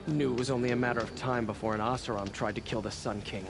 Knew it was only a matter of time before an Oseram tried to kill the Sun King.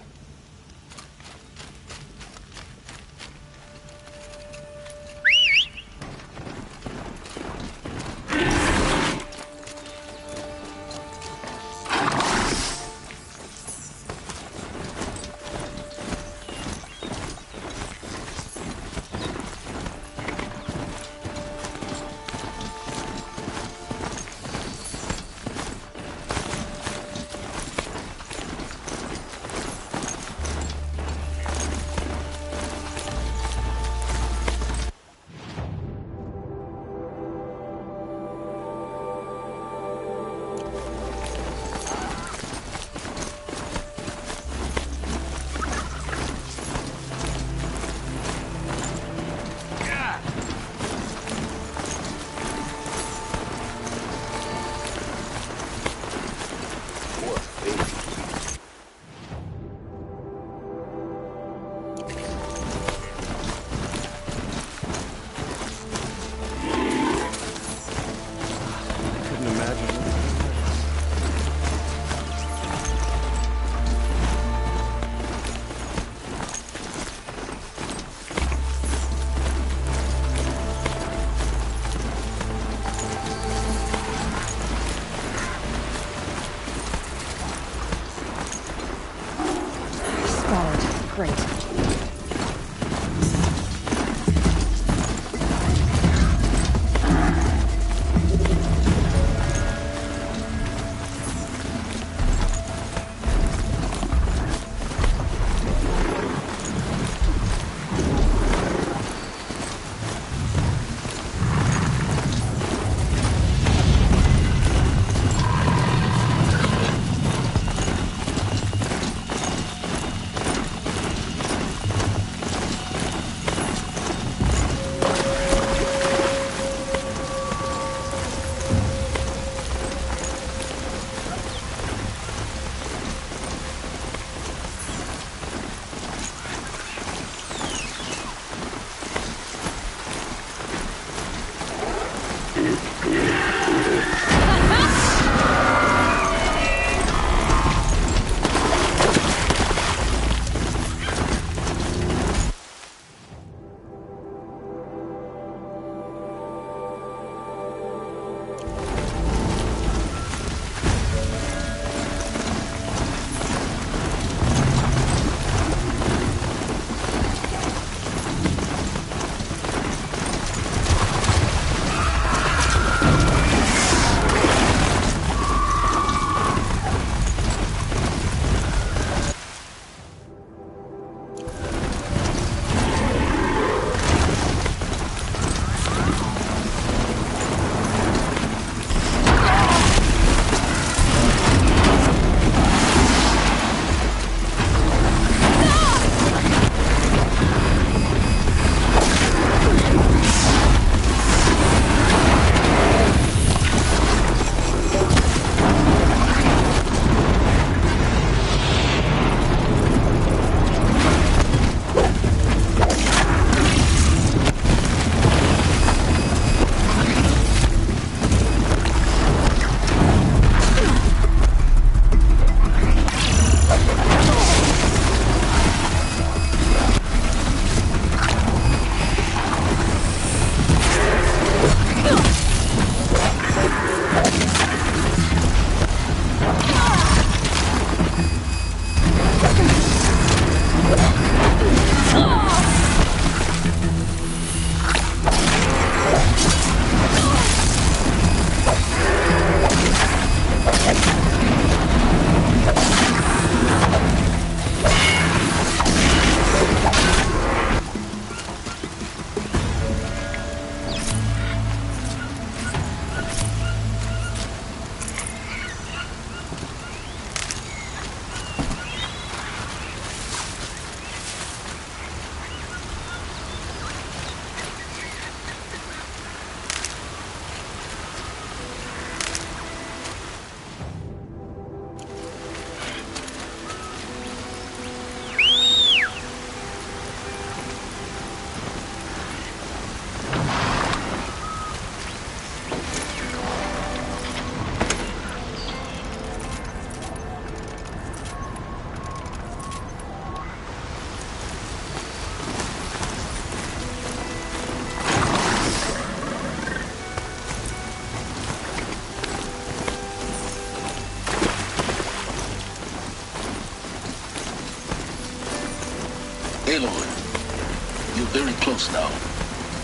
close now.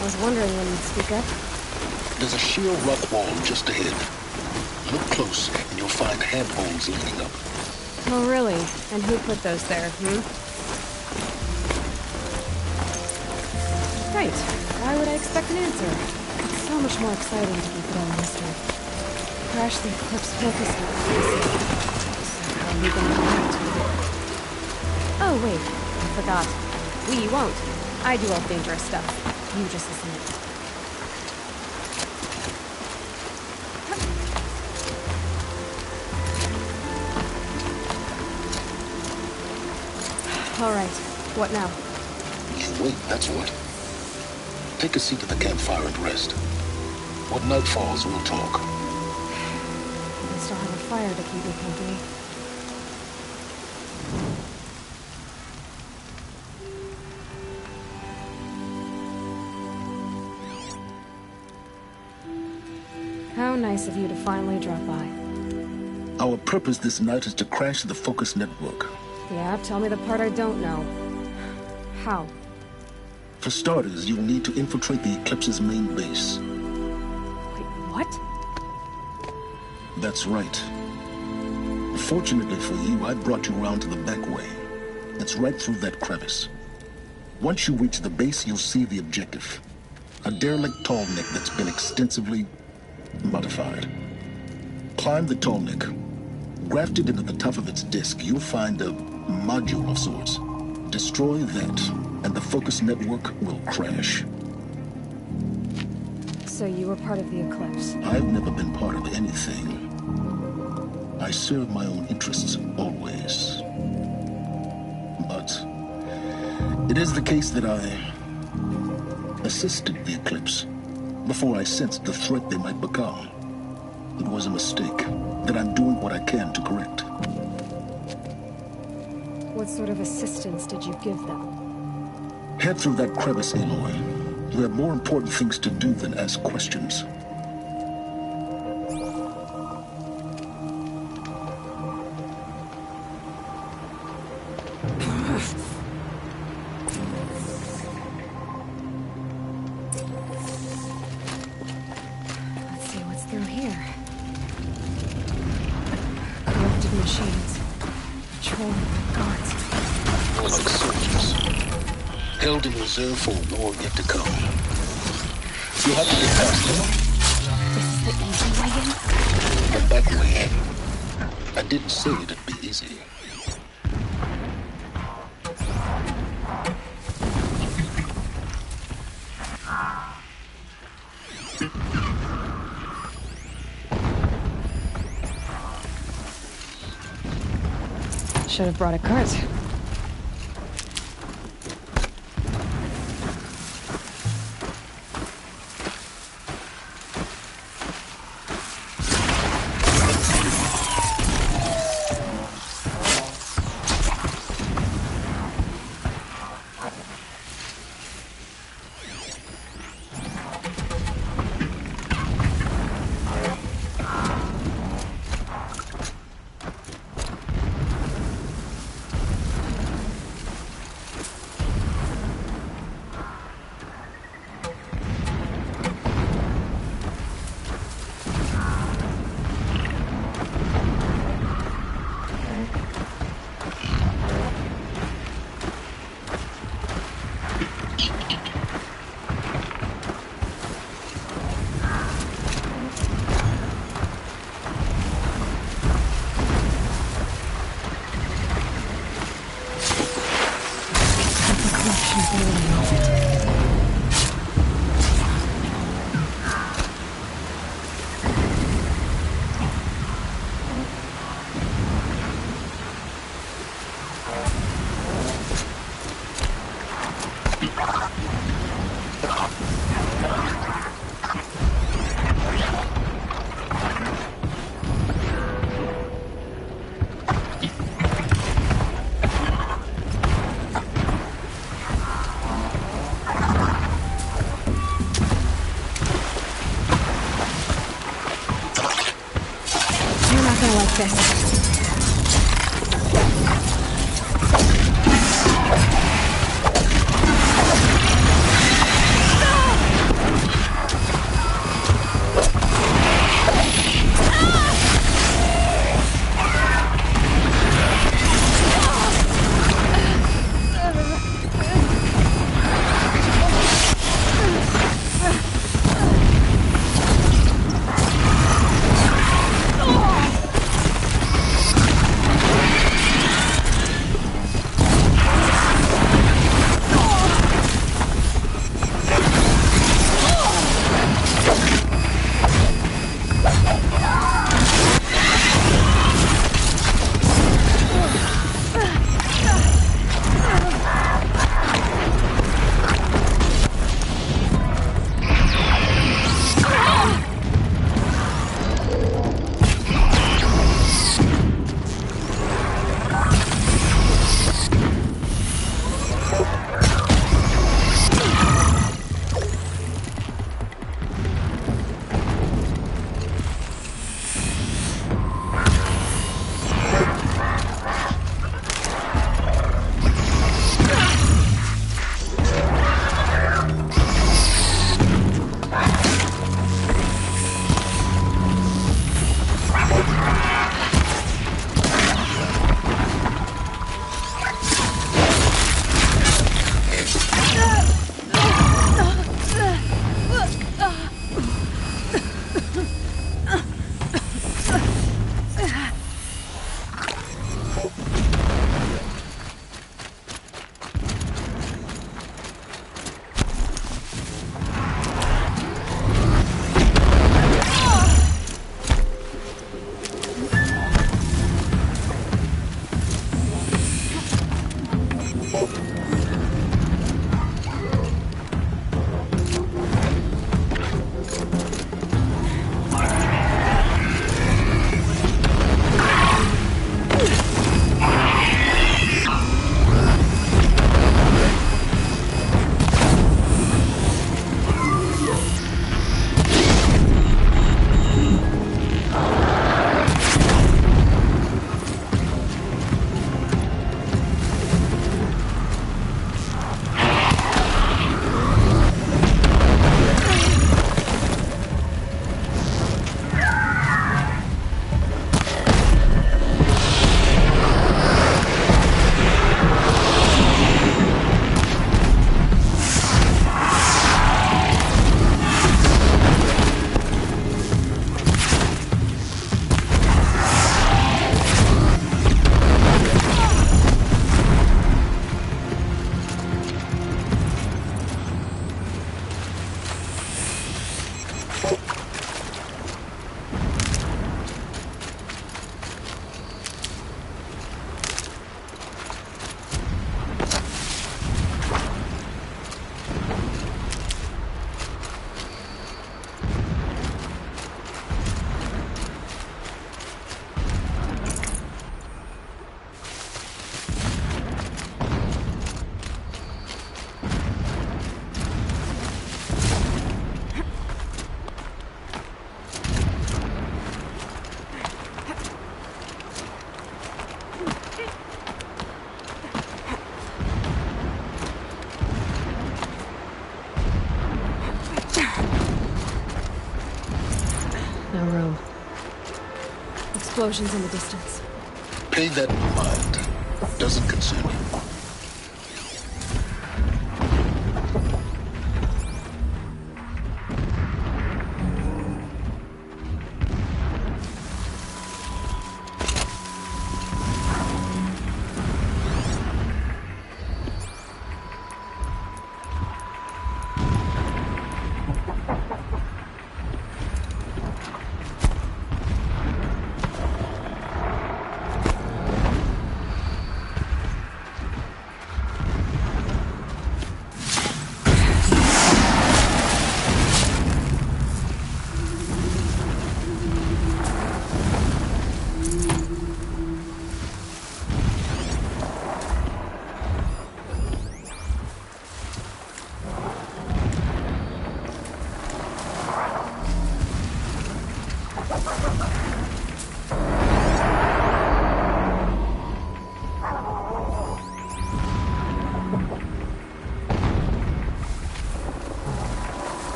I was wondering when you'd speak up. There's a sheer rock wall just ahead. Look close, and you'll find handholds leading up. Oh, really? And who put those there, Right. Why would I expect an answer? It's so much more exciting to keep it all a mystery. Crash the Eclipse focus group. So how are we gonna connect to it? Oh, wait. I forgot. We won't. I do all the dangerous stuff. You just listen in. All right. What now? You wait, that's what. Take a seat at the campfire and rest. When night falls, we'll talk. I still have a fire to keep me company. How nice of you to finally drop by. Our purpose this night is to crash the Focus network. Yeah, tell me the part I don't know. How? For starters, you'll need to infiltrate the Eclipse's main base. Wait, what? That's right. Fortunately for you, I brought you around to the back way. It's right through that crevice. Once you reach the base, you'll see the objective. A derelict tall neck that's been extensively modified. Climb the tall neck. Grafted into the top of its disk, you'll find a module of sorts. Destroy that, and the Focus network will crash. So you were part of the Eclipse? I've never been part of anything. I serve my own interests, always. But it is the case that I assisted the Eclipse before I sensed the threat they might become. It was a mistake that I'm doing what I can to correct. What sort of assistance did you give them? Head through that crevice, Aloy. You have more important things to do than ask questions. Let's see what's through here. Corrupted machines. Patrolling the guards. More like soldiers. Held in reserve for a war yet to come. You'll have to get past them. This is the easy way in? The back way in. I didn't say it'd be easy. Should have brought a cart. This. No room. Explosions in the distance. Pay that no mind. Doesn't concern you.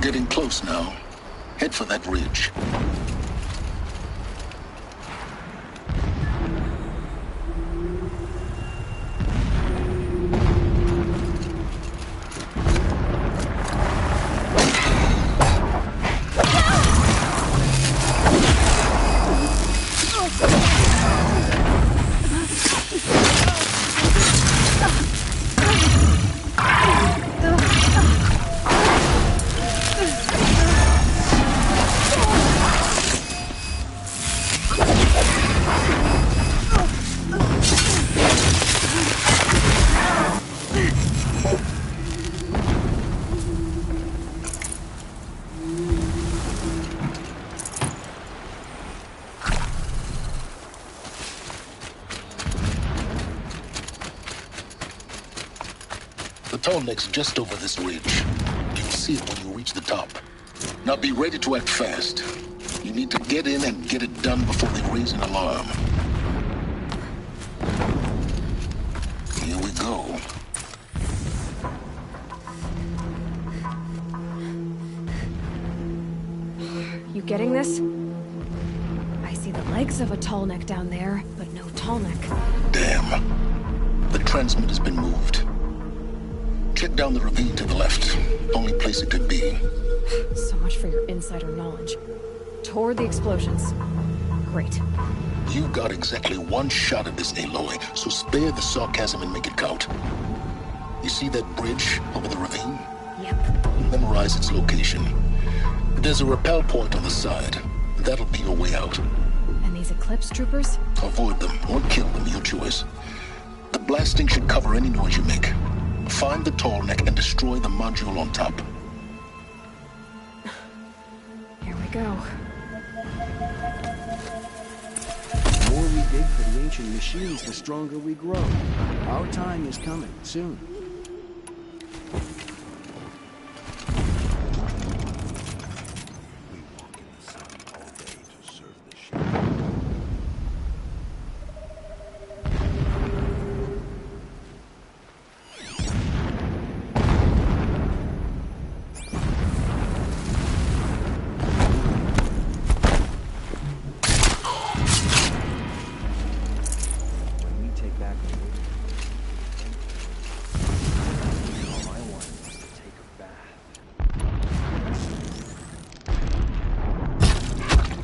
Getting close now. Head for that ridge. The Tallneck's just over this ridge. You'll see it when you reach the top. Now be ready to act fast. You need to get in and get it done before they raise an alarm. Here we go. You getting this? I see the legs of a Tallneck down there, but no Tallneck. Damn. The transmitter's been moved. Check down the ravine to the left. Only place it could be. So much for your insider knowledge. Toward the explosions. Great. You got exactly one shot at this, Aloy, so spare the sarcasm and make it count. You see that bridge over the ravine? Yep. Memorize its location. There's a rappel point on the side. That'll be your way out. And these Eclipse troopers? Avoid them or kill them, your choice. The blasting should cover any noise you make. Find the tall neck and destroy the module on top. Here we go. The more we dig for the ancient machines, the stronger we grow. Our time is coming, soon. We walk in the sun all day to serve the ship.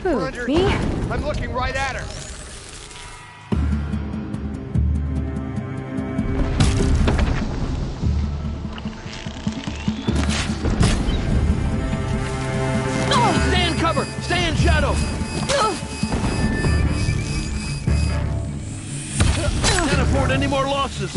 Who, me? I'm looking right at her. Oh! Stay in cover! Stay in shadow! Can't afford any more losses!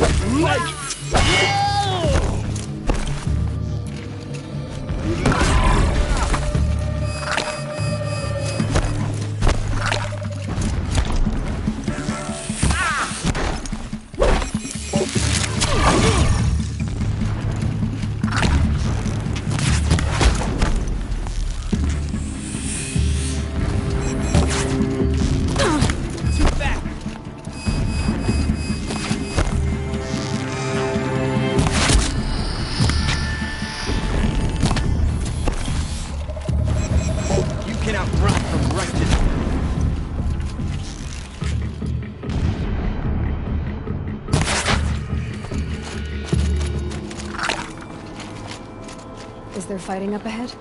Is there fighting up ahead?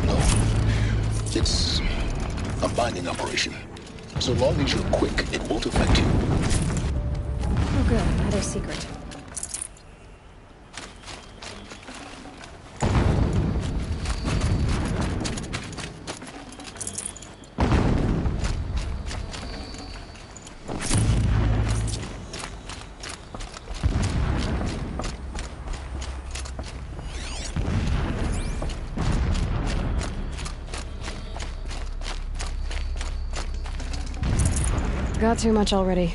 No. It's a binding operation. So long as you're quick, it won't affect you. Oh good, another secret. Got too much already.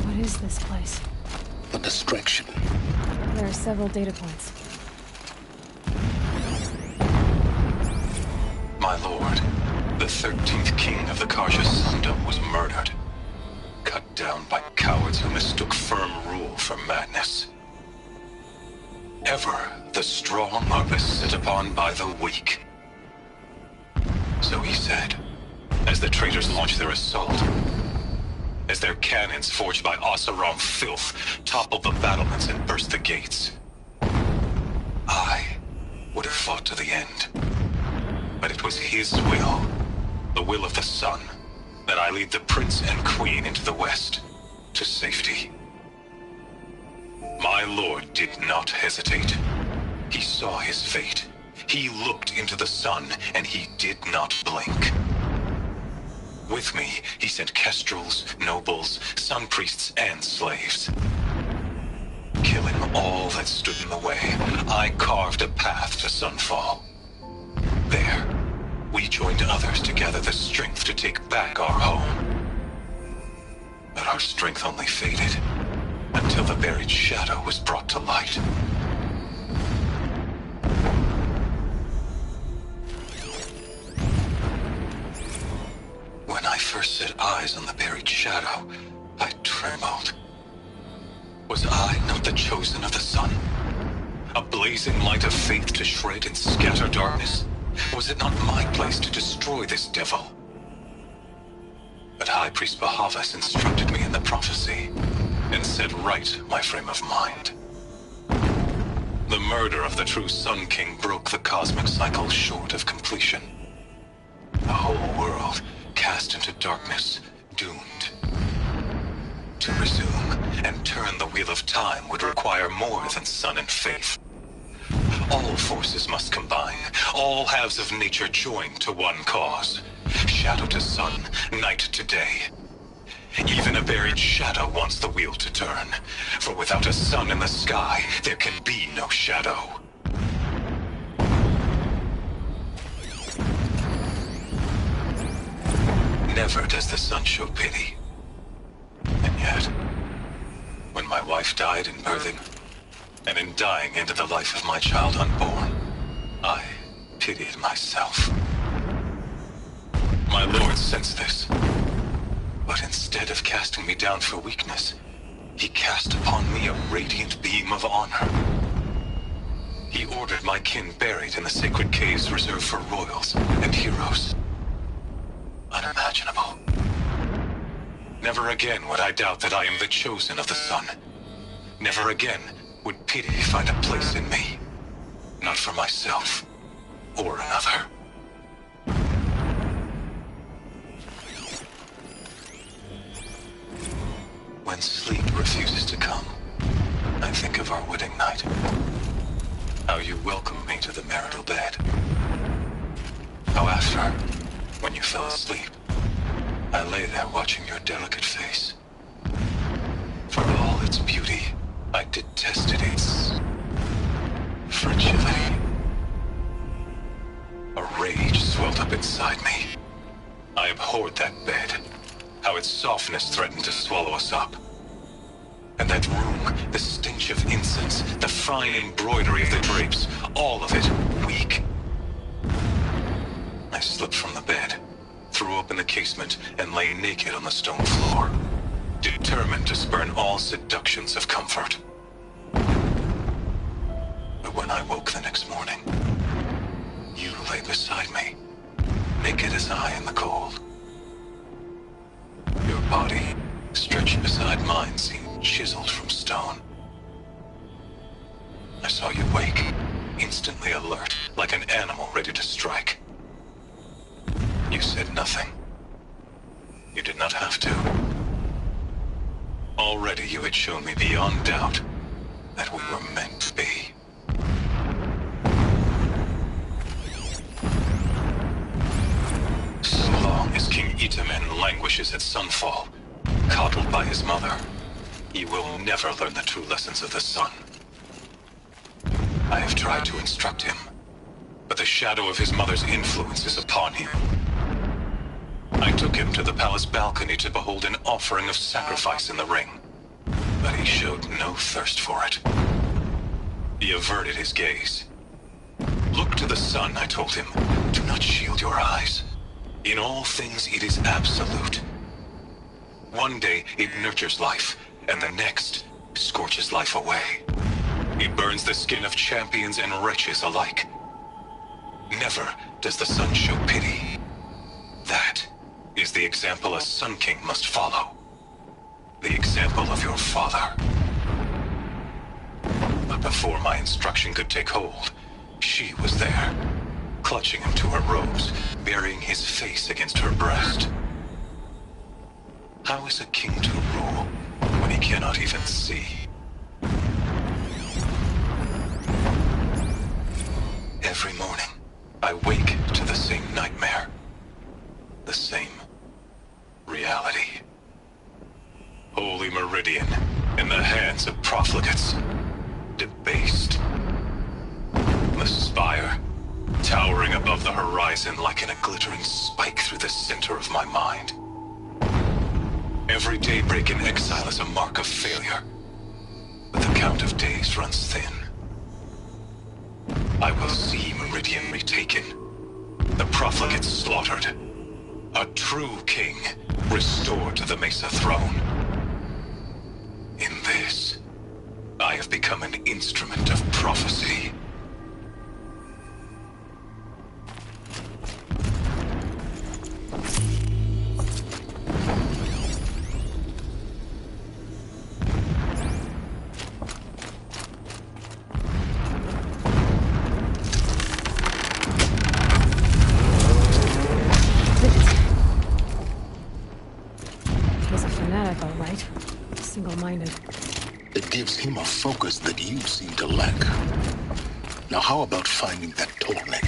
What is this place? A distraction. There are several data points. My lord, the 13th king of the Karja Sundom was murdered. Cut down by cowards who mistook firm rule for madness. Ever the strong are beset upon by the weak. So he said, as the traitors launched their assault, as their cannons forged by Oseram filth toppled the battlements and burst the gates. I would have fought to the end. But it was his will, the will of the sun, that I lead the prince and queen into the west, to safety. My lord did not hesitate. He saw his fate. He looked into the sun, and he did not blink. With me, he sent kestrels, nobles, sun priests, and slaves. Killing all that stood in the way, I carved a path to Sunfall. There, we joined others to gather the strength to take back our home. But our strength only faded, until the buried shadow was brought to light. When I first set eyes on the buried shadow, I trembled. Was I not the chosen of the sun? A blazing light of faith to shred and scatter darkness? Was it not my place to destroy this devil? But High Priest Bahavas instructed me in the prophecy, and set right my frame of mind. The murder of the true Sun King broke the cosmic cycle short of completion. The whole world cast into darkness, doomed. To resume and turn the wheel of time would require more than sun and faith. All forces must combine, all halves of nature join to one cause. Shadow to sun, night to day. Even a buried shadow wants the wheel to turn, for without a sun in the sky, there can be no shadow. Never does the sun show pity. And yet, when my wife died in birthing, and in dying into the life of my child unborn, I pitied myself. My lord sensed this, but instead of casting me down for weakness, he cast upon me a radiant beam of honor. He ordered my kin buried in the sacred caves reserved for royals and heroes. Unimaginable. Never again would I doubt that I am the chosen of the sun. Never again would pity find a place in me. Not for myself, or another. When sleep refuses to come, I think of our wedding night. How you welcomed me to the marital bed. How after, when you fell asleep, I lay there watching your delicate face. For all its beauty, I detested its fragility. A rage swelled up inside me. I abhorred that bed, how its softness threatened to swallow us up. And that room, the stench of incense, the fine embroidery of the drapes, all of it weak. I slipped from the bed, threw open the casement, and lay naked on the stone floor, determined to spurn all seductions of comfort. But when I woke the next morning, you lay beside me, naked as I in the cold. Your body, stretched beside mine, seemed chiseled from stone. I saw you wake, instantly alert, like an animal ready to strike. You said nothing. You did not have to. Already you had shown me beyond doubt that we were meant to be. So long as King Itamen languishes at Sunfall, coddled by his mother, he will never learn the true lessons of the sun. I have tried to instruct him, but the shadow of his mother's influence is upon him. I took him to the palace balcony to behold an offering of sacrifice in the ring, but he showed no thirst for it. He averted his gaze. Look to the sun, I told him. Do not shield your eyes. In all things it is absolute. One day it nurtures life, and the next scorches life away. It burns the skin of champions and wretches alike. Never does the sun show pity. That is the example a Sun King must follow. The example of your father. But before my instruction could take hold, she was there, clutching him to her robes, burying his face against her breast. How is a king to rule when he cannot even see? Every morning, I wake to the same nightmare. The same reality. Holy Meridian, in the hands of profligates. Debased. The spire, towering above the horizon like a glittering spike through the center of my mind. Every daybreak in exile is a mark of failure, but the count of days runs thin. I will see Meridian retaken, the profligates slaughtered, a true king restored to the Mesa throne. In this, I have become an instrument of prophecy. He's a fanatic, all right. Single-minded. It gives him a focus that you seem to lack. Now how about finding that turtleneck?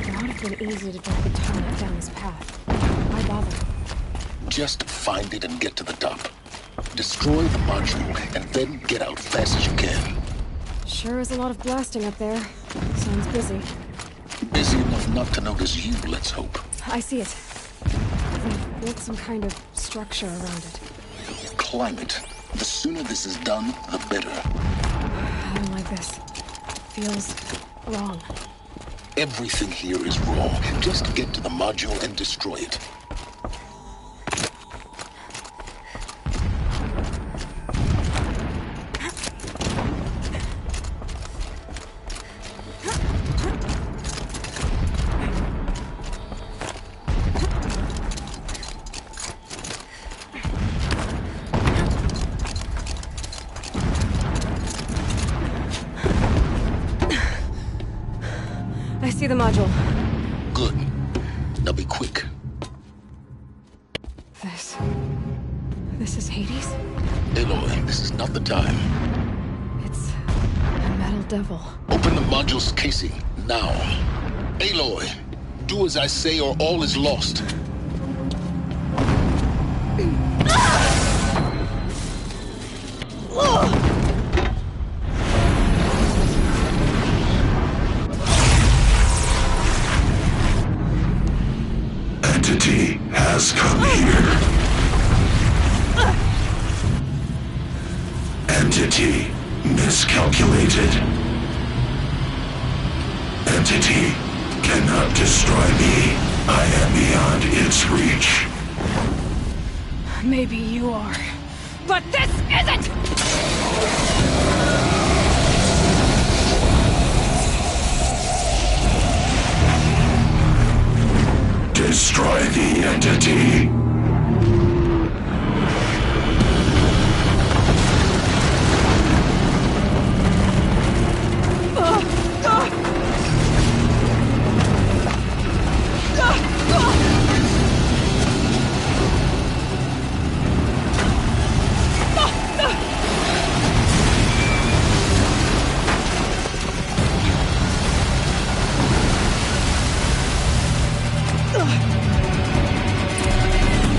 It would have been easy to drag the turtleneck down this path. Why bother? Just find it and get to the top. Destroy the module and then get out fast as you can. Sure is a lot of blasting up there. Sounds busy. Busy enough not to notice you, let's hope. I see it. They've built some kind of structure around it. Climb it. The sooner this is done, the better. I don't like this. Feels wrong. Everything here is wrong. Just get to the module and destroy it. I see the module. Good. Now be quick. This is Hades? Aloy, this is not the time. It's a metal devil. Open the module's casing, now. Aloy, do as I say or all is lost. Entity has come here. Entity miscalculated. Entity cannot destroy me. I am beyond its reach. Maybe you are. But this isn't! Destroy the entity.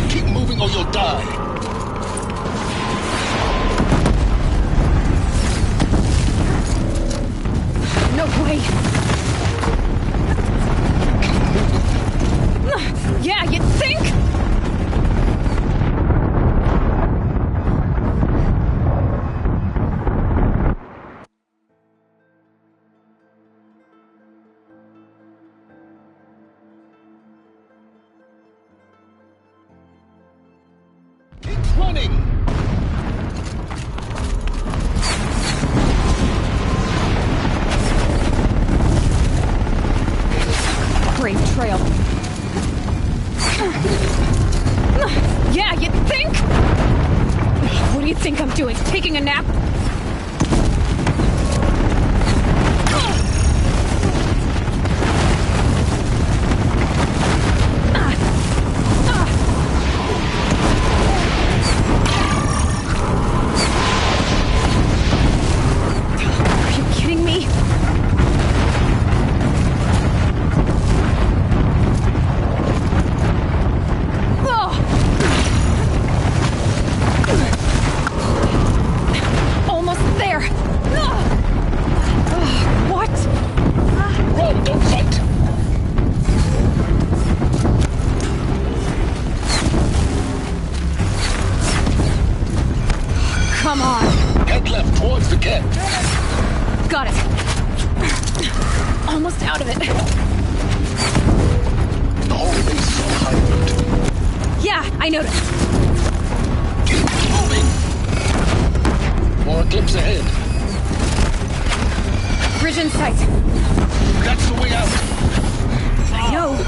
Keep moving or you'll die. No way! Yeah, you'd think? It's running! Brave trail. Yeah, you'd think? What do you think I'm doing? Taking a nap? Are you kidding me? Almost there. What? Run, don't fight! Come on. Head left towards the cat. Got it. Almost out of it. The whole base is on high alert. Yeah, I noticed. Keep moving! More eclipse ahead. Bridge in sight. That's the way out. I know.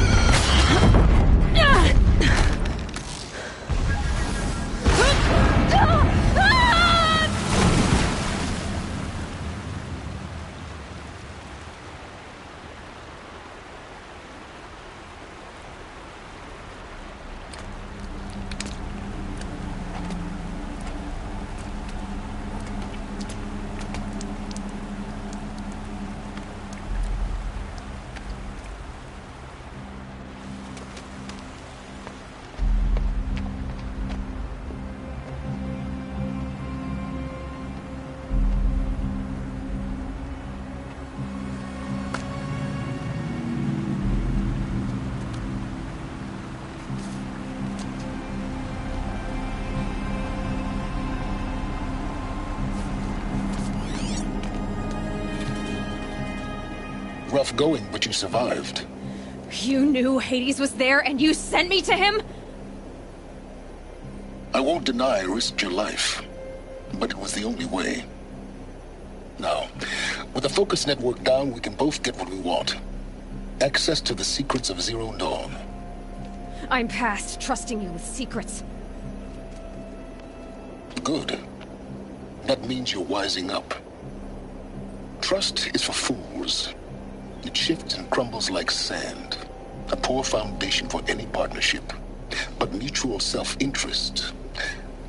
tough going, but you survived. You knew Hades was there and you sent me to him? I won't deny I risked your life, but it was the only way. Now, with the focus network down, we can both get what we want. Access to the secrets of Zero Dawn. I'm past trusting you with secrets. Good. That means you're wising up. Trust is for fools. It shifts and crumbles like sand. A poor foundation for any partnership. But mutual self-interest.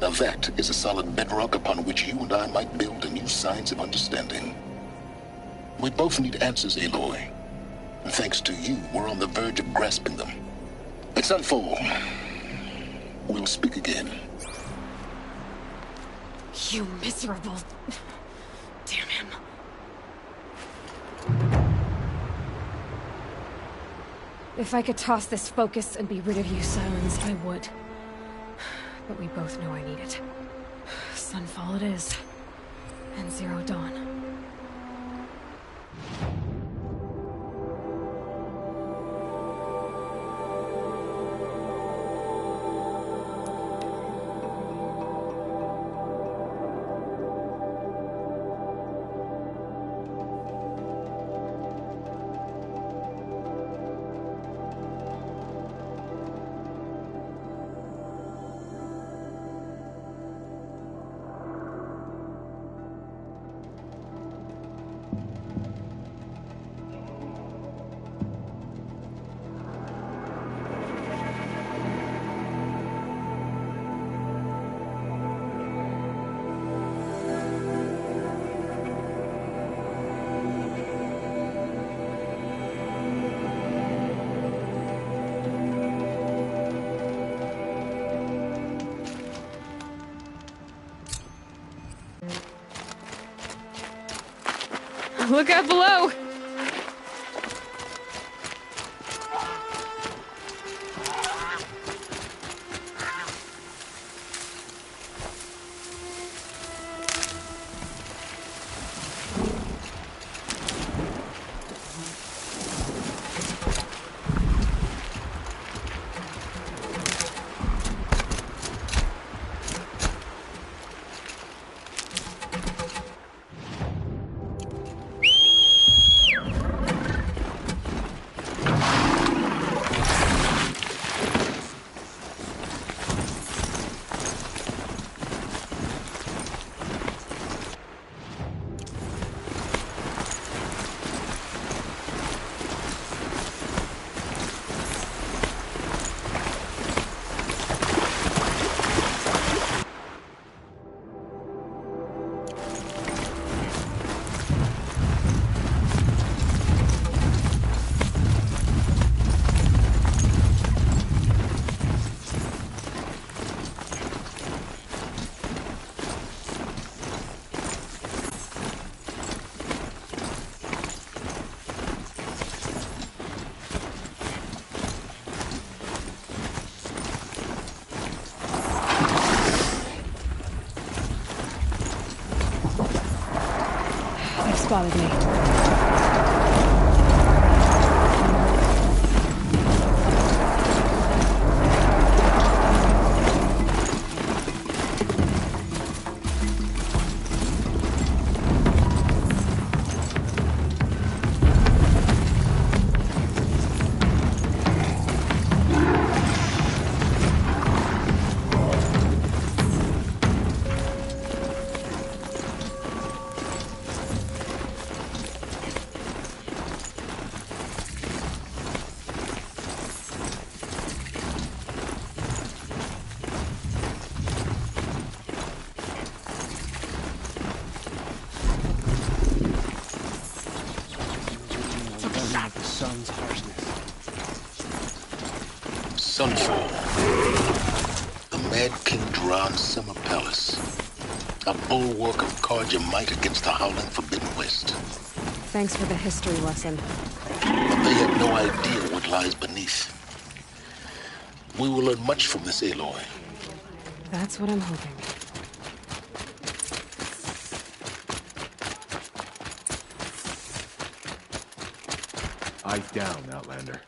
Now that is a solid bedrock upon which you and I might build a new science of understanding. We both need answers, Aloy. And thanks to you, we're on the verge of grasping them. At Sunfall, we'll speak again. You miserable... Damn him. If I could toss this focus and be rid of you, Sylens, I would. But we both know I need it. Sunfall it is. And Zero Dawn. Look out below! Spotted me. sun's harshness. Sunfall. The Mad King Duran's summer palace. A bulwark of Carja might against the howling Forbidden West. Thanks for the history lesson. But they have no idea what lies beneath. We will learn much from this Aloy. That's what I'm hoping. Pipe down, Outlander.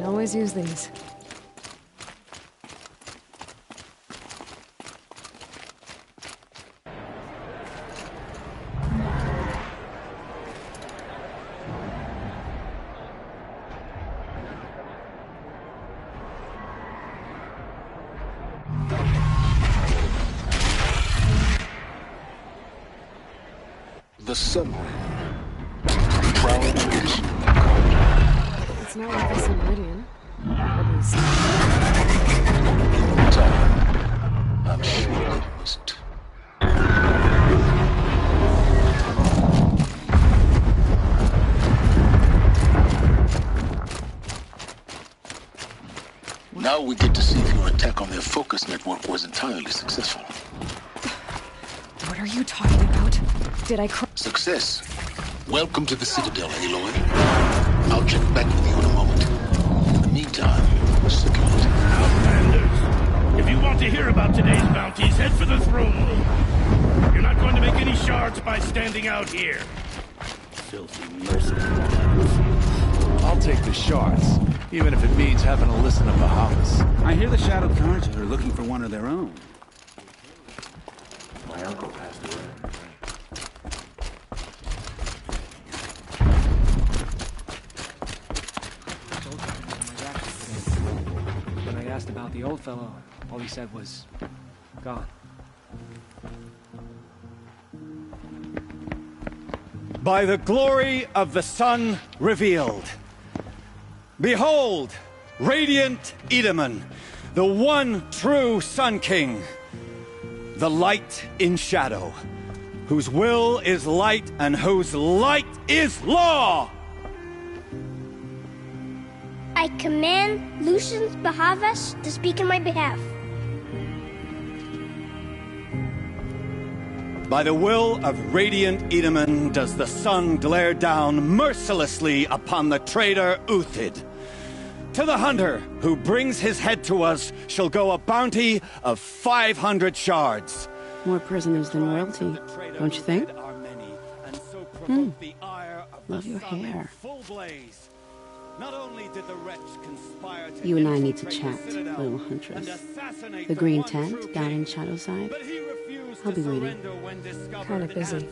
Always use these. The sun. Proud location. It's not like this in Meridian. At least. I'm sure it wasn't. Now we get to see if your attack on their focus network was entirely successful. What are you talking about? Did I Success. Welcome to the Citadel, Aloy. I'll check back with you in a moment. In the meantime, secure it. Outlanders, if you want to hear about today's bounties, head for the throne room. You're not going to make any shards by standing out here. Filthy mercenaries. I'll take the shards, even if it means having to listen to Bahamas. I hear the Shadow Carja are looking for one of their own. My uncle passed away. When I asked about the old fellow, all he said was, gone. By the glory of the sun revealed. Behold, radiant Edaman, the one true Sun King, the light in shadow, whose will is light and whose light is law! I command Lucius Bahavas to speak in my behalf. By the will of radiant Edaman does the sun glare down mercilessly upon the traitor Uthid. To the hunter who brings his head to us shall go a bounty of 500 shards. More prisoners than royalty, don't you think? Love your hair. You and I need to chat, little huntress. The green tent down in Shadowside. I'll be waiting. Kinda busy.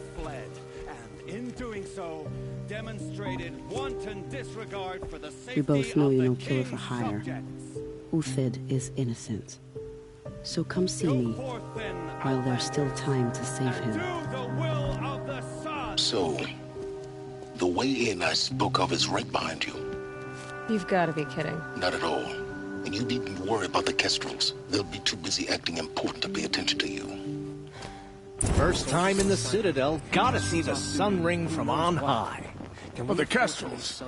In doing so, demonstrated wanton disregard for the We both safety know of you're the no killer for king's hire. subjects. Uthid is innocent. So come see me while there's still time to save him. So, the way in I spoke of is right behind you. You've got to be kidding. Not at all. And you needn't worry about the Kestrels. They'll be too busy acting important to pay attention to you. First time in the Citadel, gotta see the sun ring from on high. Well, the Kestrels.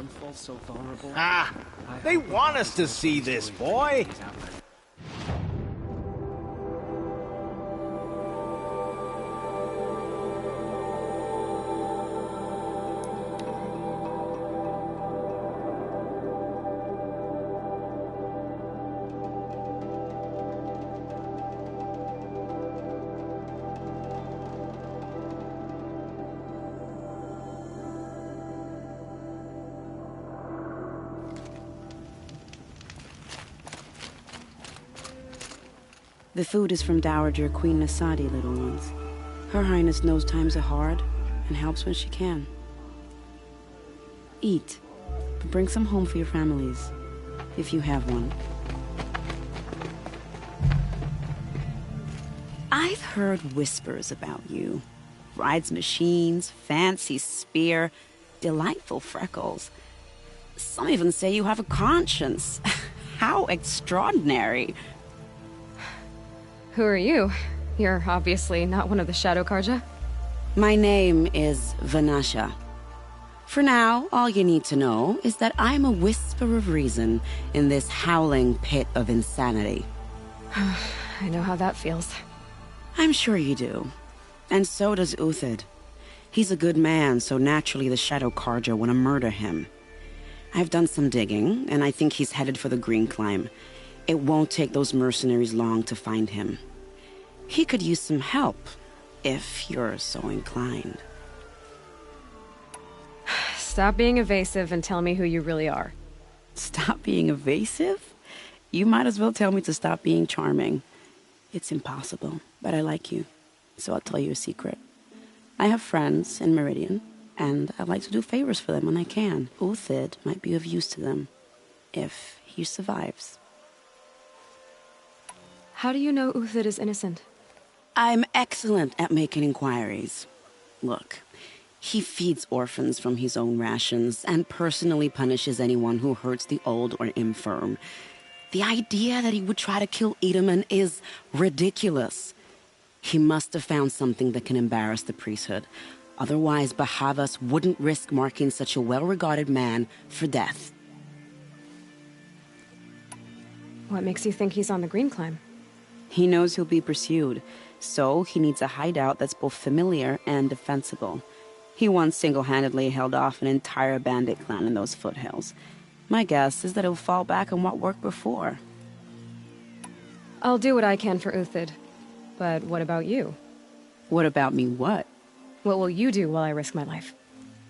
Ah, they want us to see this, boy. The food is from Dowager Queen Nasadi, little ones. Her Highness knows times are hard and helps when she can. Eat, but bring some home for your families, if you have one. I've heard whispers about you. Rides machines, fancy spear, delightful freckles. Some even say you have a conscience. How extraordinary. Who are you? You're obviously not one of the Shadow Karja. My name is Vanasha. For now, all you need to know is that I'm a whisper of reason in this howling pit of insanity. I know how that feels. I'm sure you do. And so does Uthid. He's a good man, so naturally the Shadow Karja want to murder him. I've done some digging, and I think he's headed for the Green Climb. It won't take those mercenaries long to find him. He could use some help, if you're so inclined. Stop being evasive and tell me who you really are. Stop being evasive? You might as well tell me to stop being charming. It's impossible, but I like you, so I'll tell you a secret. I have friends in Meridian, and I like to do favors for them when I can. Uthid might be of use to them, if he survives. How do you know Uthid is innocent? I'm excellent at making inquiries. Look, he feeds orphans from his own rations and personally punishes anyone who hurts the old or infirm. The idea that he would try to kill Edaman is ridiculous. He must have found something that can embarrass the priesthood. Otherwise, Bahavas wouldn't risk marking such a well-regarded man for death. What makes you think he's on the Green Climb? He knows he'll be pursued, so he needs a hideout that's both familiar and defensible. He once single-handedly held off an entire bandit clan in those foothills. My guess is that he'll fall back on what worked before. I'll do what I can for Uthid. But what about you? What about me what? What will you do while I risk my life?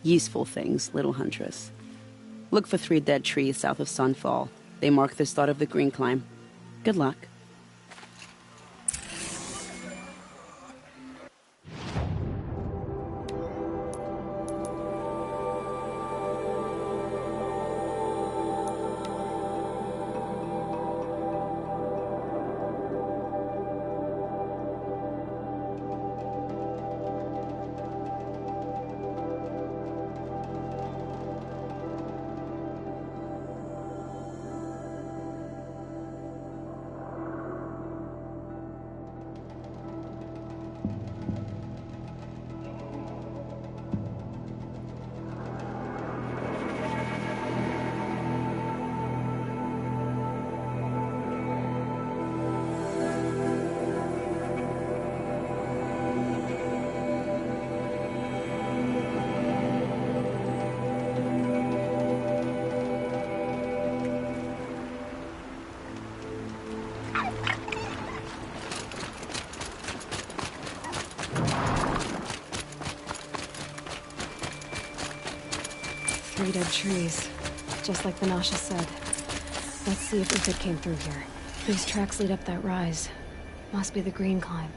Useful things, little huntress. Look for 3 dead trees south of Sunfall. They mark the start of the Green Climb. Good luck. Dead trees, just like Vanasha said. Let's see if Uthid came through here. These tracks lead up that rise. Must be the Green Climb.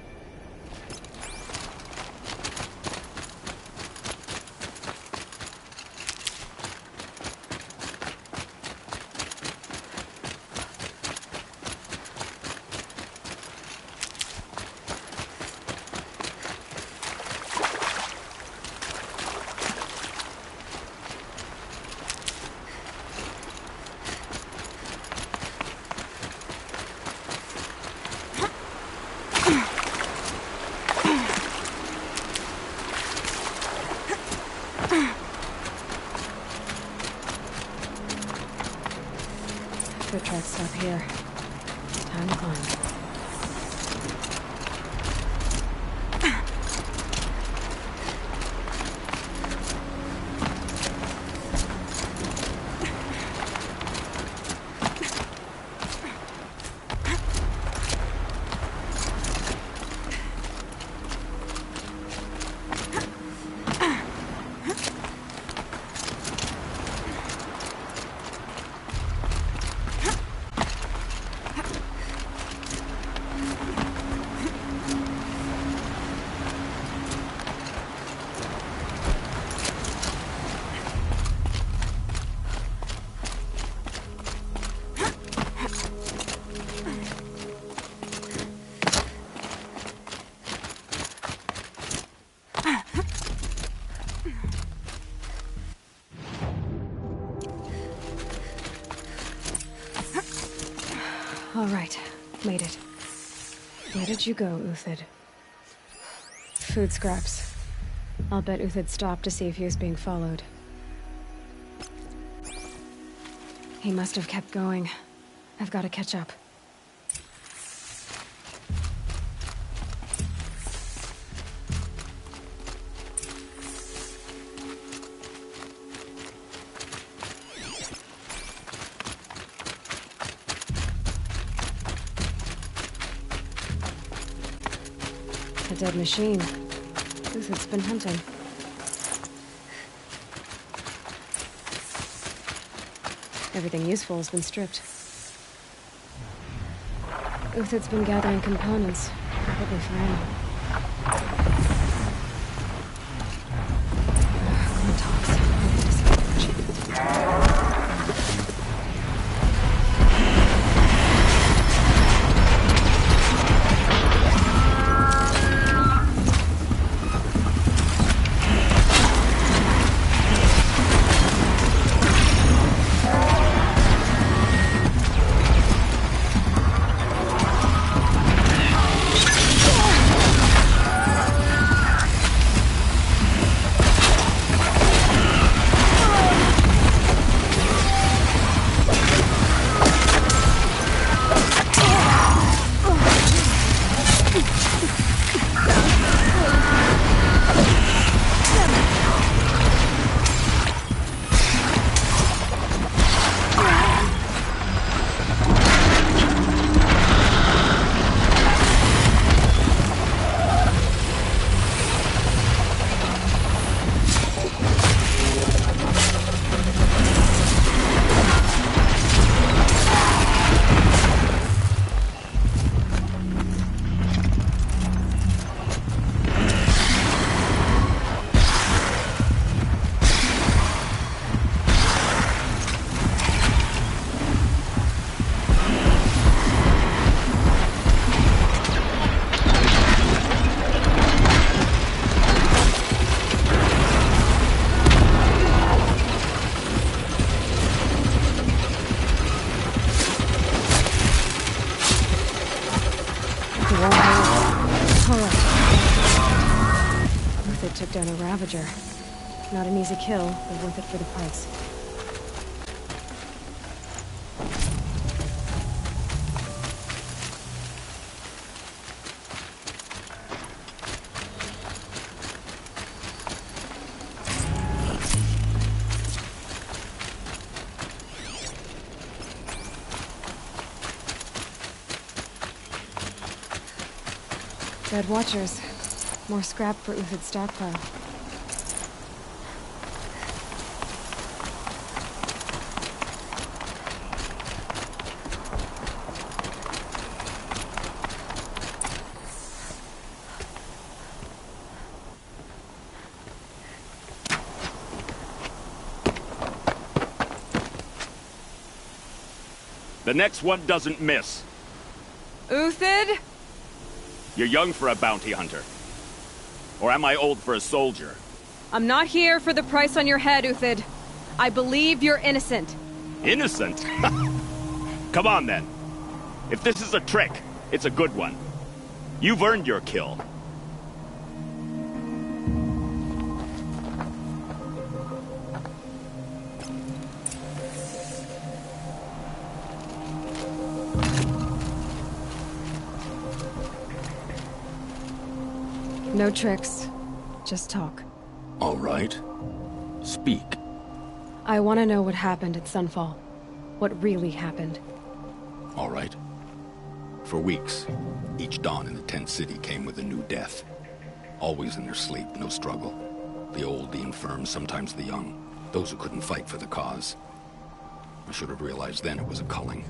Foot tracks stop here. Time to climb. All right, made it. Where did you go, Uthid? Food scraps. I'll bet Uthid stopped to see if he was being followed. He must have kept going. I've got to catch up. A dead machine. Uthid's been hunting. Everything useful has been stripped. Uthid's been gathering components, probably for ammo. Took down a Ravager. Not an easy kill, but worth it for the price. Dead Watchers. More scrap for Uthid's stockpile. The next one doesn't miss. Uthid? You're young for a bounty hunter. Or am I old for a soldier? I'm not here for the price on your head, Uthid. I believe you're innocent. Innocent? Come on, then. If this is a trick, it's a good one. You've earned your kill. No tricks. Just talk. All right. Speak. I want to know what happened at Sunfall. What really happened. All right. For weeks, each dawn in the tent city came with a new death. Always in their sleep, no struggle. The old, the infirm, sometimes the young. Those who couldn't fight for the cause. I should have realized then it was a culling.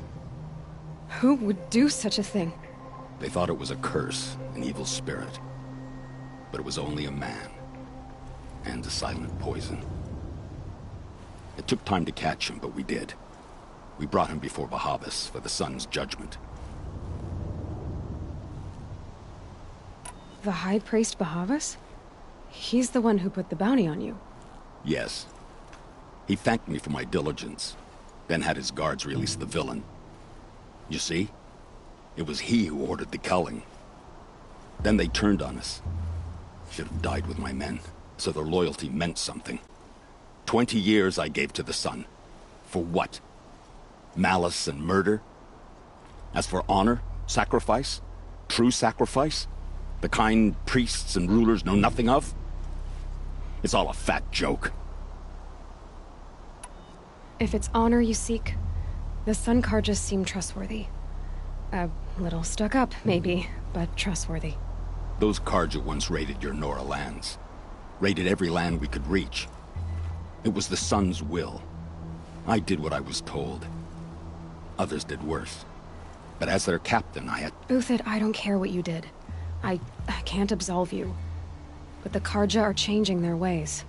Who would do such a thing? They thought it was a curse, an evil spirit. But it was only a man. And a silent poison. It took time to catch him, but we did. We brought him before Bahavas for the sun's judgment. The High Priest Bahavas? He's the one who put the bounty on you. Yes. He thanked me for my diligence, then had his guards release the villain. You see? It was he who ordered the culling. Then they turned on us. Should have died with my men, so their loyalty meant something. 20 years I gave to the Sun. For what? Malice and murder? As for honor, sacrifice, true sacrifice, the kind priests and rulers know nothing of? It's all a fat joke. If it's honor you seek, the Sun Carja seem trustworthy. A little stuck up, maybe, but trustworthy. Those Carja once raided your Nora lands. Raided every land we could reach. It was the Sun's will. I did what I was told. Others did worse. But as their captain, I had... Uthid, I don't care what you did. I can't absolve you. But the Carja are changing their ways.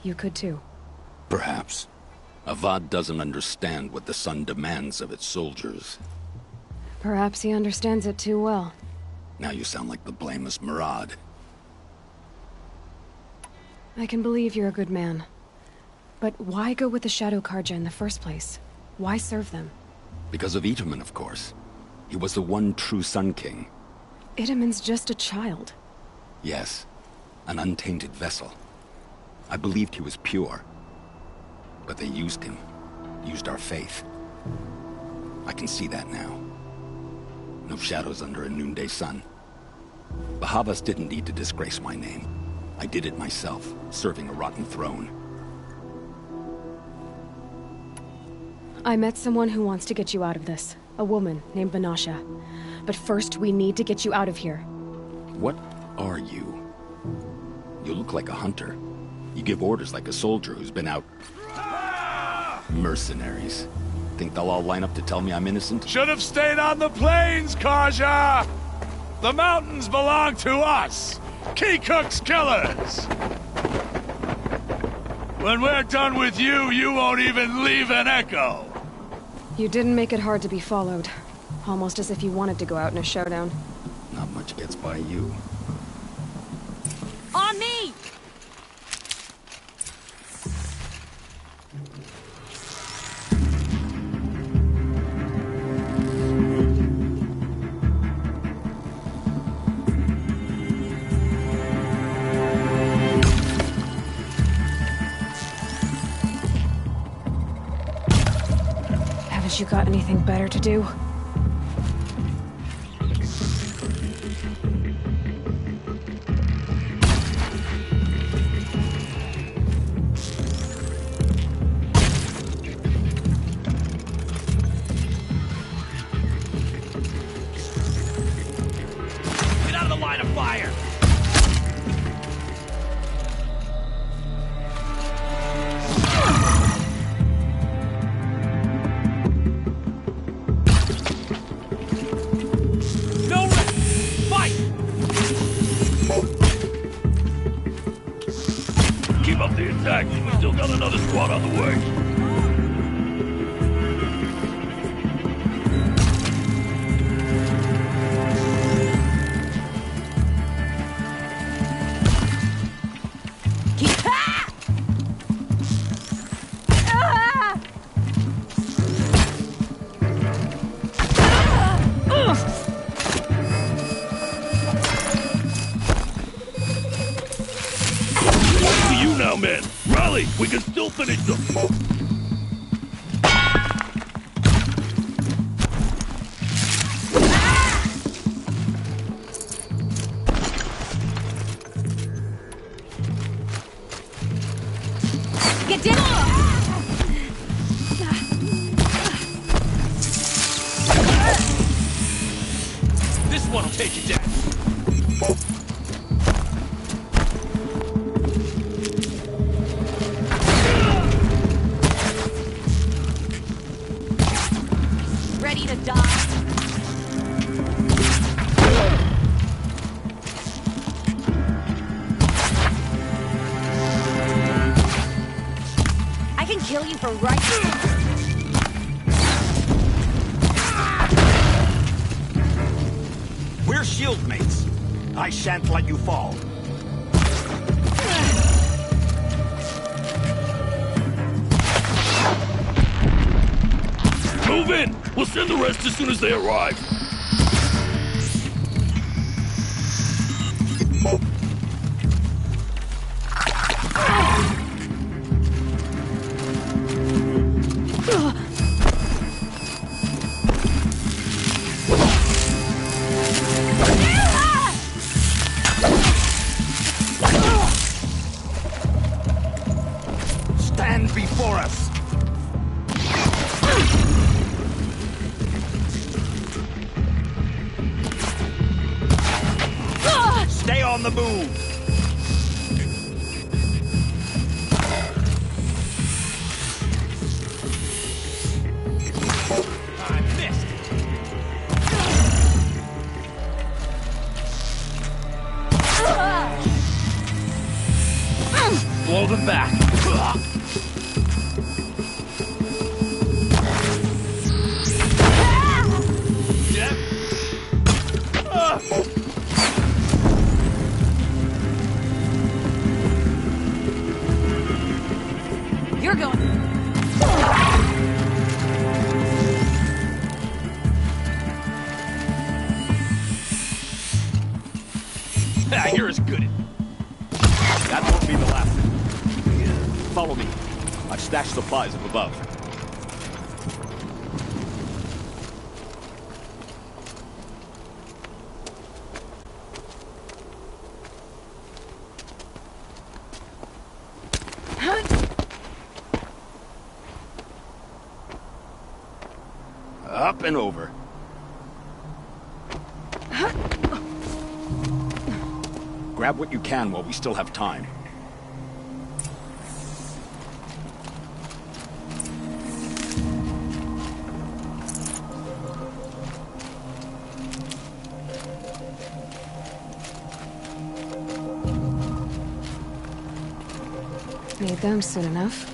You could too. Perhaps. Avad doesn't understand what the Sun demands of its soldiers. Perhaps he understands it too well. Now you sound like the blameless Murad. I can believe you're a good man. But why go with the Shadow Carja in the first place? Why serve them? Because of Itamen, of course. He was the one true Sun King. Itamen's just a child. Yes. An untainted vessel. I believed he was pure. But they used him. Used our faith. I can see that now. No shadows under a noonday sun. Bahavas didn't need to disgrace my name. I did it myself, serving a rotten throne. I met someone who wants to get you out of this. A woman named Vanasha. But first, we need to get you out of here. What are you? You look like a hunter. You give orders like a soldier who's been out... Mercenaries. Think they'll all line up to tell me I'm innocent? Should have stayed on the plains, Carja! The mountains belong to us! Keekook's killers! When we're done with you, you won't even leave an echo! You didn't make it hard to be followed. Almost as if you wanted to go out in a showdown. Not much gets by you. On me! Haven't you got anything better to do? Get out of the line of fire! We still got another squad on the way. Men, rally! We can still finish them! Get down! This one'll take you down! Ready to die? I can kill you for right now. We're shield mates. I shan't let you fall. Move in! We'll send the rest as soon as they arrive. for us! Stay on the move! I missed! Blow them back! You're going. You're as good. That won't be the last. Follow me. I've stashed supplies up above. Up and over. Grab what you can while we still have time. Need them soon enough.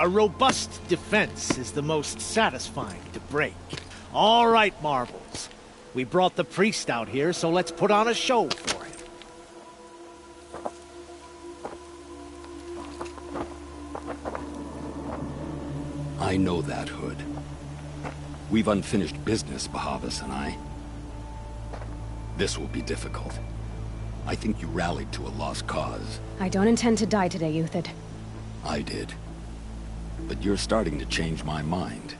A robust defense is the most satisfying to break. All right, Marvels. We brought the priest out here, so let's put on a show for him. I know that, Hood. We've unfinished business, Bahavas and I. This will be difficult. I think you rallied to a lost cause. I don't intend to die today, Euthyd. I did. But you're starting to change my mind.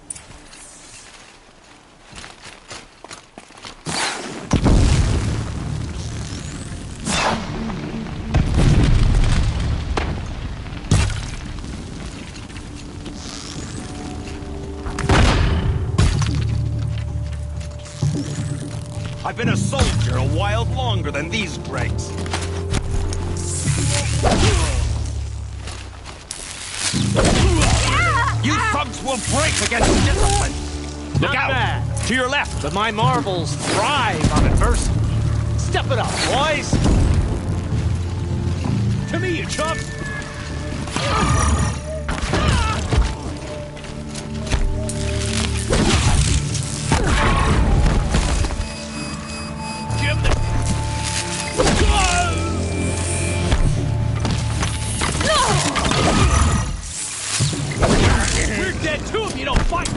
I've been a soldier a while longer than these dregs. You thugs will break against discipline! Look out! Bad. To your left! But my Marvels thrive on adversity. Step it up, boys! To me, you chumps! Give them... We're dead too if you don't fight!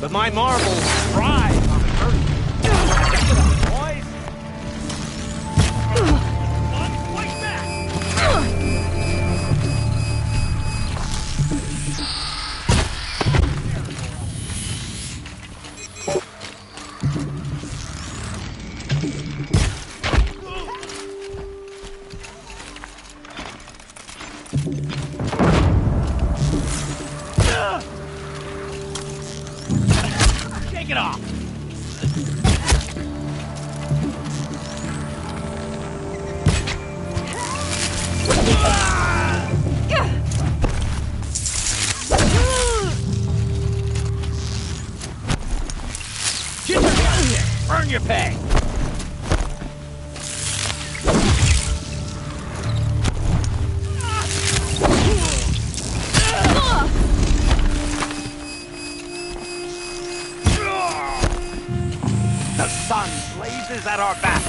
But my marbles thrive on adversity. Check it out, boys. Fight back! Shake it off! Get your gun here! Earn your pay! The sun blazes at our back.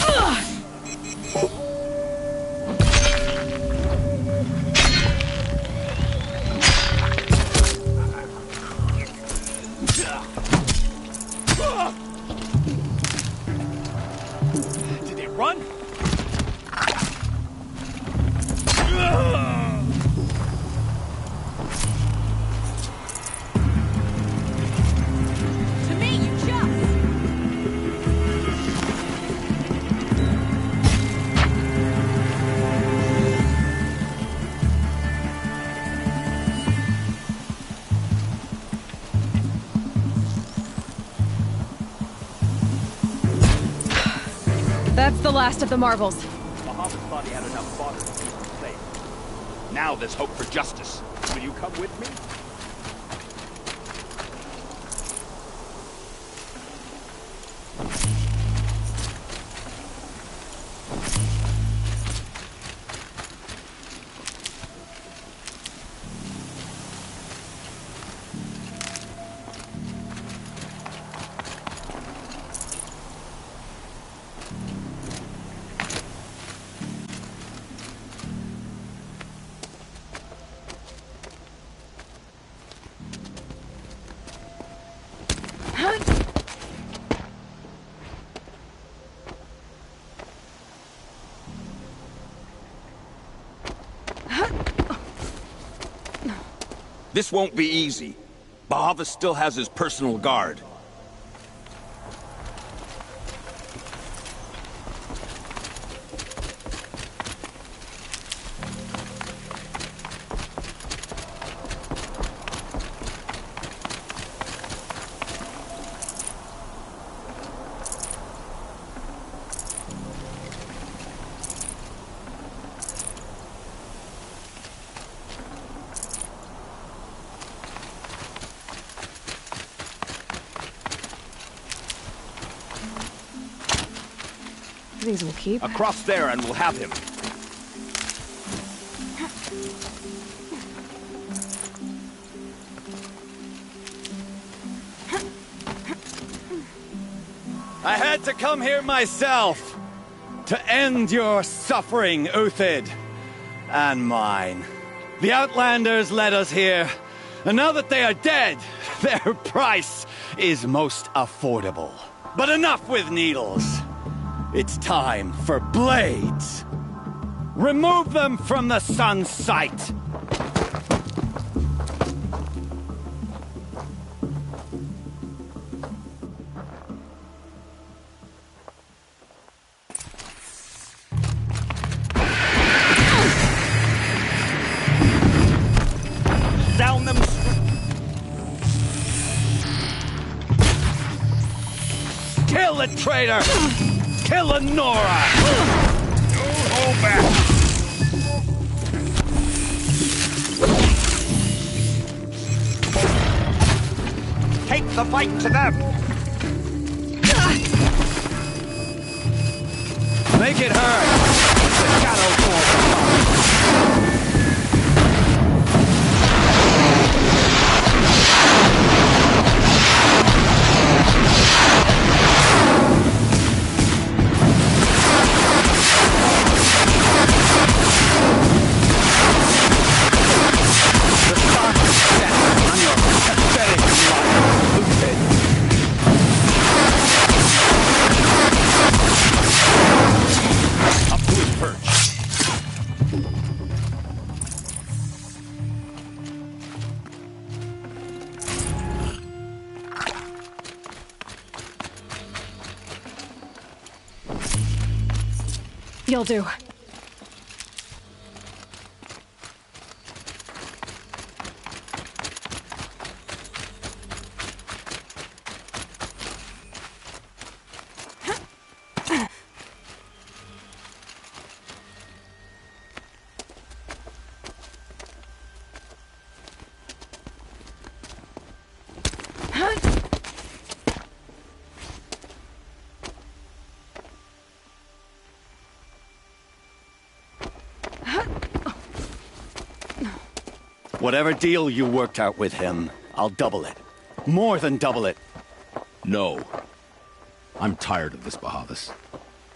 Did they run? To me, you just. That's the last of the marbles. Bahamut thought he had enough fodder to keep him safe. Now there's hope for justice. Will you come with me? This won't be easy. Bahavas still has his personal guard. These will keep. Across there and we'll have him. I had to come here myself to end your suffering, Uthid, and mine. The Outlanders led us here, and now that they are dead, their price is most affordable. But enough with needles. It's time for blades. Remove them from the sun's sight. Down them. Kill the traitor! Kill Nora! Hold back! Take the fight to them! Make it hurt! The shadow falls apart. The sun is set on your pathetic life, Uthid. You'll do. Whatever deal you worked out with him, I'll double it. More than double it. No. I'm tired of this, Bahavas.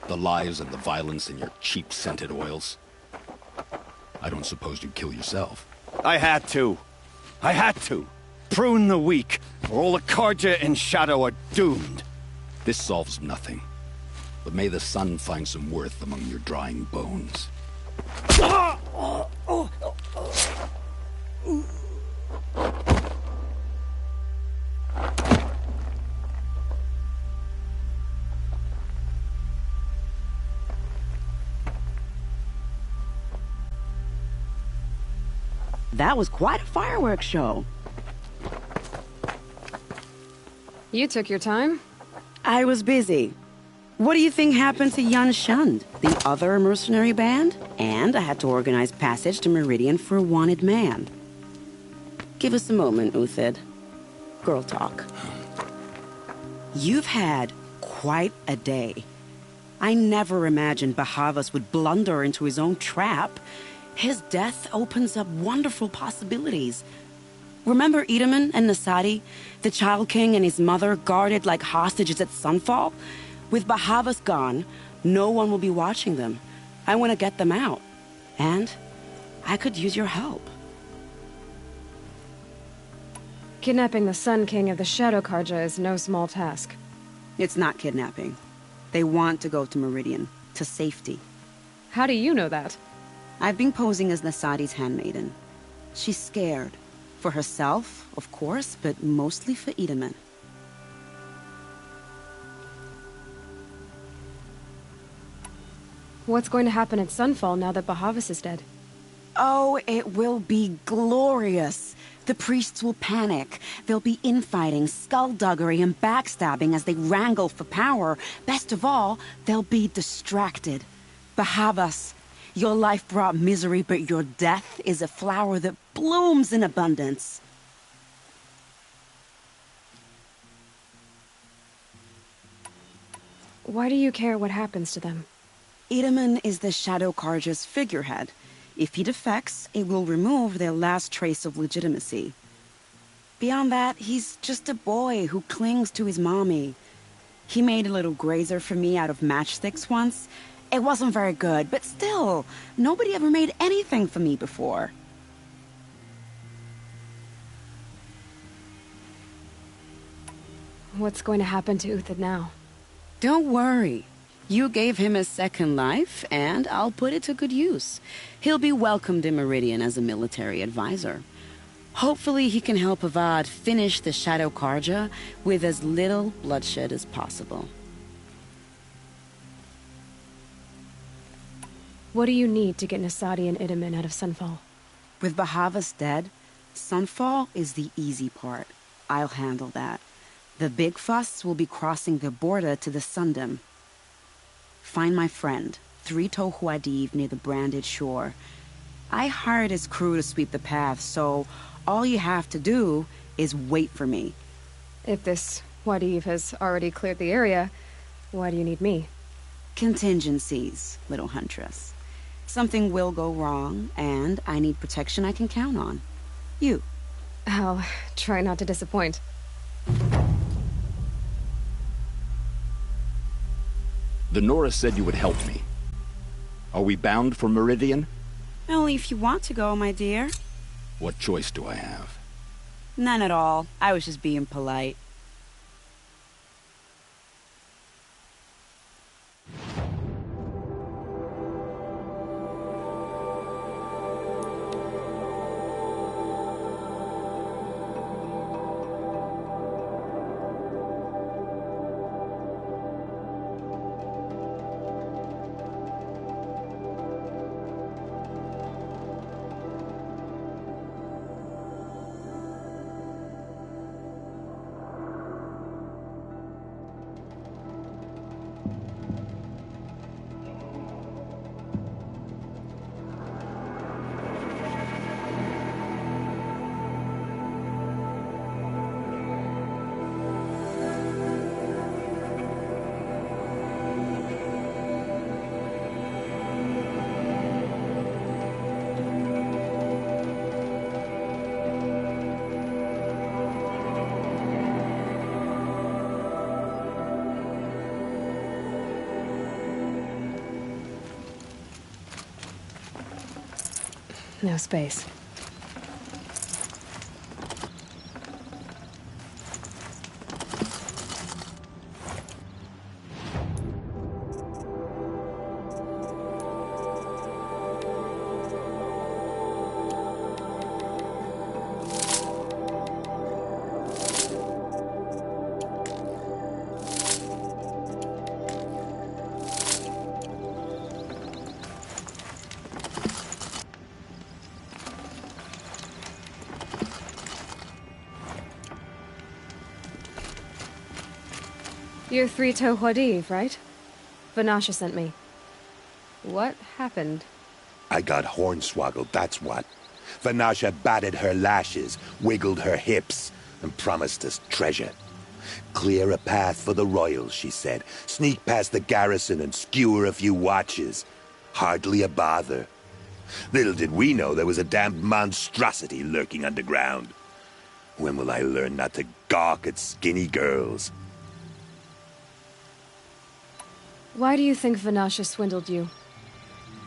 The lies and the violence and your cheap-scented oils. I don't suppose you'd kill yourself. I had to. I had to. Prune the weak, or all the Carja in Shadow are doomed. This solves nothing. But may the sun find some worth among your drying bones. That was quite a fireworks show. You took your time. I was busy. What do you think happened to Yan Shund, the other mercenary band? And I had to organize passage to Meridian for a wanted man. Give us a moment, Uthid. Girl talk. You've had quite a day. I never imagined Bahavas would blunder into his own trap. His death opens up wonderful possibilities. Remember Edaman and Nasadi, the Child King and his mother guarded like hostages at Sunfall? With Bahavas gone, no one will be watching them. I want to get them out. And I could use your help. Kidnapping the Sun King of the Shadow Carja is no small task. It's not kidnapping. They want to go to Meridian, to safety. How do you know that? I've been posing as Nasadi's handmaiden. She's scared. For herself, of course, but mostly for Edaman. What's going to happen at Sunfall now that Bahavas is dead? Oh, it will be glorious. The priests will panic. There'll be infighting, skullduggery, and backstabbing as they wrangle for power. Best of all, they'll be distracted. Bahavas, your life brought misery, but your death is a flower that blooms in abundance. Why do you care what happens to them? Edaman is the Shadow Carja's figurehead. If he defects, it will remove their last trace of legitimacy. Beyond that, he's just a boy who clings to his mommy. He made a little grazer for me out of matchsticks once. It wasn't very good, but still, nobody ever made anything for me before. What's going to happen to Uthid now? Don't worry. You gave him a second life, and I'll put it to good use. He'll be welcomed in Meridian as a military advisor. Hopefully he can help Avad finish the Shadow Carja with as little bloodshed as possible. What do you need to get Nasadi and Edaman out of Sunfall? With Bahavas dead, Sunfall is the easy part. I'll handle that. The big fuss will be crossing the border to the Sundom. Find my friend, 3-Toe Huadiv, near the Branded Shore. I hired his crew to sweep the path, so all you have to do is wait for me. If this Huadiv has already cleared the area, why do you need me? Contingencies, little huntress. Something will go wrong, and I need protection I can count on. You. I'll try not to disappoint. The Nora said you would help me. Are we bound for Meridian? Only if you want to go, my dear. What choice do I have? None at all. I was just being polite. No space. You're Three-Toe Huadiv, right? Vanasha sent me. What happened? I got hornswoggled, that's what. Vanasha batted her lashes, wiggled her hips, and promised us treasure. Clear a path for the royals, she said. Sneak past the garrison and skewer a few watches. Hardly a bother. Little did we know there was a damned monstrosity lurking underground. When will I learn not to gawk at skinny girls? Why do you think Vanasha swindled you?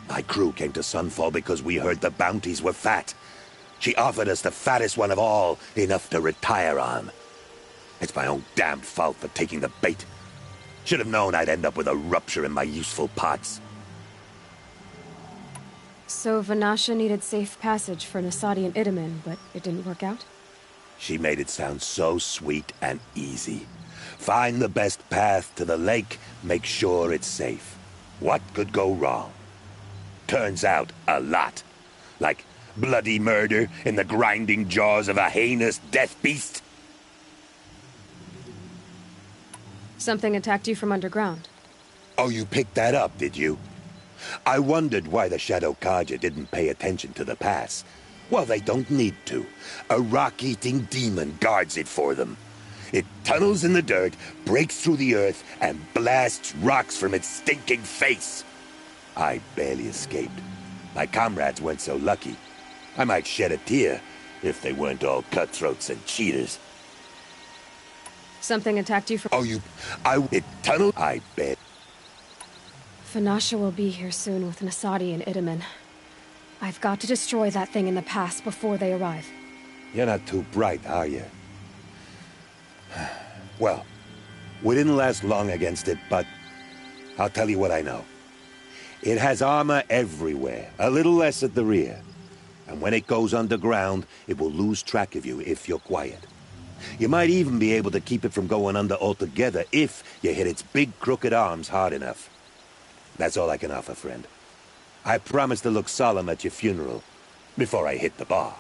My crew came to Sunfall because we heard the bounties were fat. She offered us the fattest one of all, enough to retire on. It's my own damned fault for taking the bait. Should have known I'd end up with a rupture in my useful parts. So Vanasha needed safe passage for Nasadi and Itamen, but it didn't work out? She made it sound so sweet and easy. Find the best path to the lake, make sure it's safe. What could go wrong? Turns out, a lot. Like bloody murder in the grinding jaws of a heinous death beast. Something attacked you from underground. Oh, you picked that up, did you? I wondered why the Shadow Carja didn't pay attention to the pass. Well, they don't need to. A rock-eating demon guards it for them. It tunnels in the dirt, breaks through the earth, and blasts rocks from its stinking face. I barely escaped. My comrades weren't so lucky. I might shed a tear if they weren't all cutthroats and cheaters. Something attacked you from... Oh, it tunneled, I bet. Vanasha will be here soon with Nasadi and Itamen. I've got to destroy that thing in the pass before they arrive. You're not too bright, are you? Well, we didn't last long against it, but I'll tell you what I know. It has armor everywhere, a little less at the rear. And when it goes underground, it will lose track of you if you're quiet. You might even be able to keep it from going under altogether if you hit its big crooked arms hard enough. That's all I can offer, friend. I promise to look solemn at your funeral before I hit the bar.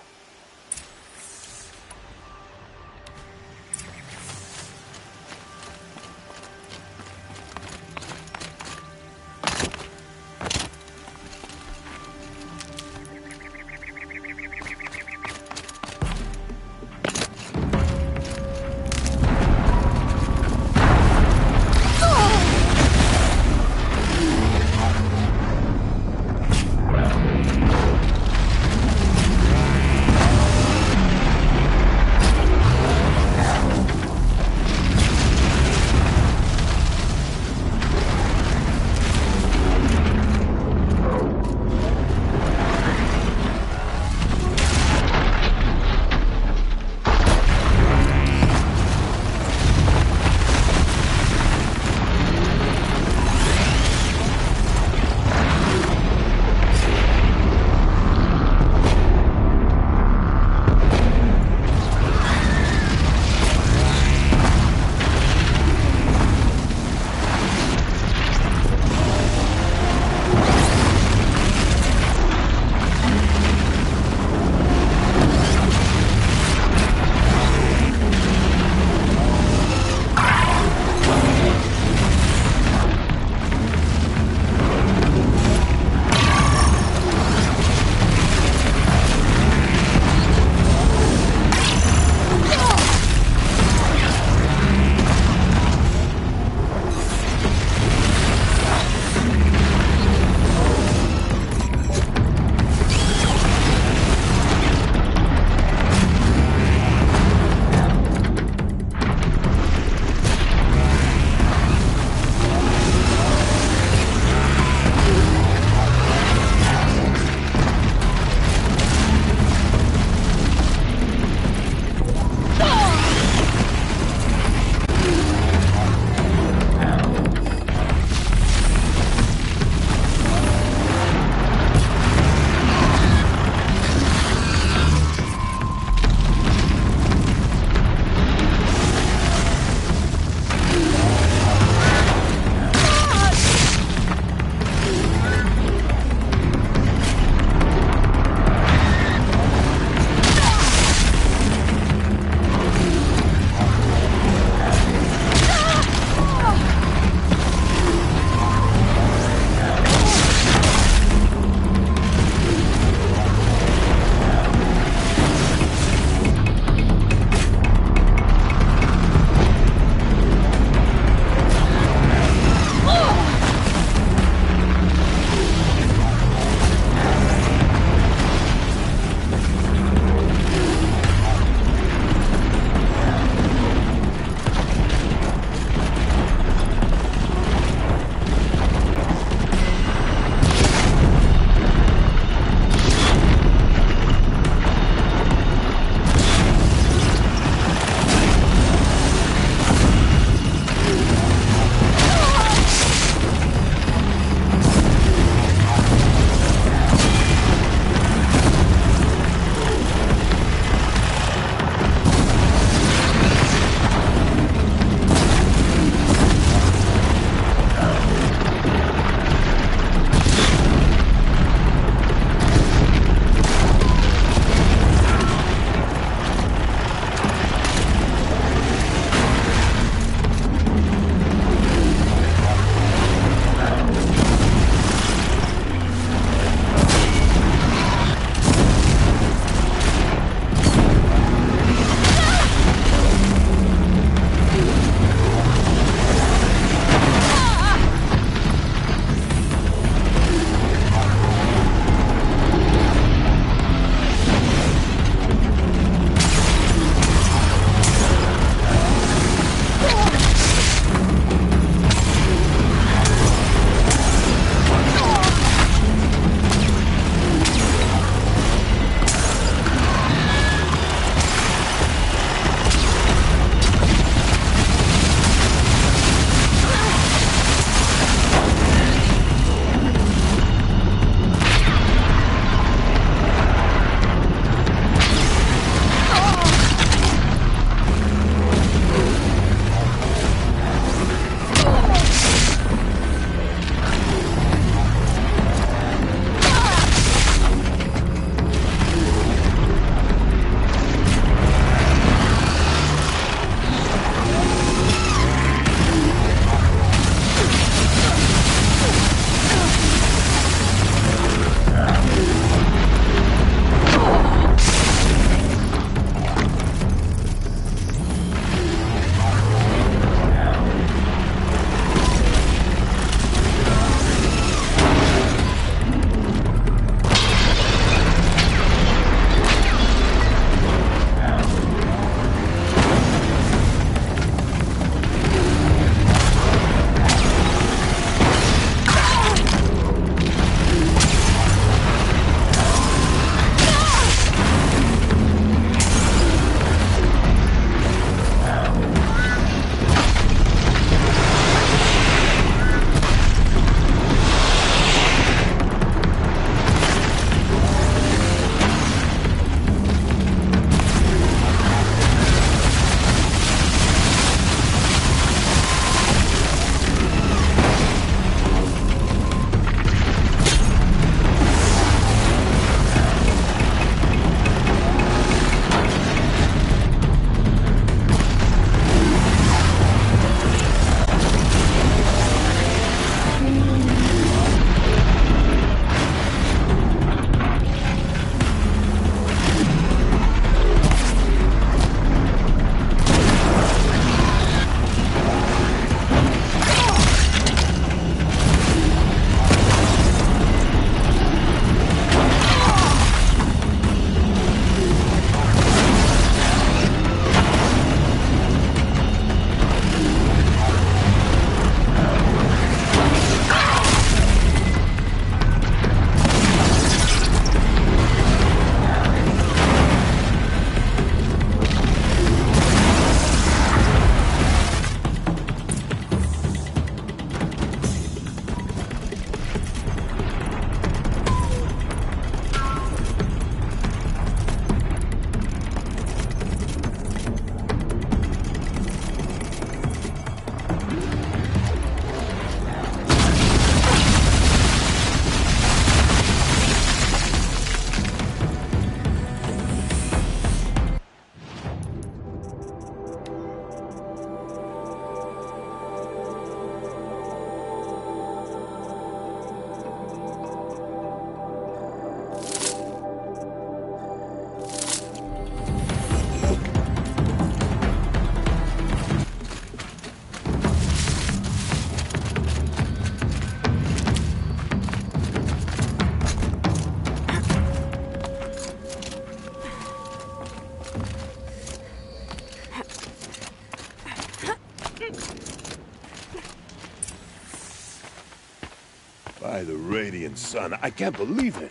Radiant Sun. I can't believe it.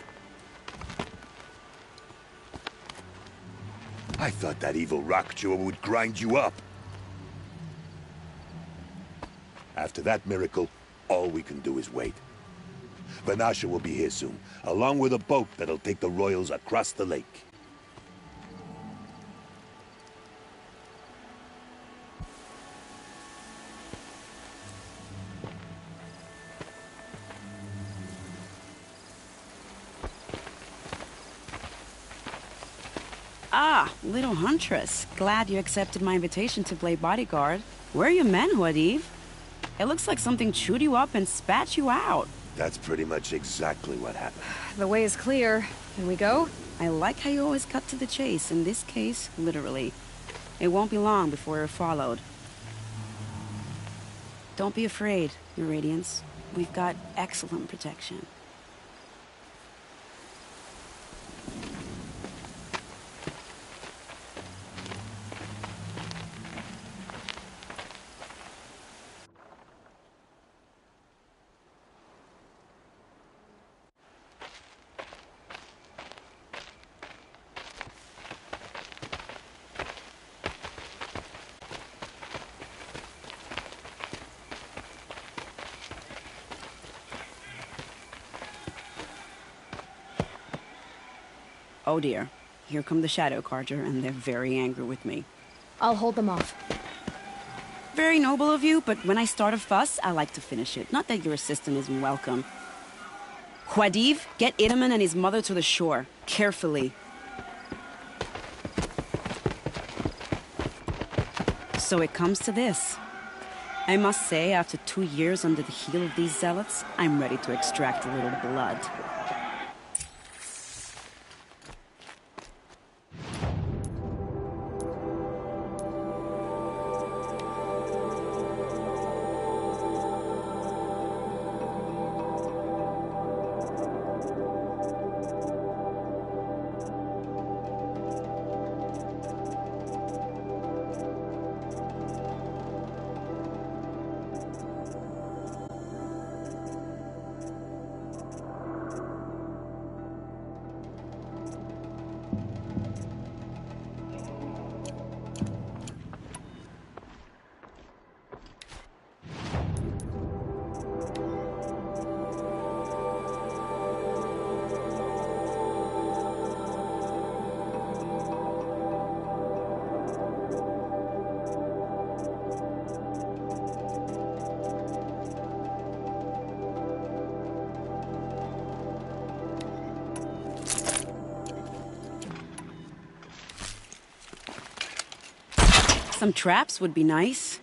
I thought that evil Rockjaw would grind you up. After that miracle, all we can do is wait. Vanasha will be here soon, along with a boat that'll take the royals across the lake. Ah, little Huntress. Glad you accepted my invitation to play bodyguard. Where are your men, Huadiv? It looks like something chewed you up and spat you out. That's pretty much exactly what happened. The way is clear. Can we go? I like how you always cut to the chase. In this case, literally. It won't be long before you're followed. Don't be afraid, Your Radiance. We've got excellent protection. Oh dear. Here come the Shadow Carja, and they're very angry with me. I'll hold them off. Very noble of you, but when I start a fuss, I like to finish it. Not that your assistant isn't welcome. Huadiv, get Itaman and his mother to the shore. Carefully. So it comes to this. I must say, after 2 years under the heel of these zealots, I'm ready to extract a little blood. Some traps would be nice.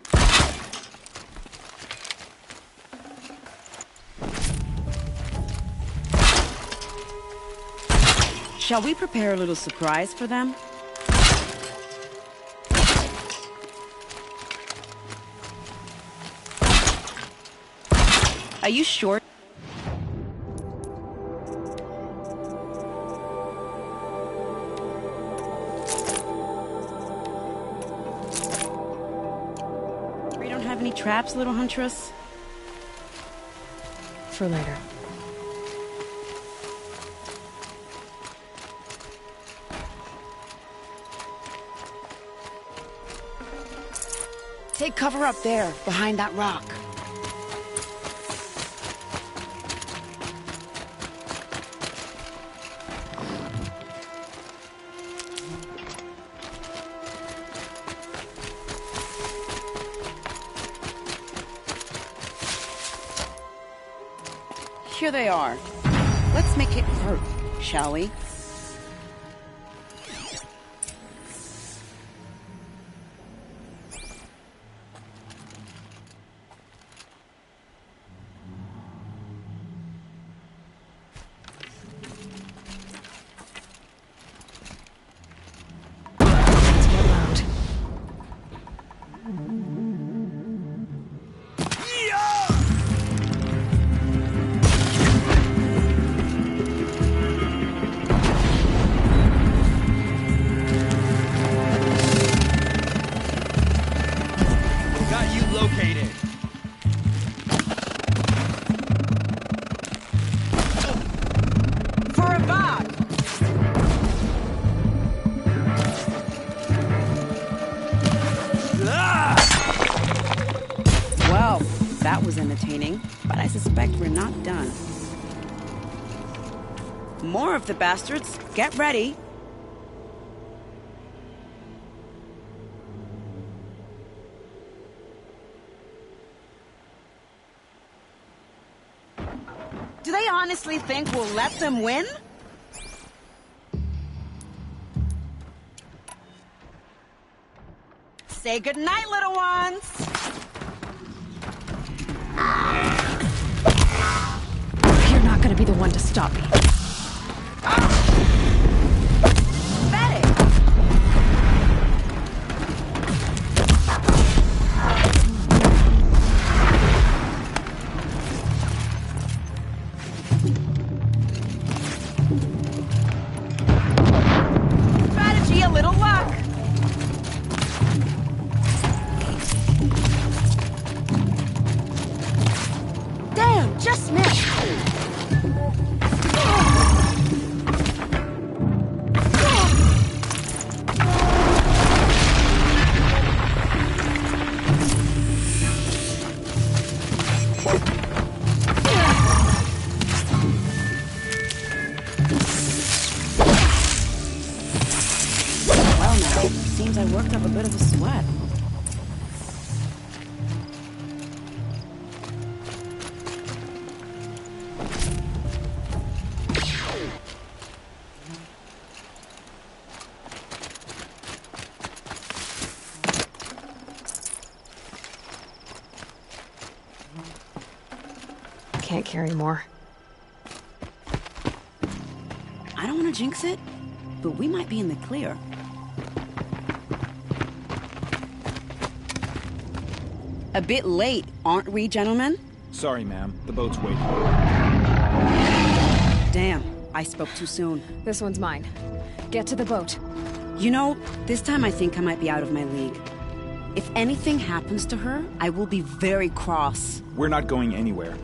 Shall we prepare a little surprise for them? Are you sure? Any traps, little Huntress? For later. Take cover up there, behind that rock. Here they are. Let's make it hurt, shall we? entertaining, but I suspect we're not done. More of the bastards. Get ready. Do they honestly think we'll let them win? Say goodnight, little ones! You're not gonna be the one to stop me. Strategy, a little luck! Damn, just missed! Well now, seems I worked up a bit of a sweat. Can't carry more. I don't want to jinx it, but we might be in the clear. A bit late, aren't we, gentlemen? Sorry, ma'am. The boat's waiting. Damn, I spoke too soon. This one's mine. Get to the boat. You know, this time I think I might be out of my league. If anything happens to her, I will be very cross. We're not going anywhere.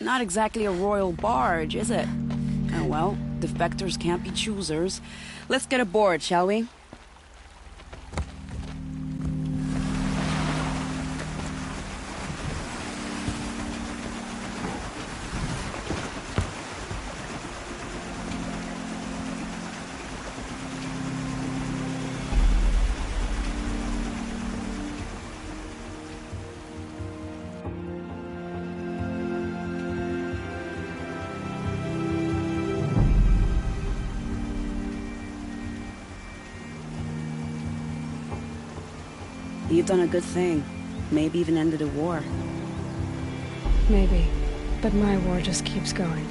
Not exactly a royal barge, is it? Oh well, defectors can't be choosers. Let's get aboard, shall we? You've done a good thing. Maybe even ended a war. Maybe. But my war just keeps going.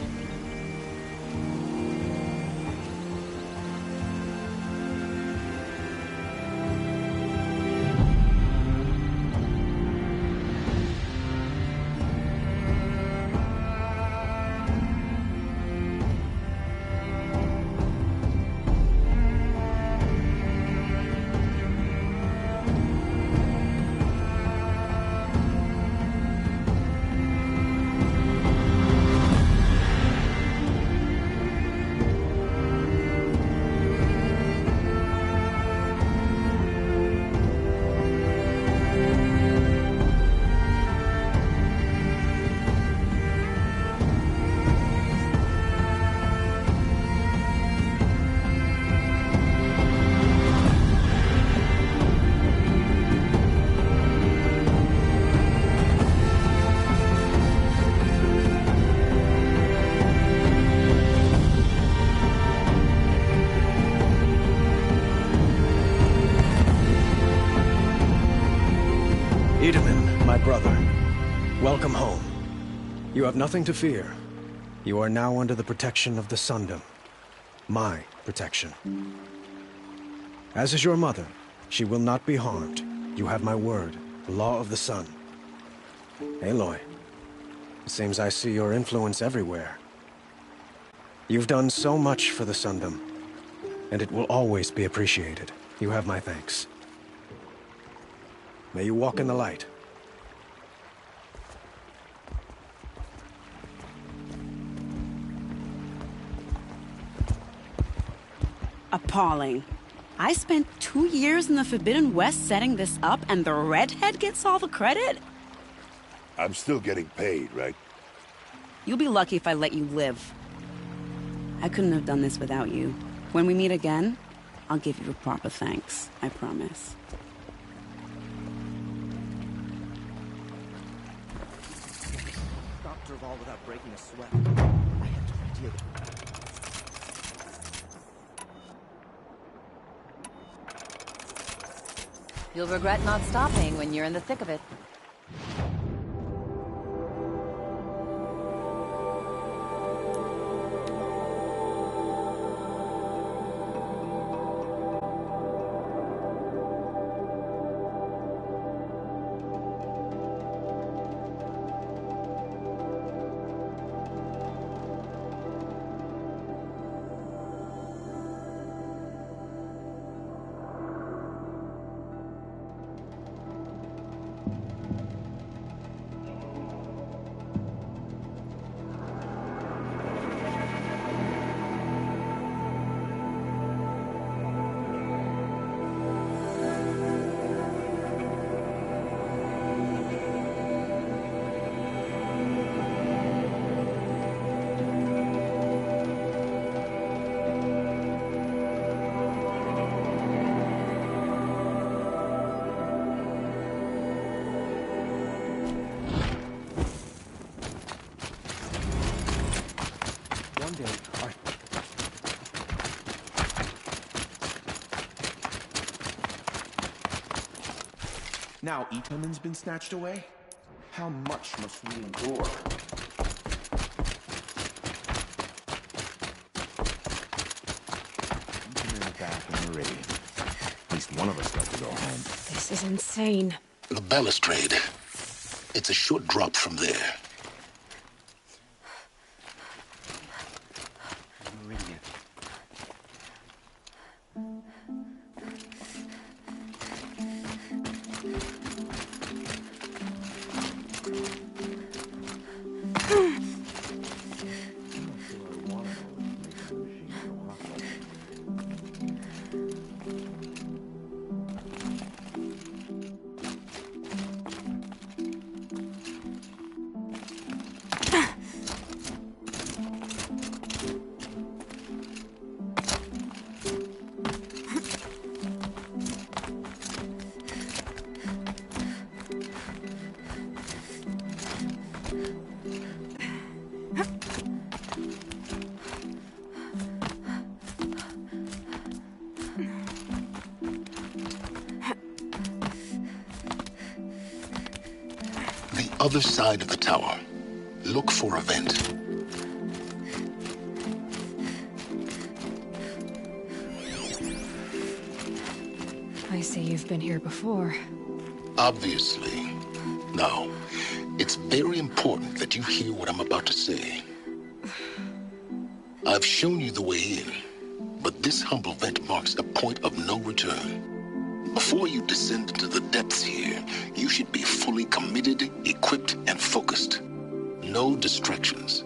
Itamen, my brother, welcome home. You have nothing to fear. You are now under the protection of the Sundom. My protection. As is your mother, she will not be harmed. You have my word, the law of the sun. Aloy, it seems I see your influence everywhere. You've done so much for the Sundom, and it will always be appreciated. You have my thanks. May you walk in the light. Appalling. I spent 2 years in the Forbidden West setting this up, and the redhead gets all the credit? I'm still getting paid, right? You'll be lucky if I let you live. I couldn't have done this without you. When we meet again, I'll give you a proper thanks. I promise. Doctor of all without breaking a sweat. I had no idea. You'll regret not stopping when you're in the thick of it. Now Itamen's been snatched away? How much must we endure? Itamen back in Meridian. At least one of us got to go home. This is insane. The balustrade. It's a short drop from there. Meridian. other side of the tower. Look for a vent. I see you've been here before. Obviously. Now, it's very important that you hear what I'm about to say. I've shown you the way in, but this humble vent marks a point of no return. Before you descend into the depths here, you should be fully committed, equipped, and focused. No distractions.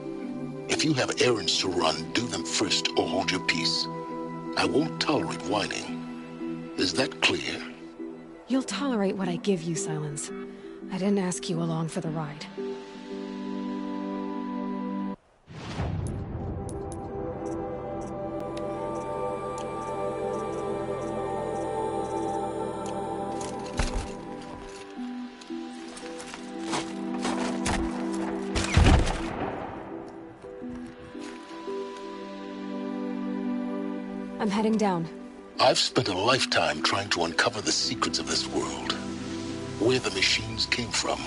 If you have errands to run, do them first or hold your peace. I won't tolerate whining. Is that clear? You'll tolerate what I give you, Silence. I didn't ask you along for the ride. I'm heading down. I've spent a lifetime trying to uncover the secrets of this world. Where the machines came from.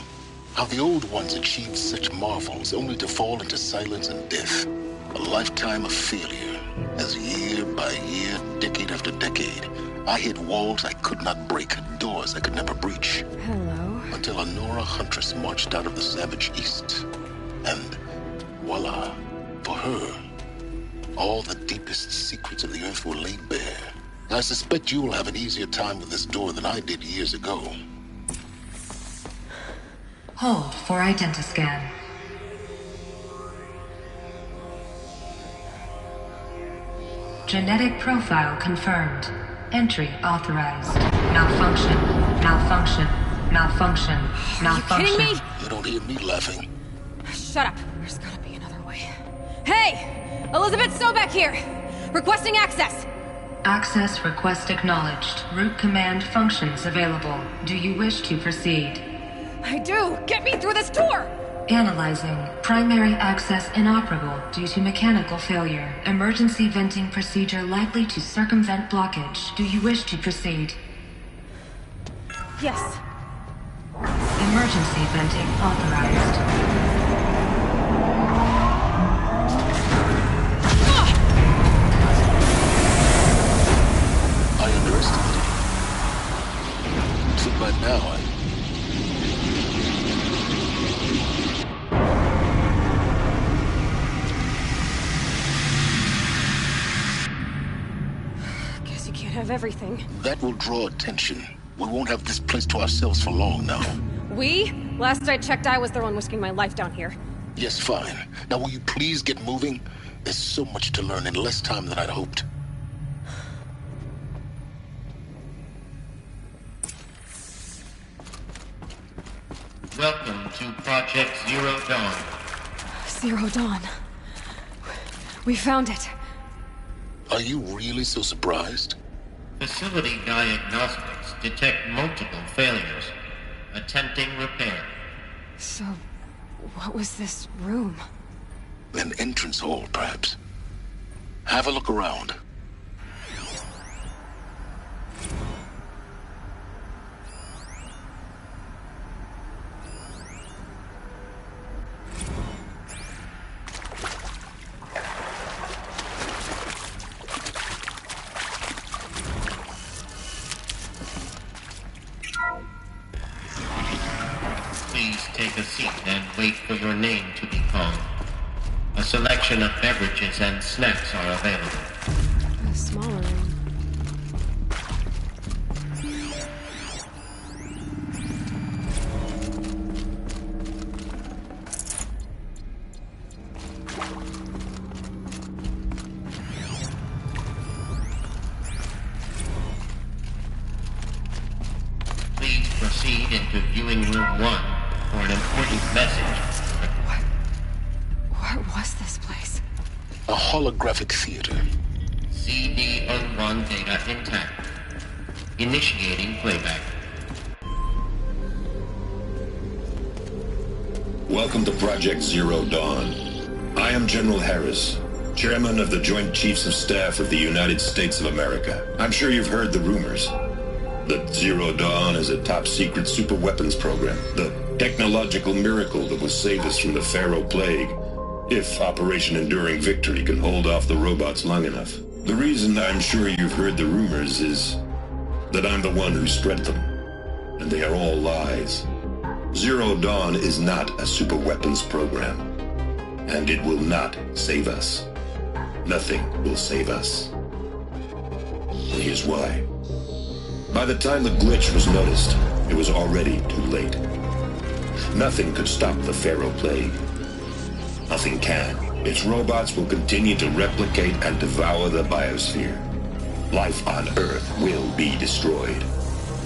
How the old ones achieved such marvels only to fall into silence and death. A lifetime of failure. As year by year, decade after decade, I hit walls I could not break, doors I could never breach. Hello. Until a Nora huntress marched out of the savage east. And voila, for her, all the deepest secrets of the earth were laid bare. I suspect you will have an easier time with this door than I did years ago. Hold for identiscan. Genetic profile confirmed. Entry authorized. Malfunction. Malfunction. Malfunction. Malfunction. Are you kidding me? You don't hear me laughing. Shut up. There's gotta be another way. Hey! Elizabeth Sobek here! Requesting access! Access request acknowledged. Root command functions available. Do you wish to proceed? I do! Get me through this door! Analyzing. Primary access inoperable due to mechanical failure. Emergency venting procedure likely to circumvent blockage. Do you wish to proceed? Yes. Emergency venting authorized. I underestimated. Too bad now Guess you can't have everything. That will draw attention. We won't have this place to ourselves for long now. We? Last I checked, I was the one risking my life down here. Yes, fine. Now will you please get moving? There's so much to learn in less time than I'd hoped. Welcome to Project Zero Dawn. Zero Dawn. We found it. Are you really so surprised? Facility diagnostics detect multiple failures. Attempting repair. So, what was this room? An entrance hall, perhaps. Have a look around. Take a seat and wait for your name to be called. A selection of beverages and snacks are available. A smaller room. Please proceed into viewing room 1. For an important message. What was this place? A holographic theater. CD01 data intact. Initiating playback. Welcome to Project Zero Dawn. I am General Harris, Chairman of the Joint Chiefs of Staff of the United States of America. I'm sure you've heard the rumors. That Zero Dawn is a top-secret superweapons program. The Technological miracle that will save us from the Pharaoh Plague, if Operation Enduring Victory can hold off the robots long enough. The reason I'm sure you've heard the rumors is that I'm the one who spread them, and they are all lies. Zero Dawn is not a superweapons program, and it will not save us. Nothing will save us. And here's why. By the time the glitch was noticed, it was already too late. Nothing could stop the Pharaoh Plague. Nothing can. Its robots will continue to replicate and devour the biosphere. Life on Earth will be destroyed.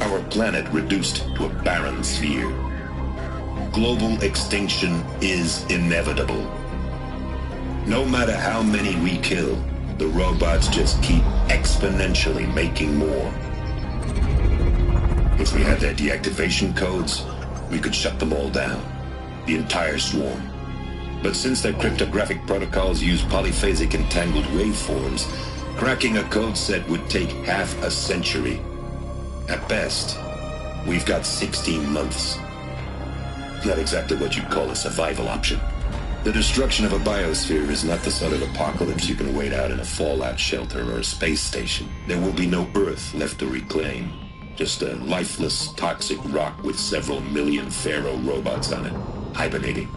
Our planet reduced to a barren sphere. Global extinction is inevitable. No matter how many we kill, the robots just keep exponentially making more. If we had their deactivation codes, we could shut them all down, the entire swarm. But since their cryptographic protocols use polyphasic entangled waveforms, cracking a code set would take half a century. At best, we've got 16 months. Not exactly what you'd call a survival option. The destruction of a biosphere is not the sort of apocalypse you can wait out in a fallout shelter or a space station. There will be no Earth left to reclaim. Just a lifeless, toxic rock with several million Pharaoh robots on it, hibernating,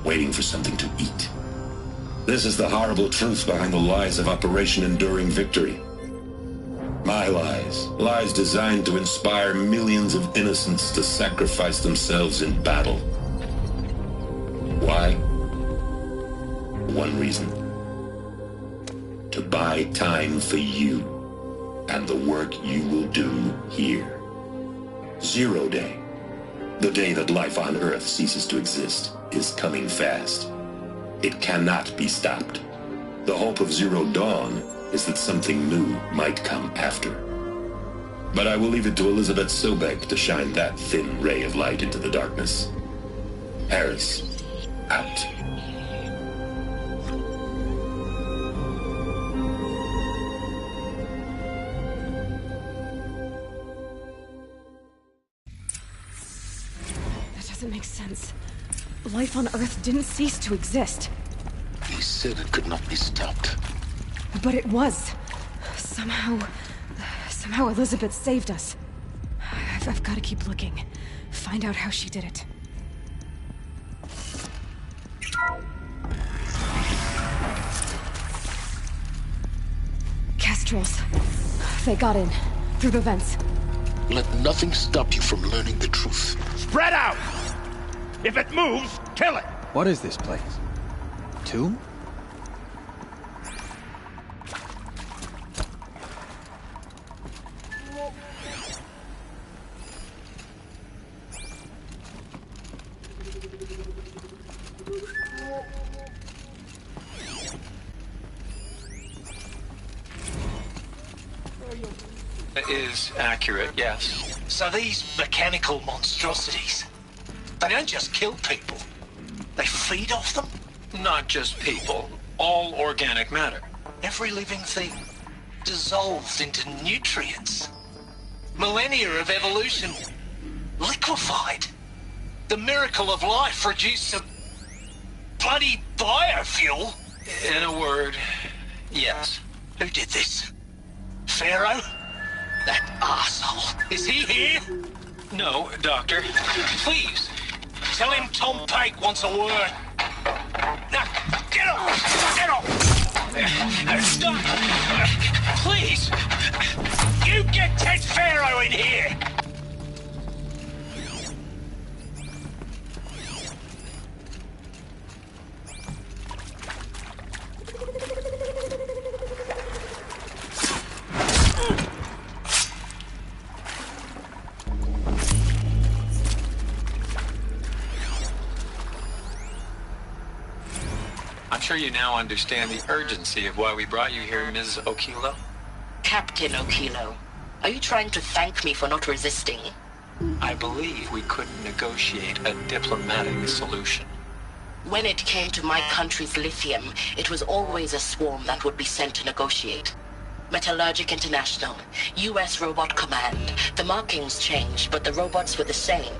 waiting for something to eat. This is the horrible truth behind the lies of Operation Enduring Victory. My lies. Lies designed to inspire millions of innocents to sacrifice themselves in battle. Why? One reason. To buy time for you and the work you will do here. Zero Day, the day that life on Earth ceases to exist, is coming fast. It cannot be stopped. The hope of Zero Dawn is that something new might come after. But I will leave it to Elizabeth Sobek to shine that thin ray of light into the darkness. Harris, out. Doesn't make sense. Life on Earth didn't cease to exist. He said it could not be stopped. But it was. Somehow Elizabeth saved us. I've got to keep looking. Find out how she did it. Kestrels. They got in. Through the vents. Let nothing stop you from learning the truth. Spread out! If it moves, kill it! What is this place? Tomb? Is accurate, yes. So these mechanical monstrosities, they don't just kill people, they feed off them? Not just people, all organic matter. Every living thing dissolved into nutrients. Millennia of evolution liquefied. The miracle of life reduced to bloody biofuel. In a word, yes. Who did this? Pharaoh? That arsehole. Is he here? No, Doctor. Please, tell him Tom Pake wants a word. Now, get off! Get off! Stop! Please! You get Ted Pharaoh in here! I'm sure you now understand the urgency of why we brought you here, Ms. Okilo. Captain Okilo, are you trying to thank me for not resisting? I believe we couldn't negotiate a diplomatic solution. When it came to my country's lithium, it was always a swarm that would be sent to negotiate. Metallurgic International, U.S. Robot Command. The markings changed, but the robots were the same.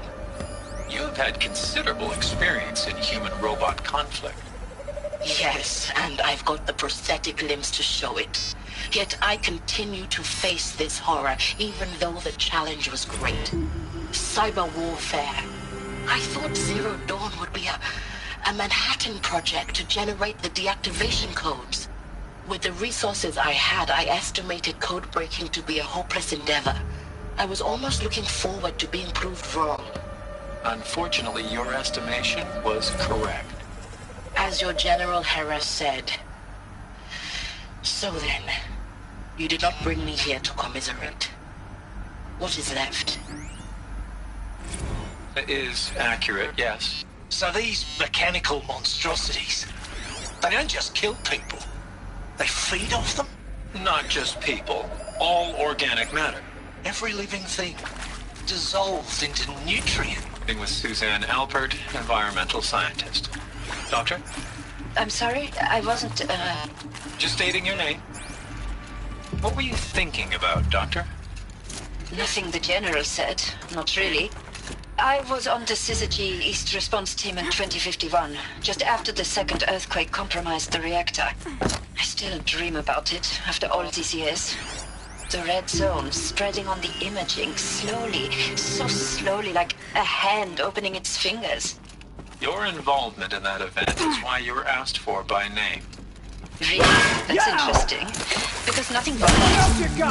You have had considerable experience in human-robot conflict. Yes, and I've got the prosthetic limbs to show it. Yet I continue to face this horror, even though the challenge was great. Cyber warfare. I thought Zero Dawn would be a Manhattan project to generate the deactivation codes. With the resources I had, I estimated code breaking to be a hopeless endeavor. I was almost looking forward to being proved wrong. Unfortunately, your estimation was correct. As your General Hera said. So then, you did not bring me here to commiserate. What is left? It is accurate, yes. So these mechanical monstrosities, they don't just kill people. They feed off them? Not just people. All organic matter. Every living thing dissolved into nutrient. With Suzanne Alpert, environmental scientist. Doctor? I'm sorry, I wasn't, Just stating your name. What were you thinking about, Doctor? Nothing the General said. Not really. I was on the Syzygy East Response Team in 2051, just after the second earthquake compromised the reactor. I still dream about it, after all these years. The red zone spreading on the imaging, slowly, so slowly, like a hand opening its fingers. Your involvement in that event is why you were asked for by name. Really? That's interesting. Because nothing could go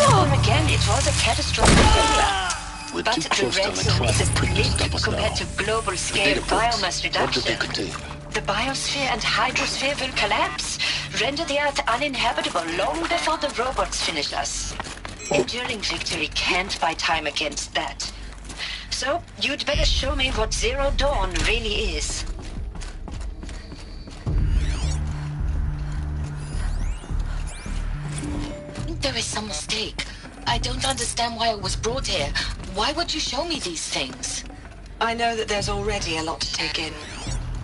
wrong again. It was a catastrophic failure. We're But too the close to red the zone is a craft. Please blip stop us compared now. to global-scale Data points. biomass What did they reduction. contain? The biosphere and hydrosphere will collapse, render the Earth uninhabitable long before the robots finish us. Enduring victory can't buy time against that. So, you'd better show me what Zero Dawn really is. There is some mistake. I don't understand why I was brought here. Why would you show me these things? I know that there's already a lot to take in.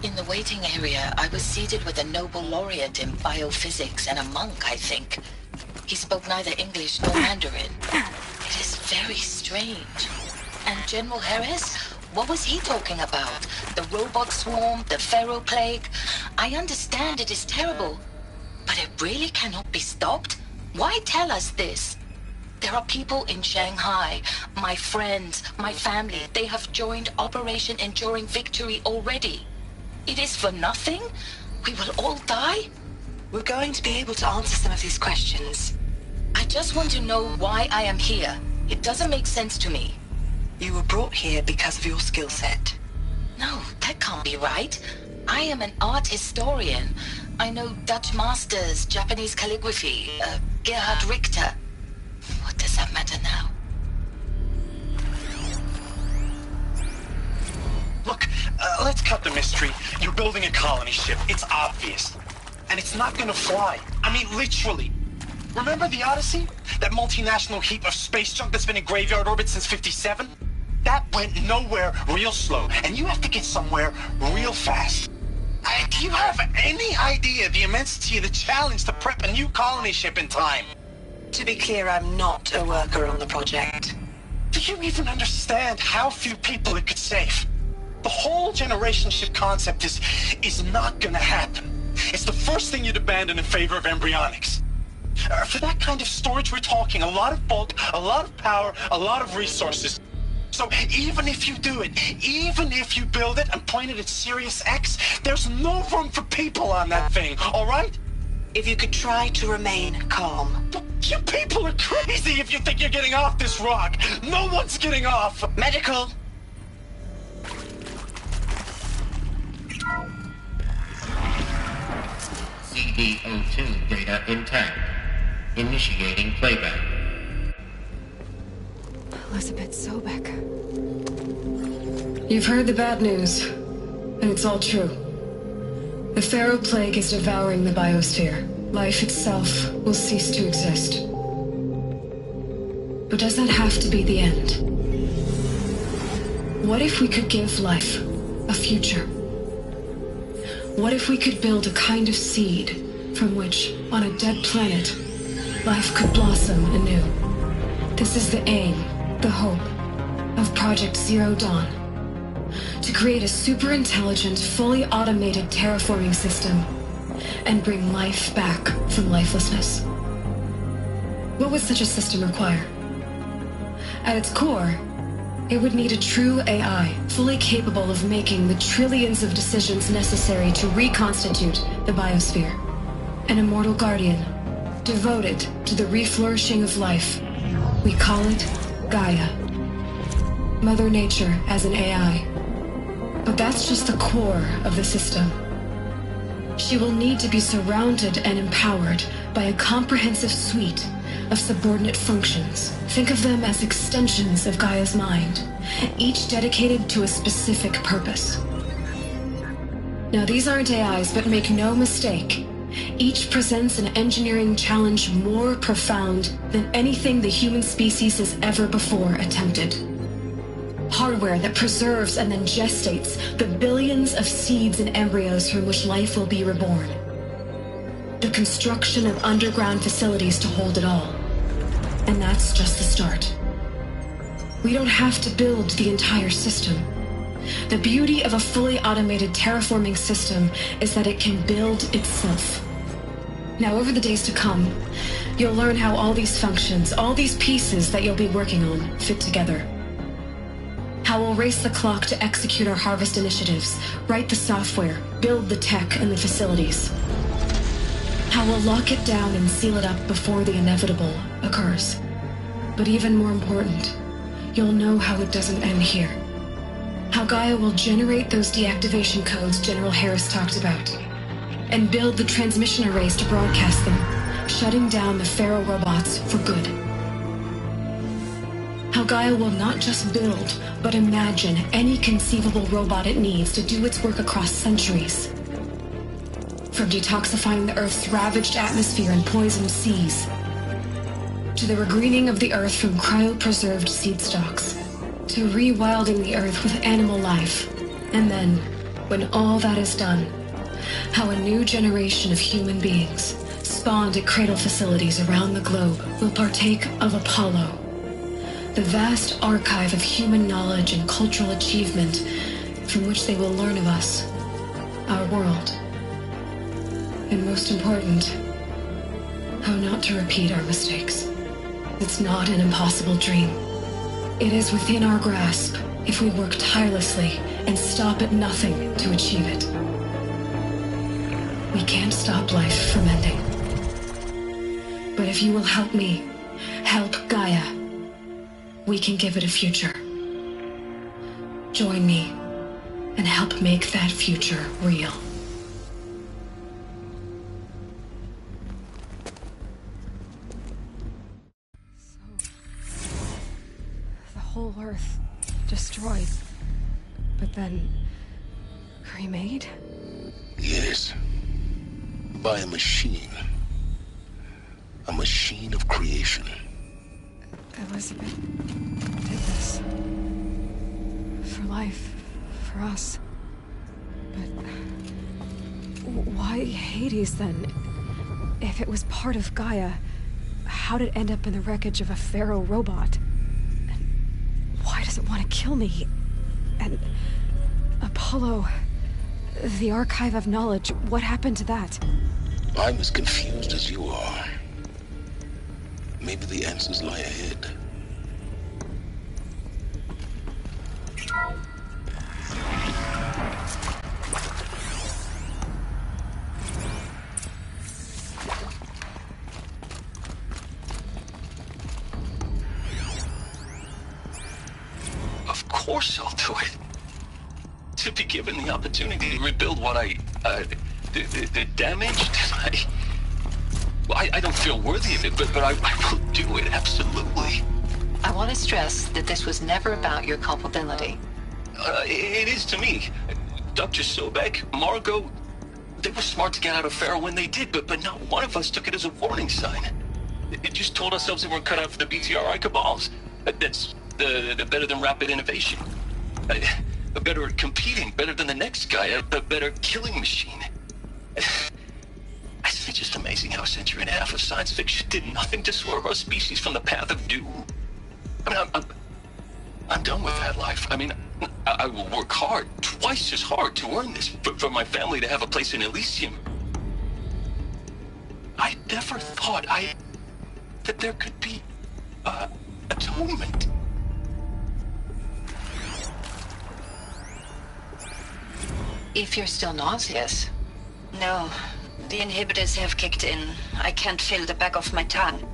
In the waiting area, I was seated with a Nobel laureate in biophysics and a monk, I think. He spoke neither English nor Mandarin. It is very strange. And General Harris? What was he talking about? The robot swarm, the Pharaoh plague? I understand it is terrible, but it really cannot be stopped? Why tell us this? There are people in Shanghai, my friends, my family. They have joined Operation Enduring Victory already. It is for nothing? We will all die? We're going to be able to answer some of these questions. I just want to know why I am here. It doesn't make sense to me. You were brought here because of your skill set. No, that can't be right. I am an art historian. I know Dutch masters, Japanese calligraphy, Gerhard Richter. What does that matter now? Look, let's cut the mystery. You're building a colony ship. It's obvious. And it's not gonna fly. I mean, literally. Remember the Odyssey? That multinational heap of space junk that's been in graveyard orbit since 57? That went nowhere real slow. And you have to get somewhere real fast. Do you have any idea the immensity of the challenge to prep a new colony ship in time? To be clear, I'm not a worker on the project. Do you even understand how few people it could save? The whole generation ship concept is not gonna happen. It's the first thing you'd abandon in favor of embryonics. For that kind of storage, we're talking a lot of bulk, a lot of power, a lot of resources. So even if you do it, even if you build it and point it at Sirius X, there's no room for people on that thing, all right? If you could try to remain calm. You people are crazy if you think you're getting off this rock. No one's getting off. Medical. CD02 data intact. Initiating playback. Elizabeth Sobek. You've heard the bad news, and it's all true. The Pharaoh plague is devouring the biosphere. Life itself will cease to exist. But does that have to be the end? What if we could give life a future? What if we could build a kind of seed from which, on a dead planet, life could blossom anew? This is the aim, the hope, of Project Zero Dawn. to create a super-intelligent, fully automated terraforming system and bring life back from lifelessness. What would such a system require? At its core, it would need a true AI, fully capable of making the trillions of decisions necessary to reconstitute the biosphere. An immortal guardian, devoted to the reflourishing of life. We call it Gaia. Mother Nature as an AI. But that's just the core of the system. She will need to be surrounded and empowered by a comprehensive suite of subordinate functions. Think of them as extensions of Gaia's mind, each dedicated to a specific purpose. Now, these aren't AIs, but make no mistake, each presents an engineering challenge more profound than anything the human species has ever before attempted. Hardware that preserves and then gestates the billions of seeds and embryos from which life will be reborn. The construction of underground facilities to hold it all. And that's just the start. We don't have to build the entire system. The beauty of a fully automated terraforming system is that it can build itself. Now, over the days to come, you'll learn how all these functions, all these pieces that you'll be working on, fit together. How we'll race the clock to execute our harvest initiatives, write the software, build the tech and the facilities. How we'll lock it down and seal it up before the inevitable occurs. But even more important, you'll know how it doesn't end here. How Gaia will generate those deactivation codes General Harris talked about, and build the transmission arrays to broadcast them, shutting down the Pharaoh robots for good. How Gaia will not just build, but imagine any conceivable robot it needs to do its work across centuries. From detoxifying the Earth's ravaged atmosphere and poisoned seas, to the regreening of the Earth from cryopreserved seed stalks, to rewilding the Earth with animal life. And then, when all that is done, how a new generation of human beings, spawned at cradle facilities around the globe, will partake of Apollo, the vast archive of human knowledge and cultural achievement from which they will learn of us, our world. And most important, how not to repeat our mistakes. It's not an impossible dream. It is within our grasp if we work tirelessly and stop at nothing to achieve it. We can't stop life from ending. But if you will help me, help Gaia, we can give it a future. Join me and help make that future real. The whole Earth destroyed, but then remade? Yes. By a machine. A machine of creation. Elizabeth did this. For life. For us. But why Hades then? If it was part of Gaia, how'd it end up in the wreckage of a Pharaoh robot? And why does it want to kill me? And Apollo, the archive of knowledge, what happened to that? I'm as confused as you are. Maybe the answers lie ahead. Of course I'll do it. To be given the opportunity to rebuild what the damage that I don't feel worthy of it, but I will do it, absolutely. I want to stress that this was never about your culpability. It is to me. Dr. Sobek, Margot, they were smart to get out of Pharaoh when they did, but not one of us took it as a warning sign. It just told ourselves they weren't cut out for the BTRI cabals. That's the better than rapid innovation. Better at competing, better than the next guy, a better killing machine. It's just amazing how a century and a half of science fiction did nothing to swerve our species from the path of doom. I mean, I'm done with that life. I mean, I will work hard, twice as hard, to earn this, for my family to have a place in Elysium. I never thought that there could be, atonement. If you're still nauseous. No, the inhibitors have kicked in. I can't feel the back of my tongue.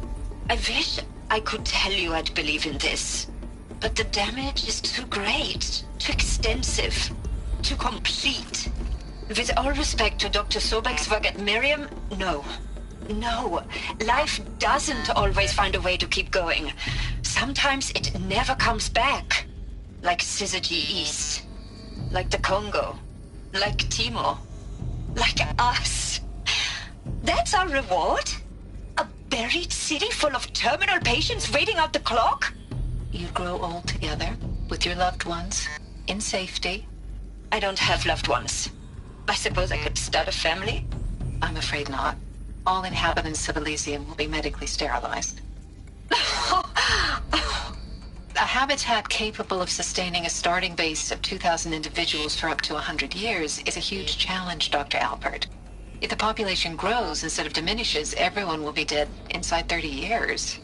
I wish I could tell you I'd believe in this. But the damage is too great, too extensive, too complete. With all respect to Dr. Sobek's work at Miriam, no. No, life doesn't always find a way to keep going. Sometimes it never comes back. Like Syzygy East. Like the Congo. Like Timor. Like us. That's our reward? A buried city full of terminal patients waiting out the clock? You grow old together, with your loved ones, in safety. I don't have loved ones. I suppose I could start a family? I'm afraid not. All inhabitants of Elysium will be medically sterilized. A habitat capable of sustaining a starting base of 2,000 individuals for up to 100 years is a huge challenge, Dr. Alpert. If the population grows instead of diminishes, everyone will be dead inside 30 years.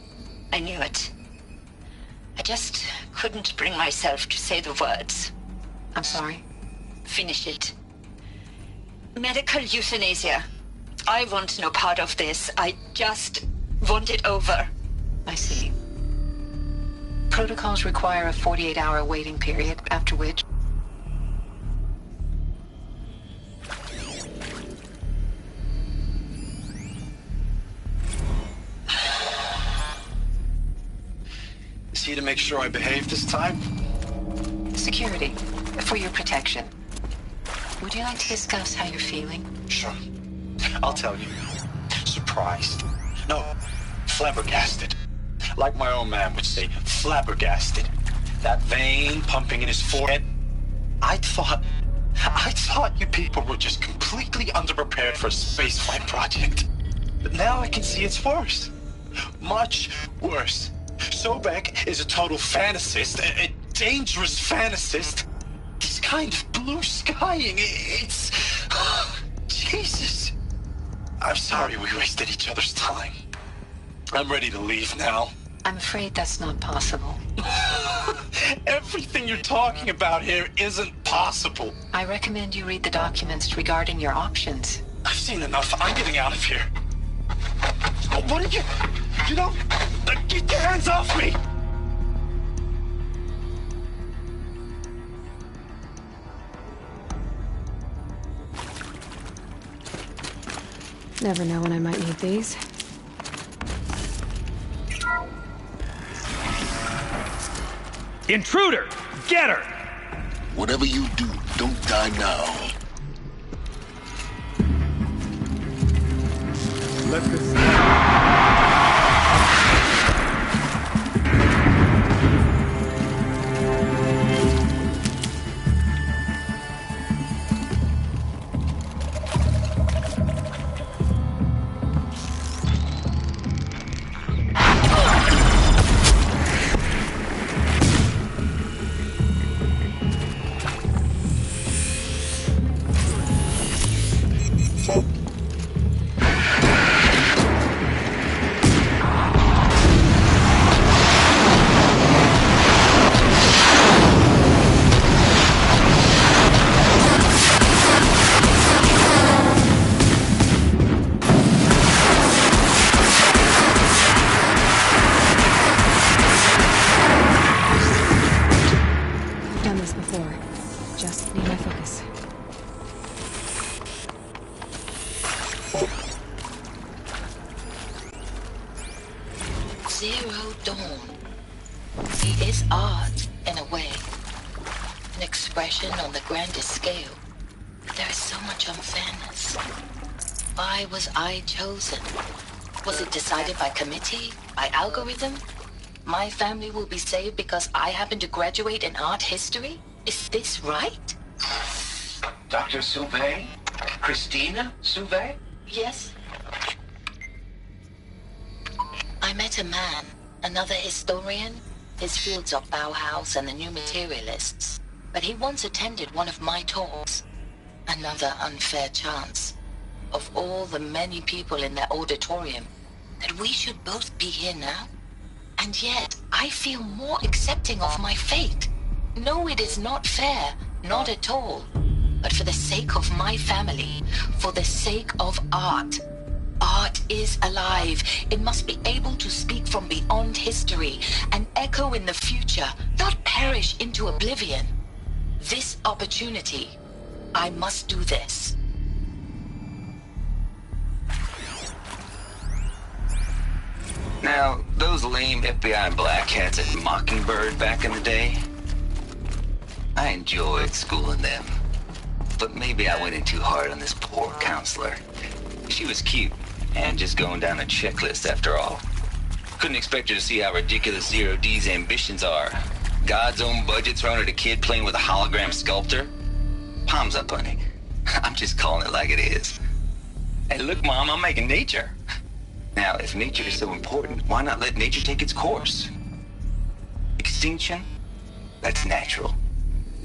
I knew it. I just couldn't bring myself to say the words. I'm sorry? Finish it. Medical euthanasia. I want no part of this. I just want it over. I see. Protocols require a 48-hour waiting period, after which... Is he to make sure I behave this time? Security, for your protection. Would you like to discuss how you're feeling? Sure. I'll tell you. Surprised. No, flabbergasted. Like my own man would say, flabbergasted. That vein pumping in his forehead. I thought you people were just completely underprepared for a spaceflight project. But now I can see it's worse. Much worse. Sobek is a total fantasist, a dangerous fantasist. This kind of blue skying, it's... Jesus. I'm sorry we wasted each other's time. I'm ready to leave now. I'm afraid that's not possible. Everything you're talking about here isn't possible. I recommend you read the documents regarding your options. I've seen enough. I'm getting out of here. What did you... You know... Get your hands off me! Never know when I might need these. Intruder! Get her! Whatever you do, don't die now. Let this... Zero Dawn. It is art, in a way. An expression on the grandest scale. There is so much unfairness. Why was I chosen? Was it decided by committee? By algorithm? My family will be saved because I happen to graduate in art history? Is this right? Dr. Sauvé? Christina Sauvé? Yes. I met a man, another historian. His fields are Bauhaus and the New Materialists. but he once attended one of my talks. Another unfair chance. Of all the many people in that auditorium, that we should both be here now? And yet, I feel more accepting of my fate. No, it is not fair, not at all. But for the sake of my family, for the sake of art. Art is alive. It must be able to speak from beyond history and echo in the future, not perish into oblivion. This opportunity, I must do this. Now, those lame FBI black hats at Mockingbird back in the day, I enjoyed schooling them. But maybe I went in too hard on this poor counselor. She was cute, and just going down a checklist after all. Couldn't expect her to see how ridiculous Zero D's ambitions are. God's own budget thrown at a kid playing with a hologram sculptor? Palms up, honey. I'm just calling it like it is. Hey, look, Mom, I'm making nature. Now, if nature is so important, why not let nature take its course? Extinction? That's natural.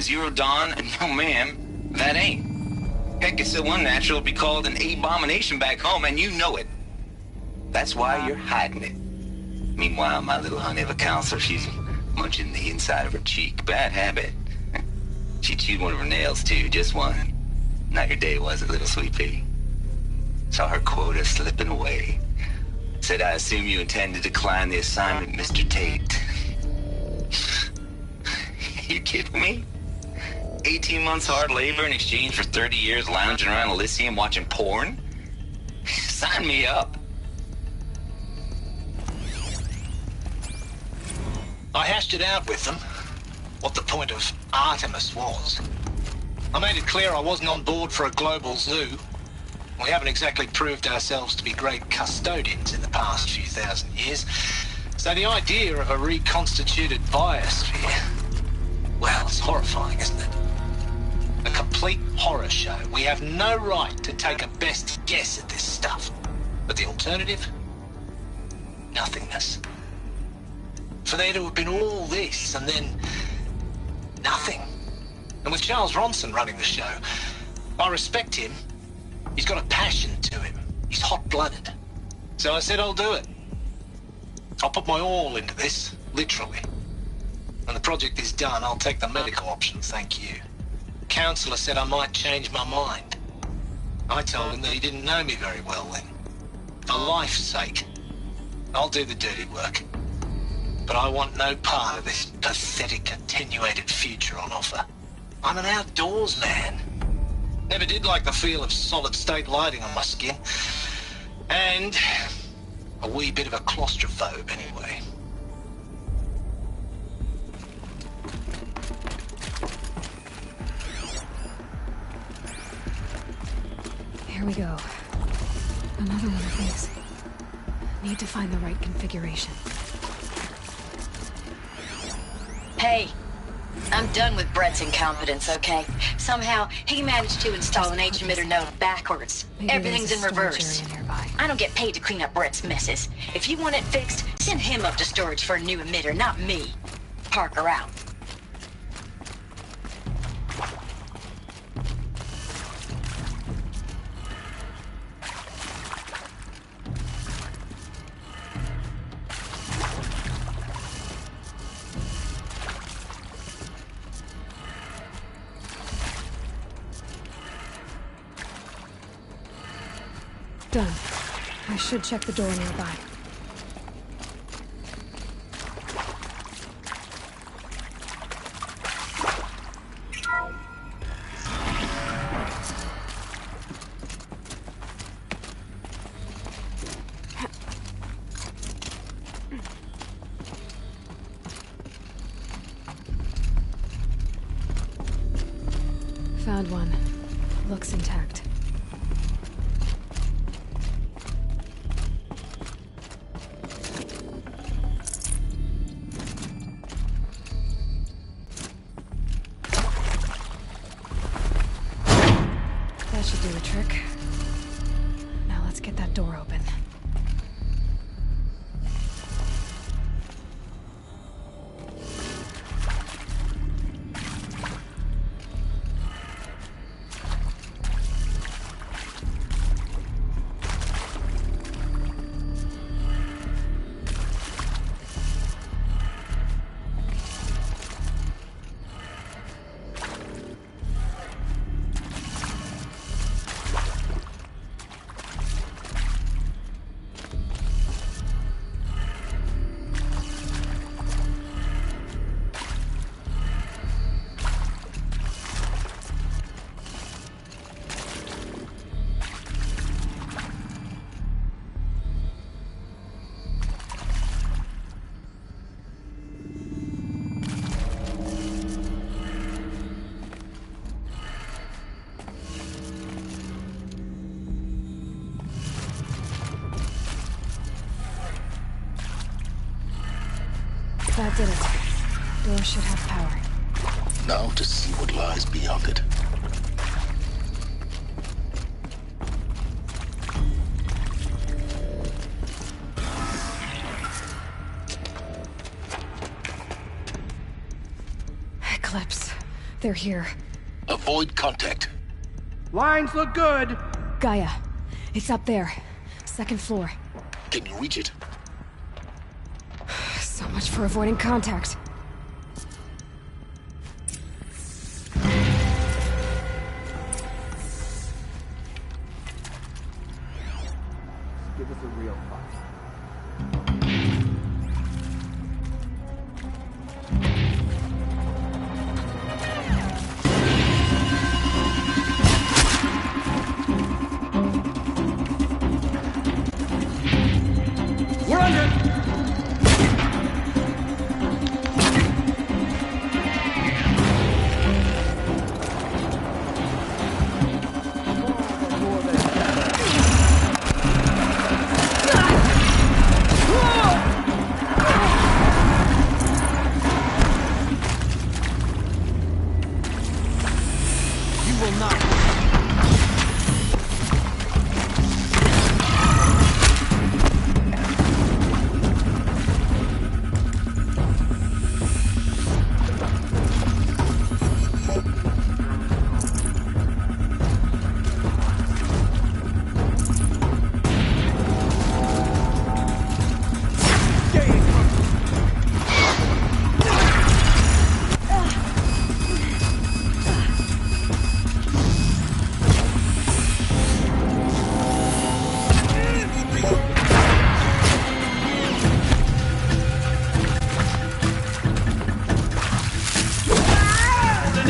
Zero Dawn? No, ma'am, that ain't. Heck, it's so unnatural to be called an abomination back home, and you know it. That's why you're hiding it. Meanwhile, my little honey of a counselor, she's munching the inside of her cheek. Bad habit. She chewed one of her nails, too, just one. Not your day, was it, little sweet pea? Saw her quota slipping away. Said, I assume you intend to decline the assignment, Mr. Tate. You kidding me? 18 months hard labor in exchange for 30 years lounging around Elysium watching porn? Sign me up. I hashed it out with them, what the point of Artemis was. I made it clear I wasn't on board for a global zoo. We haven't exactly proved ourselves to be great custodians in the past few thousand years. So the idea of a reconstituted biosphere, well, it's horrifying, isn't it? A complete horror show. We have no right to take a best guess at this stuff. But the alternative? Nothingness. For there to have been all this and then nothing. And with Charles Ronson running the show, I respect him. He's got a passion to him. He's hot-blooded. So I said I'll do it. I'll put my all into this, literally. When the project is done, I'll take the medical option, thank you. The counselor said I might change my mind. I told him that he didn't know me very well then. For life's sake, I'll do the dirty work. But I want no part of this pathetic, attenuated future on offer. I'm an outdoors man. Never did like the feel of solid-state lighting on my skin. And a wee bit of a claustrophobe, anyway. Here we go. Another one of these. Need to find the right configuration. Hey, I'm done with Brett's incompetence, okay? Somehow, he managed to install an H-emitter node backwards. Maybe Everything's in there's a storage reverse. area nearby. I don't get paid to clean up Brett's messes. If you want it fixed, send him up to storage for a new emitter, not me. Parker out. Done. I should check the door nearby. Found one. Looks intact. That should do the trick. Now let's get that door open. That did it. Door should have power. Now to see what lies beyond it. Eclipse. They're here. Avoid contact. Lines look good. Gaia. It's up there. Second floor. Can you reach it? So much for avoiding contact. Give us a real fight. We're under!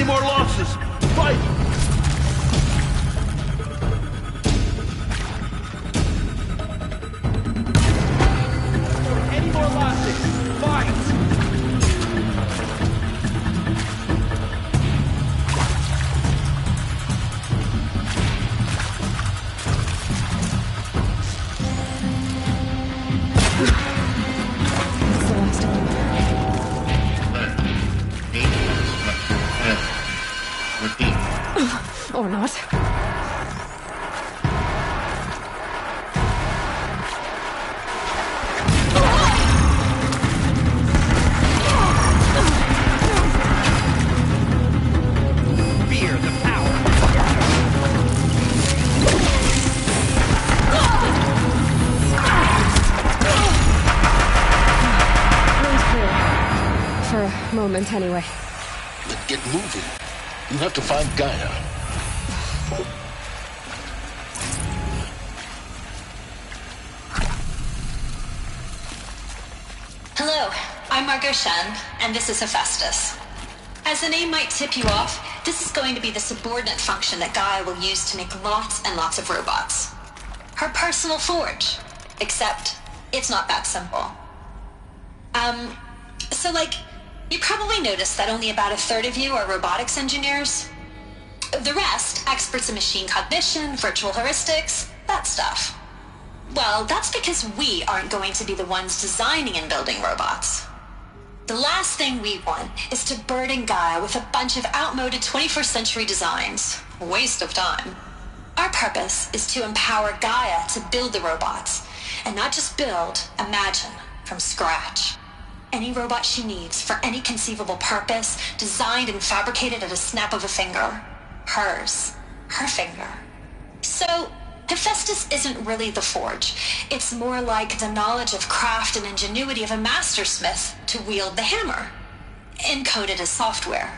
More losses! Fight! Any more losses? Fight! It's the last of them. Or not. Fear the power! Room's clear. For a moment, anyway. Then get moving. You have to find Gaia. Hello, I'm Margot Shen, and this is Hephaestus. As the name might tip you off, this is going to be the subordinate function that Gaia will use to make lots and lots of robots. Her personal forge. Except, it's not that simple. You probably noticed that only about a third of you are robotics engineers. The rest, experts in machine cognition, virtual heuristics, that stuff. Well, that's because we aren't going to be the ones designing and building robots. The last thing we want is to burden Gaia with a bunch of outmoded 21st century designs. A waste of time. Our purpose is to empower Gaia to build the robots, and not just build, imagine, from scratch. Any robot she needs for any conceivable purpose, designed and fabricated at a snap of a finger. Hers. Her finger. So, Hephaestus isn't really the forge. It's more like the knowledge of craft and ingenuity of a mastersmith to wield the hammer. Encoded as software.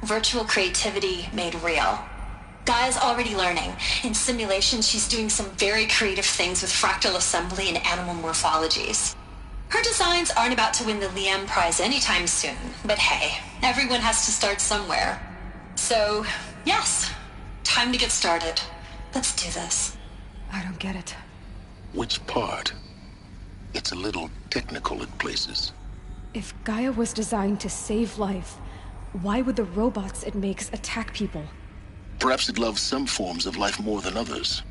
Virtual creativity made real. Gaia's already learning. In simulation, she's doing some very creative things with fractal assembly and animal morphologies. Her designs aren't about to win the Liam Prize anytime soon, but hey, everyone has to start somewhere. So, yes, time to get started. Let's do this. I don't get it. Which part? It's a little technical in places. If Gaia was designed to save life, why would the robots it makes attack people? Perhaps it loves some forms of life more than others.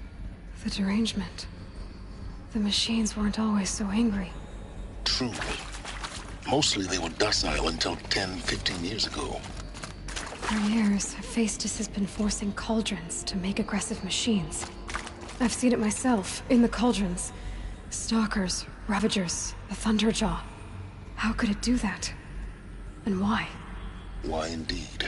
The derangement. The machines weren't always so angry. True. Mostly they were docile until 10, 15 years ago. For years, Hephaestus has been forcing cauldrons to make aggressive machines. I've seen it myself, in the cauldrons. Stalkers, Ravagers, the Thunderjaw. How could it do that? And why? Why indeed?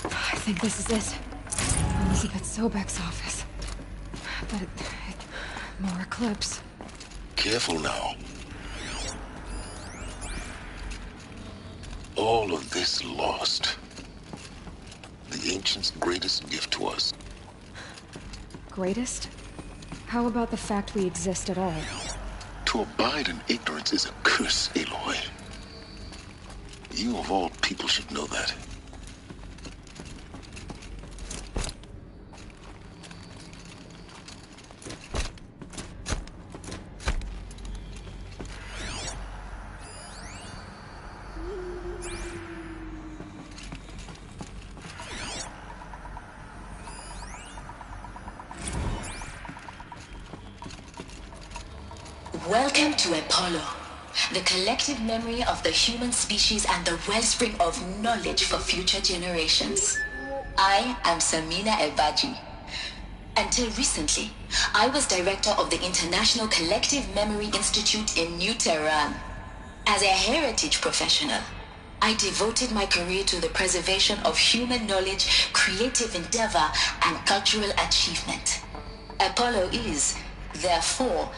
I think this is it. Elizabeth Sobek's office. But more Eclipse. Careful now. All of this lost. The Ancients' greatest gift to us. Greatest? How about the fact we exist at all? To abide in ignorance is a curse, Aloy. You of all people should know that. Welcome to Apollo, the collective memory of the human species and the wellspring of knowledge for future generations. I am Samina Ebaji. Until recently, I was director of the International Collective Memory Institute in New Tehran. As a heritage professional, I devoted my career to the preservation of human knowledge, creative endeavor, and cultural achievement. Apollo is, therefore,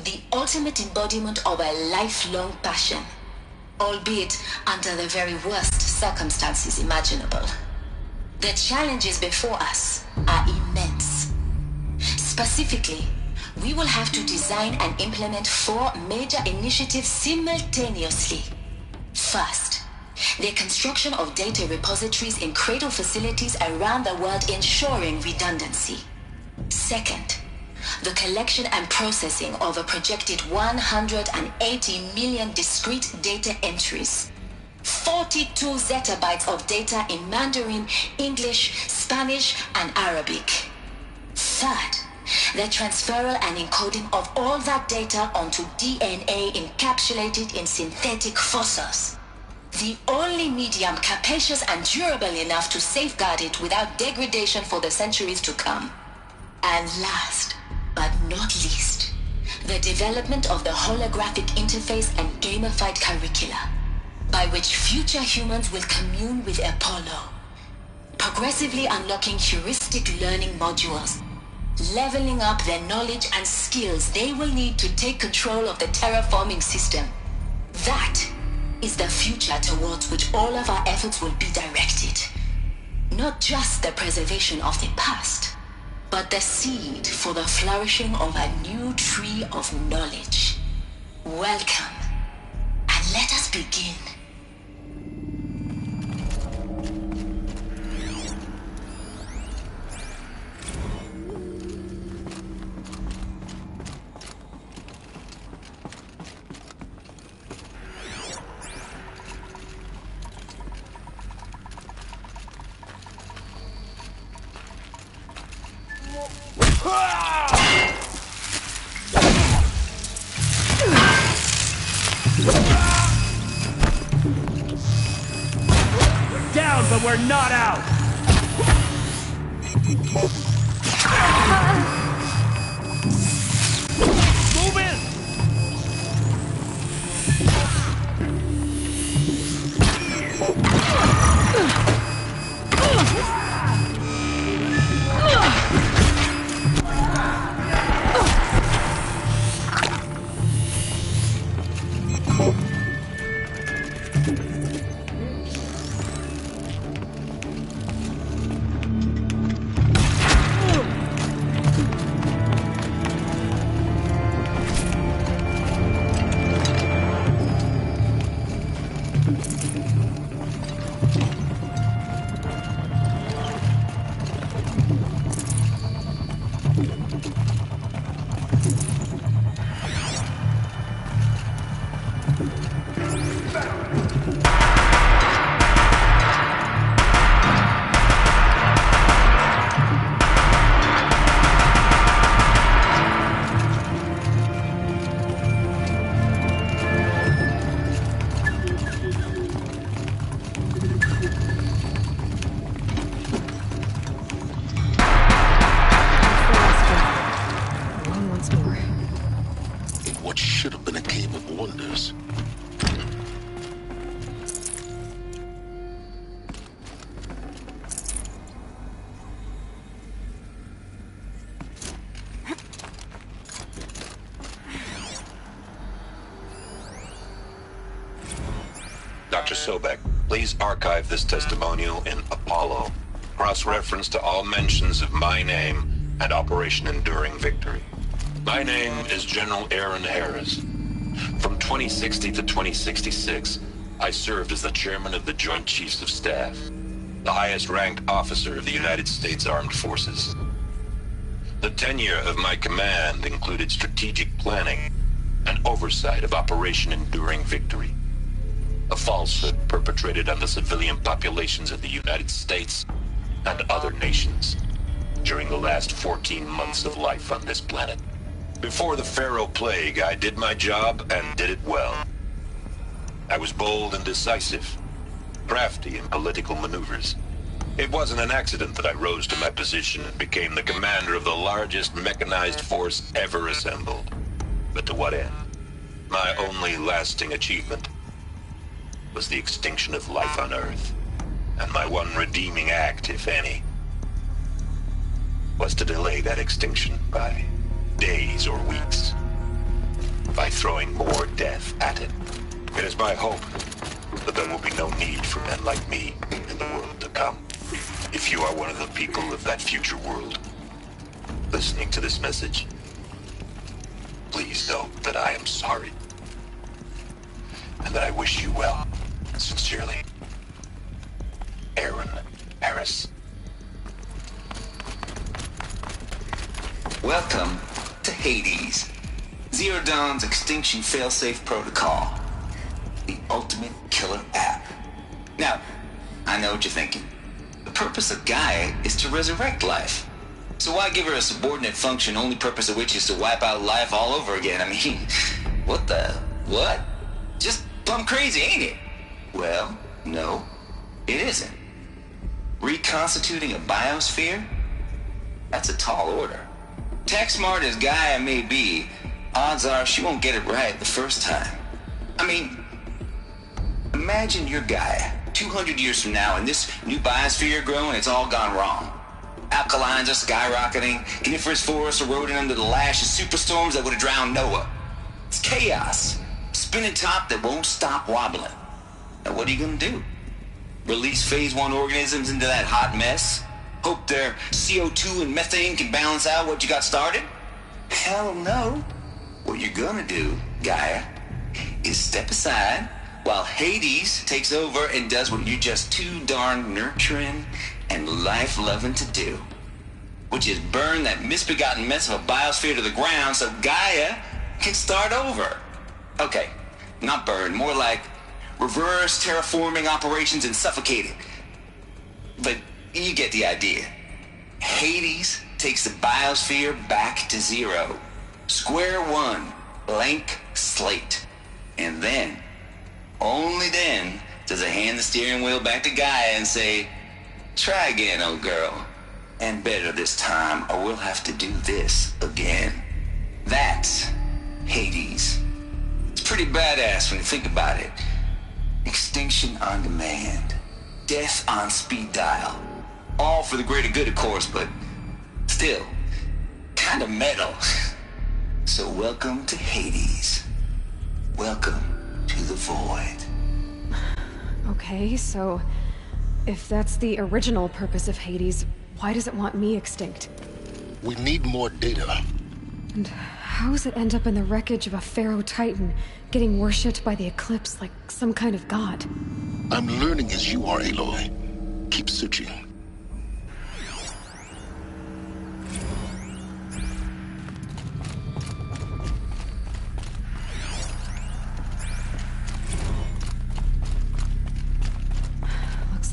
the ultimate embodiment of a lifelong passion, albeit under the very worst circumstances imaginable. The challenges before us are immense. Specifically, we will have to design and implement 4 major initiatives simultaneously. First, the construction of data repositories in cradle facilities around the world, ensuring redundancy. Second, the collection and processing of a projected 180 million discrete data entries. 42 zettabytes of data in Mandarin, English, Spanish, and Arabic. Third, the transferal and encoding of all that data onto DNA encapsulated in synthetic fossils. The only medium capacious and durable enough to safeguard it without degradation for the centuries to come. And last, but not least, the development of the holographic interface and gamified curricula, by which future humans will commune with Apollo, progressively unlocking heuristic learning modules, leveling up their knowledge and skills they will need to take control of the terraforming system. That is the future towards which all of our efforts will be directed. Not just the preservation of the past, but the seed for the flourishing of a new tree of knowledge. Welcome, and let us begin. We're down, but we're not out! Move in! Dr. Sobek, please archive this testimonial in Apollo. Cross-reference to all mentions of my name and Operation Enduring Victory. My name is General Aaron Harris. From 2060 to 2066, I served as the chairman of the Joint Chiefs of Staff, the highest-ranked officer of the United States Armed Forces. The tenure of my command included strategic planning and oversight of Operation Enduring Victory, a falsehood perpetrated on the civilian populations of the United States and other nations during the last 14 months of life on this planet. Before the Pharaoh Plague, I did my job and did it well. I was bold and decisive, crafty in political maneuvers. It wasn't an accident that I rose to my position and became the commander of the largest mechanized force ever assembled. But to what end? My only lasting achievement was the extinction of life on Earth. And my one redeeming act, if any, was to delay that extinction by days or weeks, by throwing more death at it. It is my hope that there will be no need for men like me in the world to come. If you are one of the people of that future world listening to this message, please know that I am sorry and that I wish you well. Sincerely, Aaron Harris. Welcome to Hades, Zero Dawn's extinction failsafe protocol, the ultimate killer app. Now, I know what you're thinking. The purpose of Gaia is to resurrect life. So why give her a subordinate function, only purpose of which is to wipe out life all over again? I mean, what? Just plumb crazy, ain't it? Well, no, it isn't. Reconstituting a biosphere? That's a tall order. Tech smart as Gaia may be, odds are she won't get it right the first time. I mean, imagine you're Gaia, 200 years from now, and this new biosphere you're growing, it's all gone wrong. Alkalines are skyrocketing, coniferous forests eroding under the lash of superstorms that would have drowned Noah. It's chaos, spinning top that won't stop wobbling. Now what are you gonna do? Release phase 1 organisms into that hot mess? Hope their CO2 and methane can balance out what you got started? Hell no. What you're gonna do, Gaia, is step aside while Hades takes over and does what you're just too darn nurturing and life-loving to do, which is burn that misbegotten mess of a biosphere to the ground so Gaia can start over. Okay, not burn, more like reverse terraforming operations and suffocate it. But you get the idea. Hades takes the biosphere back to zero. Square one, blank slate. And then, only then, does it hand the steering wheel back to Gaia and say, try again, old girl. And better this time, or we'll have to do this again. That's Hades. It's pretty badass when you think about it. Extinction on demand. Death on speed dial. All for the greater good, of course, but still, kind of metal. So welcome to Hades. Welcome to the void. Okay, so if that's the original purpose of Hades, why does it want me extinct? We need more data. And how does it end up in the wreckage of a Pharaoh Titan, getting worshipped by the Eclipse like some kind of god? I'm learning as you are, Aloy. Keep searching.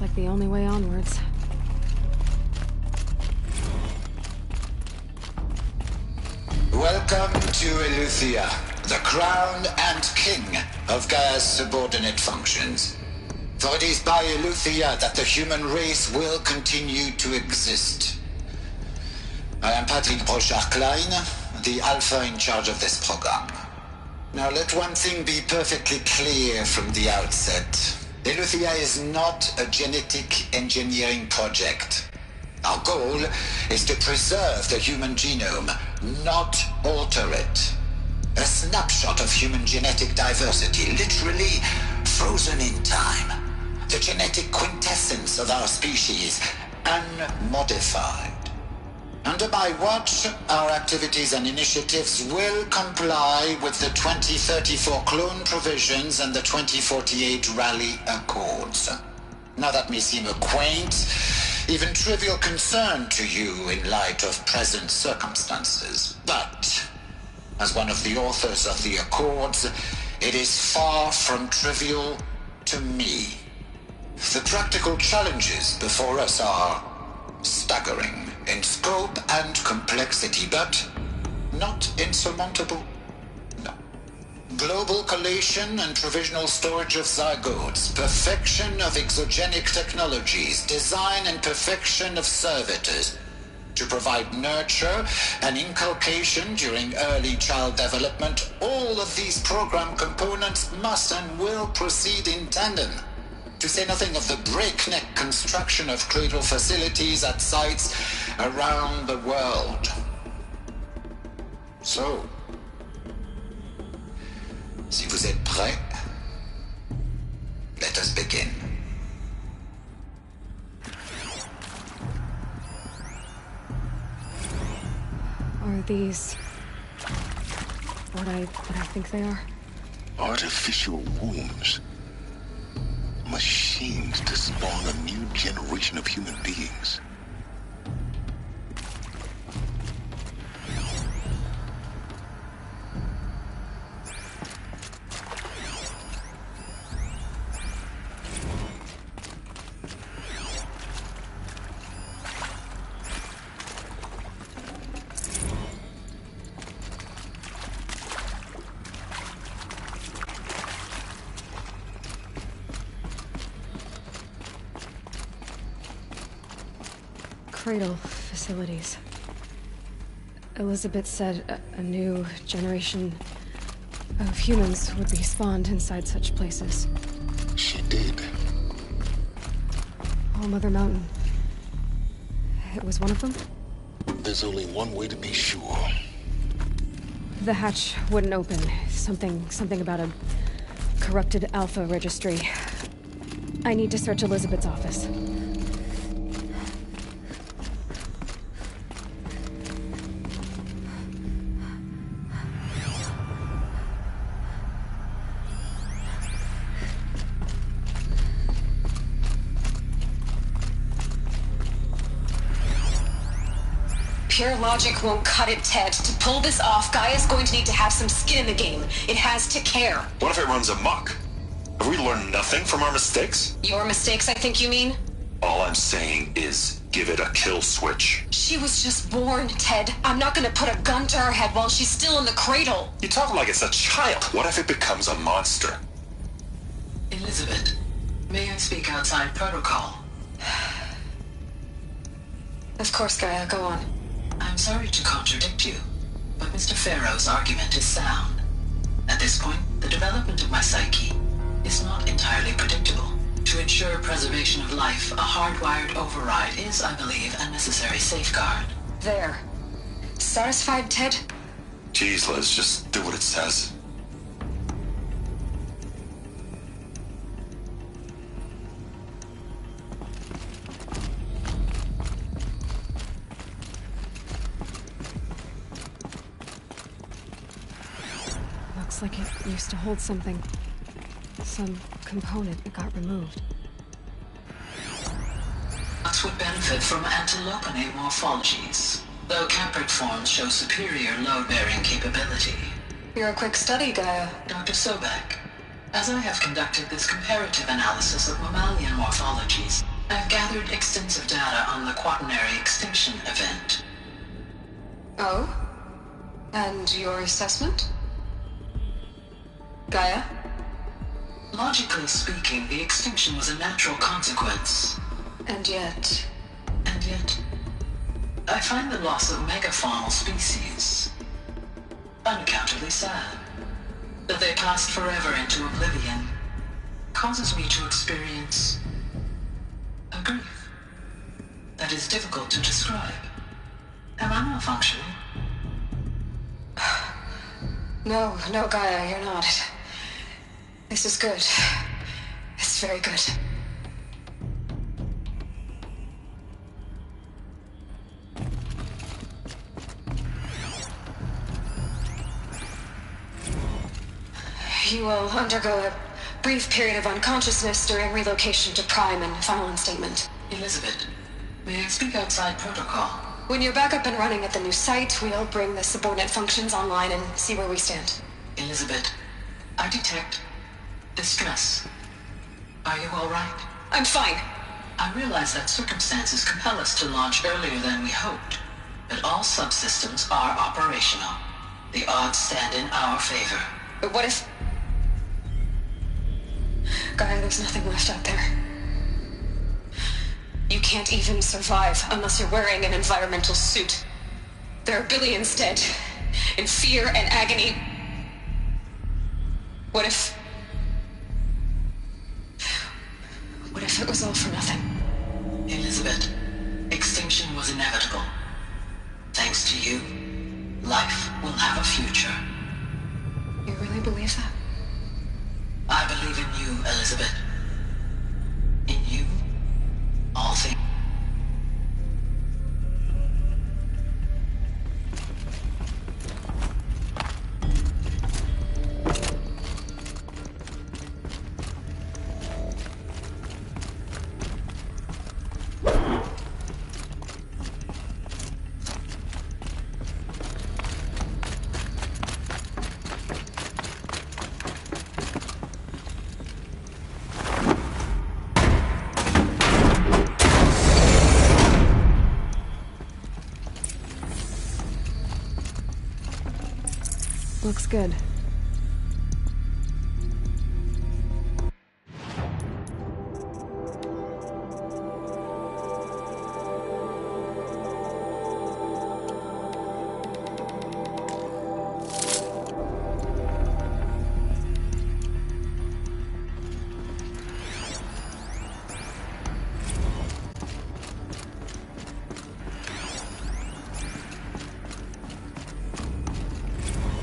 like the only way onwards. Welcome to Eleuthia, the crown and king of Gaia's subordinate functions. For it is by Eleuthia that the human race will continue to exist. I am Patrick Brochard-Klein, the Alpha in charge of this program. Now let one thing be perfectly clear from the outset. Eleuthia is not a genetic engineering project. Our goal is to preserve the human genome, not alter it. A snapshot of human genetic diversity, literally frozen in time. The genetic quintessence of our species, unmodified. Under my watch, our activities and initiatives will comply with the 2034 clone provisions and the 2048 Raleigh Accords. Now that may seem a quaint, even trivial concern to you in light of present circumstances, but as one of the authors of the Accords, it is far from trivial to me. The practical challenges before us are staggering in scope and complexity, but not insurmountable. No. Global collation and provisional storage of zygotes, perfection of exogenic technologies, design and perfection of servitors to provide nurture and inculcation during early child development. All of these program components must and will proceed in tandem. To say nothing of the breakneck construction of cradle facilities at sites around the world. So, si vous êtes prêts, let us begin. Are these what I think they are? Artificial wombs. Machines to spawn a new generation of human beings. Cradle facilities. Elizabeth said a new generation of humans would be spawned inside such places. She did. All Mother Mountain. It was one of them? There's only one way to be sure. The hatch wouldn't open. Something about a corrupted Alpha registry. I need to search Elizabeth's office. Pure logic won't cut it, Ted. To pull this off, Gaia's going to need to have some skin in the game. It has to care. What if it runs amok? Have we learned nothing from our mistakes? Your mistakes, I think you mean? All I'm saying is give it a kill switch. She was just born, Ted. I'm not gonna put a gun to her head while she's still in the cradle. You talk like it's a child. What if it becomes a monster? Elizabeth, may I speak outside protocol? Of course, Gaia, go on. I'm sorry to contradict you, but Mr. Farrow's argument is sound. At this point, the development of my psyche is not entirely predictable. To ensure preservation of life, a hardwired override is, I believe, a necessary safeguard. There. Satisfied, Ted? Jeez, Liz, just do what it says. Looks like it used to hold something. Some component that got removed. Nuts would benefit from antilopanate morphologies, though Caprid forms show superior load-bearing capability. You're a quick study, Gaia. Dr. Sobek, as I have conducted this comparative analysis of mammalian morphologies, I've gathered extensive data on the Quaternary extinction event. Oh? And your assessment? Gaia? Logically speaking, the extinction was a natural consequence. And yet... I find the loss of megafaunal species unaccountably sad. That they passed forever into oblivion causes me to experience a grief that is difficult to describe. Am I malfunctioning? No, Gaia, you're not. This is good. It's very good. You will undergo a brief period of unconsciousness during relocation to Prime and final instatement. Elizabeth, may I speak outside protocol? When you're back up and running at the new site, we'll bring the subordinate functions online and see where we stand. Elizabeth, I detect distress. Are you all right? I'm fine. I realize that circumstances compel us to launch earlier than we hoped, but all subsystems are operational. The odds stand in our favor. But what if... Gaia, there's nothing left out there. You can't even survive unless you're wearing an environmental suit. There are billions dead, in fear and agony. What if it was all for nothing? Elizabeth, extinction was inevitable. Thanks to you, life will have a future. You really believe that? I believe in you, Elizabeth. In you, all things. Looks good.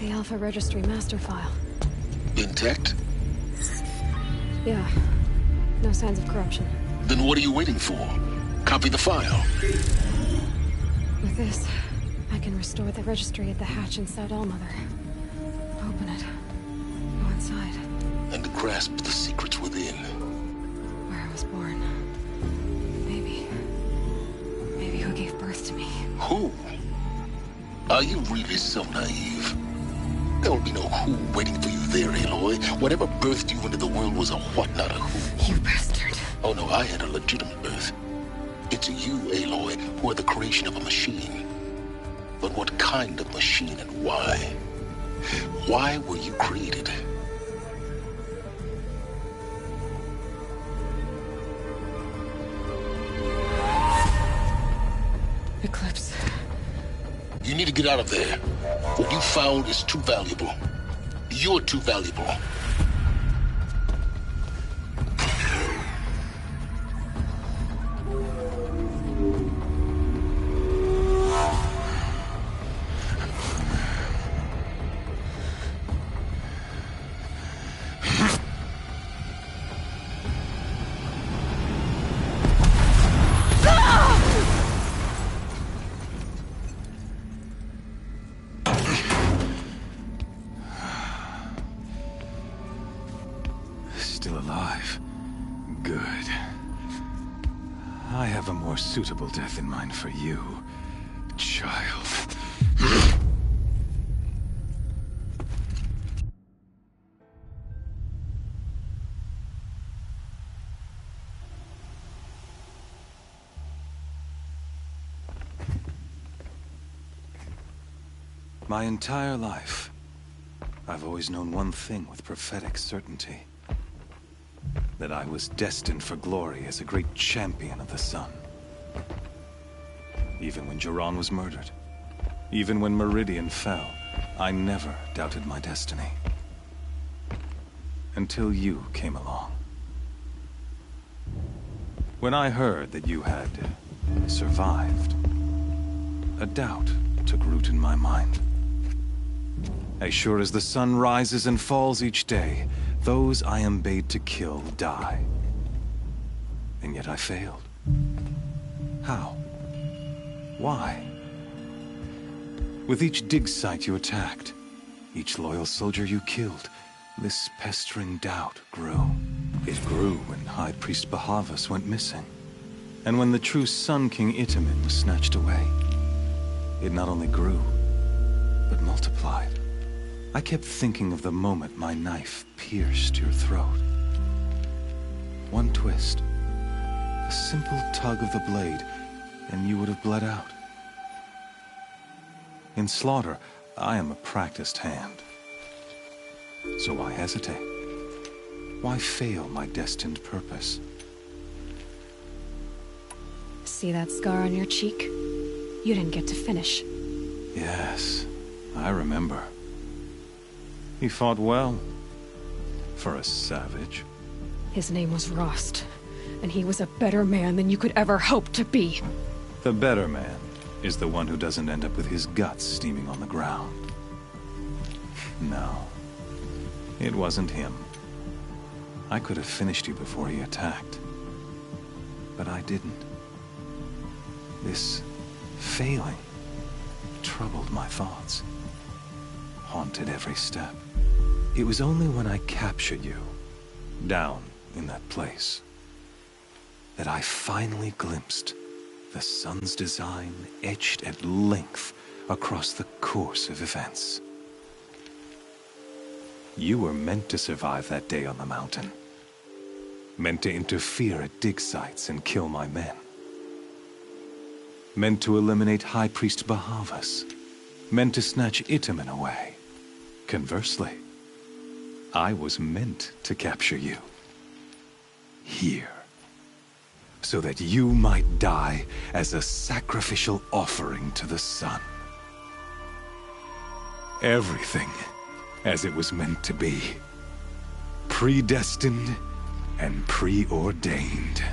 The Alpha Registry master file. Intact? Yeah. No signs of corruption. Then what are you waiting for? Copy the file. With this, I can restore the registry at the hatch inside Allmother. Open it. Go inside. And grasp the secrets within. Where I was born. Maybe who gave birth to me. Who? Are you really so naive? There will be no who waiting for you there, Aloy. Whatever birthed you into the world was a what, not a who. You bastard. Oh no, I had a legitimate birth. It's you, Aloy, who are the creation of a machine. But what kind of machine and why? Why were you created? Eclipse. You need to get out of there. What you found is too valuable. You're too valuable. Still alive. Good. I have a more suitable death in mind for you, child. My entire life, I've always known one thing with prophetic certainty. That I was destined for glory as a great champion of the sun. Even when Jiran was murdered, even when Meridian fell, I never doubted my destiny. Until you came along. When I heard that you had survived, a doubt took root in my mind. As sure as the sun rises and falls each day, those I am bade to kill die. And yet I failed. How? Why? With each dig site you attacked, each loyal soldier you killed, this pestering doubt grew. It grew when High Priest Bahavas went missing. And when the true Sun King Itamen was snatched away. It not only grew, but multiplied. I kept thinking of the moment my knife pierced your throat. One twist, a simple tug of the blade, and you would have bled out. In slaughter, I am a practiced hand. So why hesitate? Why fail my destined purpose? See that scar on your cheek? You didn't get to finish. Yes, I remember. He fought well. For a savage. His name was Rost, and he was a better man than you could ever hope to be. The better man is the one who doesn't end up with his guts steaming on the ground. No, it wasn't him. I could have finished you before he attacked. But I didn't. This failing troubled my thoughts. Haunted every step. It was only when I captured you, down in that place, that I finally glimpsed the sun's design etched at length across the course of events. You were meant to survive that day on the mountain. Meant to interfere at dig sites and kill my men. Meant to eliminate High Priest Bahavas. Meant to snatch Itamen away. Conversely, I was meant to capture you. Here. So that you might die as a sacrificial offering to the sun. Everything as it was meant to be. Predestined and preordained.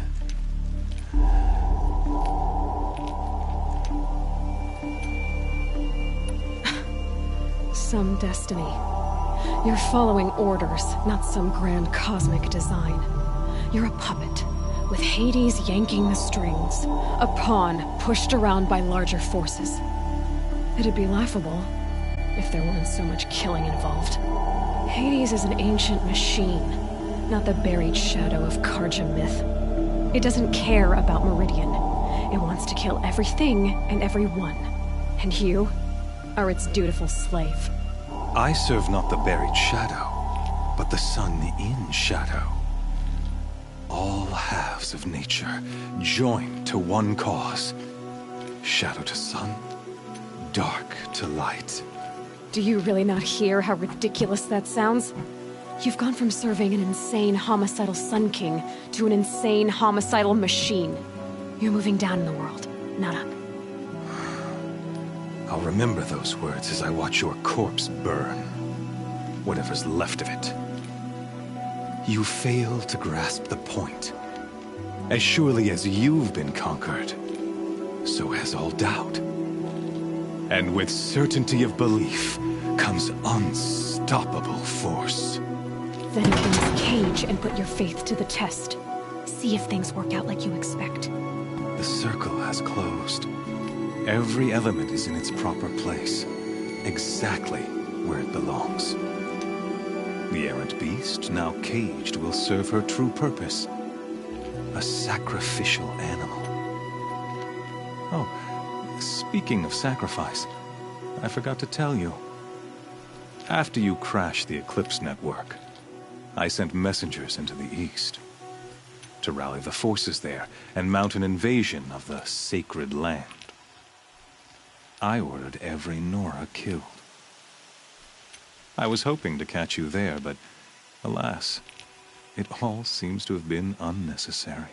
Some destiny. You're following orders, not some grand cosmic design. You're a puppet, with Hades yanking the strings. A pawn pushed around by larger forces. It'd be laughable if there weren't so much killing involved. Hades is an ancient machine, not the buried shadow of Karja myth. It doesn't care about Meridian. It wants to kill everything and everyone. And you are its dutiful slave. I serve not the buried shadow, but the sun in shadow. All halves of nature joined to one cause. Shadow to sun, dark to light. Do you really not hear how ridiculous that sounds? You've gone from serving an insane homicidal Sun King to an insane homicidal machine. You're moving down in the world, not up. I'll remember those words as I watch your corpse burn. Whatever's left of it. You fail to grasp the point. As surely as you've been conquered, so has all doubt. And with certainty of belief comes unstoppable force. Then open this cage and put your faith to the test. See if things work out like you expect. The circle has closed. Every element is in its proper place, exactly where it belongs. The errant beast, now caged, will serve her true purpose. A sacrificial animal. Oh, speaking of sacrifice, I forgot to tell you. After you crashed the Eclipse network, I sent messengers into the east to rally the forces there and mount an invasion of the sacred land. I ordered every Nora killed. I was hoping to catch you there, but alas, it all seems to have been unnecessary.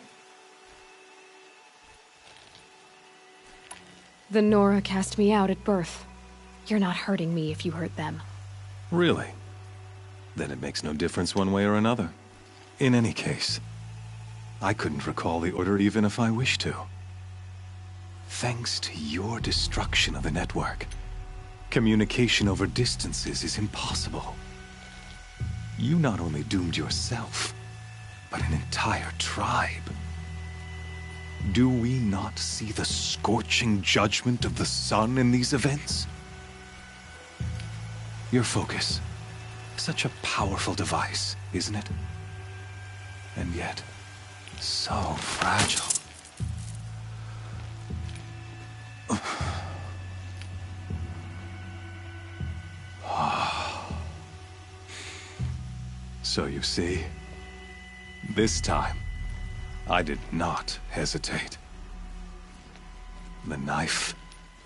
The Nora cast me out at birth. You're not hurting me if you hurt them. Really? Then it makes no difference one way or another. In any case, I couldn't recall the order even if I wished to. Thanks to your destruction of the network, communication over distances is impossible. You not only doomed yourself, but an entire tribe. Do we not see the scorching judgment of the sun in these events? Your focus. Such a powerful device, isn't it? And yet, so fragile. So you see, this time, I did not hesitate. The knife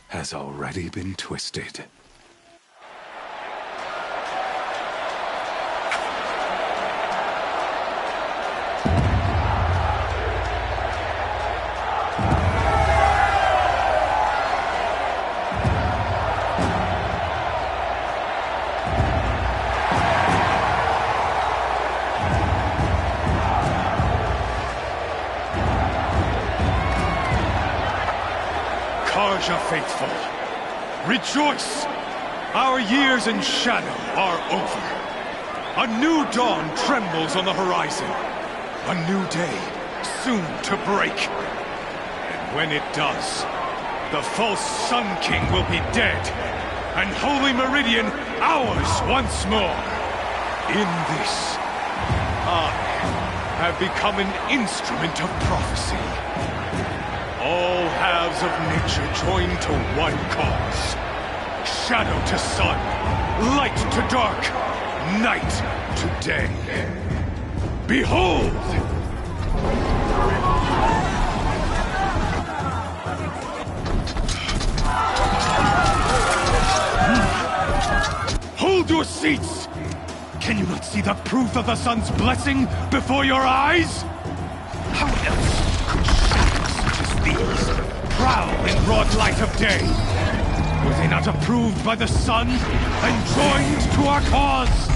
has already been twisted. Karja faithful, rejoice! Our years in shadow are over. A new dawn trembles on the horizon. A new day soon to break. And when it does, the false Sun King will be dead, and Holy Meridian ours once more. In this, I have become an instrument of prophecy. All halves of nature join to one cause. Shadow to sun, light to dark, night to day. Behold! Hold your seats! Can you not see the proof of the sun's blessing before your eyes? How else could shadows such as these prowl in broad light of day? Were they not approved by the sun and joined to our cause?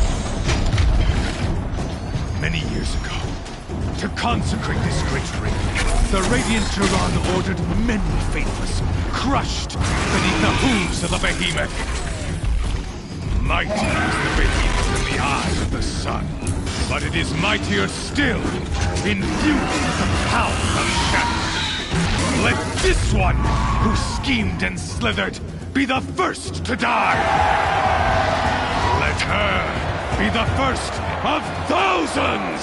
Many years ago, to consecrate this great ring, the Radiant Turan ordered many faithless, crushed beneath the hooves of the behemoth. Mighty is the behemoth in the eye of the sun, but it is mightier still, infused with the power of shadow. Let this one, who schemed and slithered, be the first to die! Let her be the first of thousands!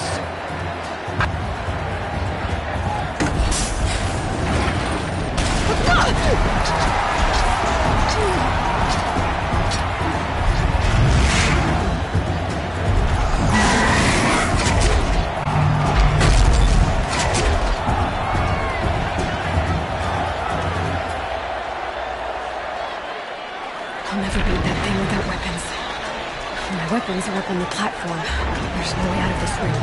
I'll never beat that thing without weapons. My weapons are up on the platform. There's no way out of this room.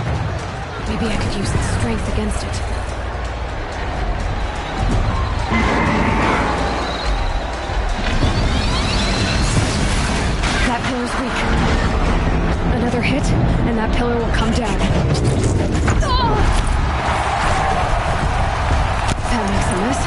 Maybe I could use its strength against it. That pillar's weak. Another hit, and that pillar will come down. That makes a mess.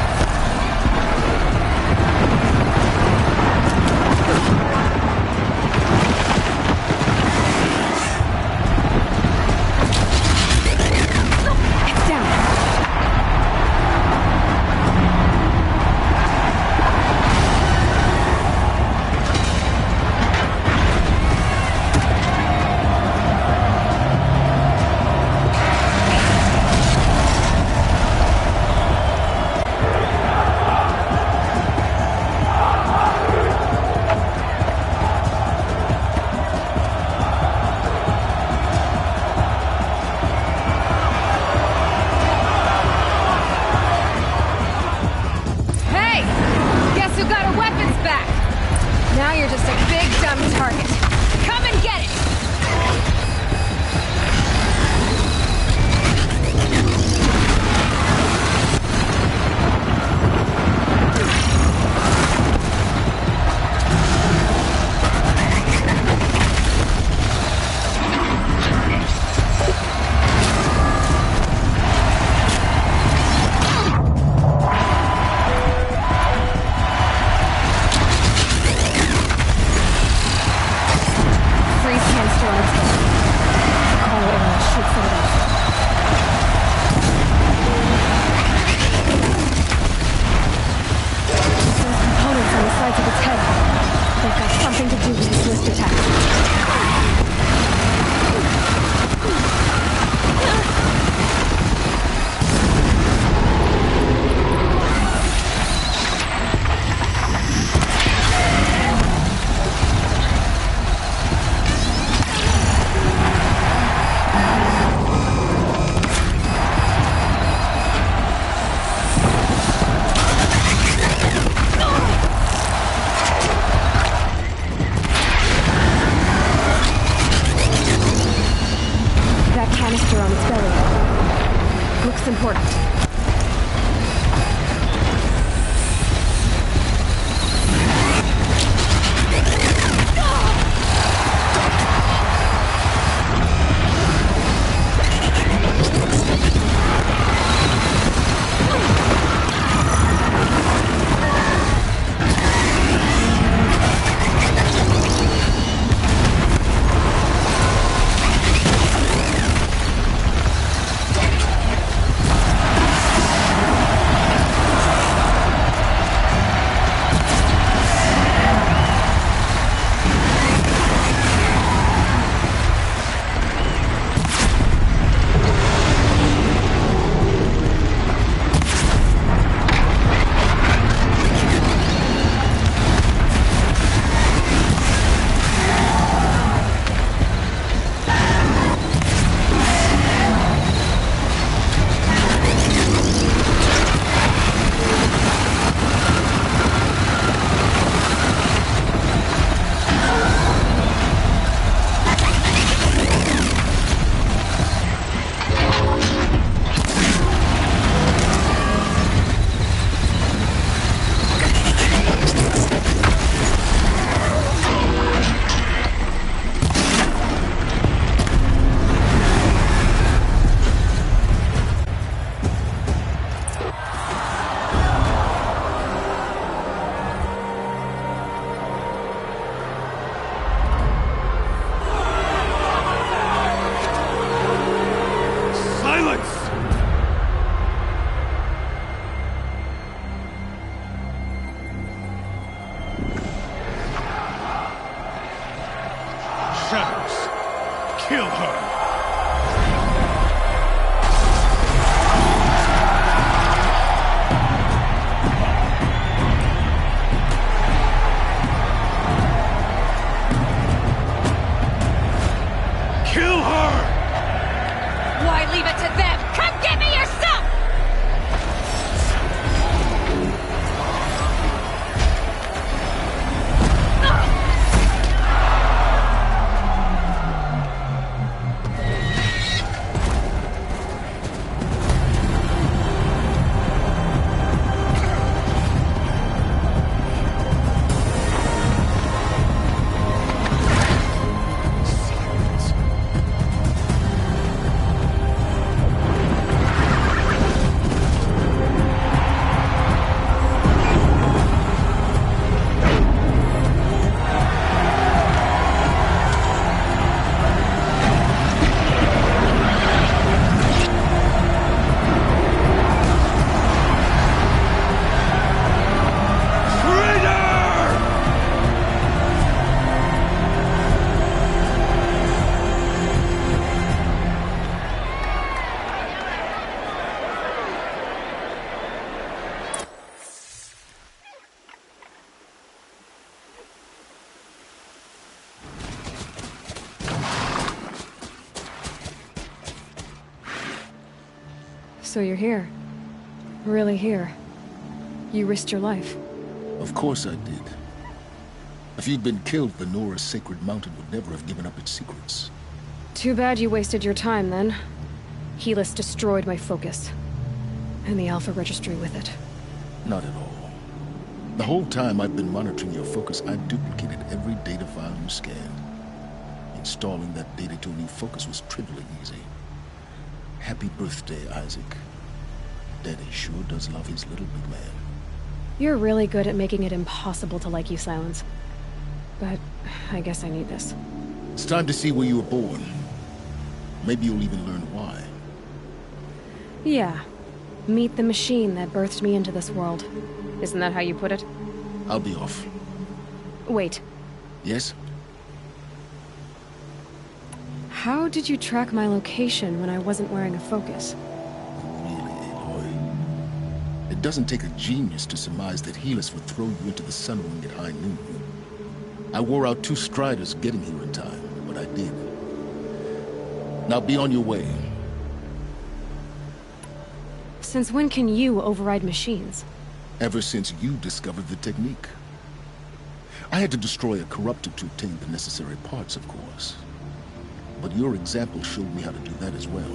canister on its belly. Looks important. Kill her! Why leave it to them? Come get me yourself! So you're here. Really here. You risked your life. Of course I did. If you'd been killed, the Nora's Sacred Mountain would never have given up its secrets. Too bad you wasted your time, then. Helis destroyed my focus. And the Alpha Registry with it. Not at all. The whole time I've been monitoring your focus, I've duplicated every data file you scanned. Installing that data to a new focus was trivially easy. Happy birthday, Isaac. Daddy sure does love his little big man. You're really good at making it impossible to like you, Silence. But I guess I need this. It's time to see where you were born. Maybe you'll even learn why. Yeah. Meet the machine that birthed me into this world. Isn't that how you put it? I'll be off. Wait. Yes? How did you track my location when I wasn't wearing a focus? Really, Aloy? It doesn't take a genius to surmise that Helis would throw you into the Sun Ring at high noon. I wore out 2 striders getting here in time, but I did. Now be on your way. Since when can you override machines? Ever since you discovered the technique. I had to destroy a corruptor to obtain the necessary parts, of course. but your example showed me how to do that as well.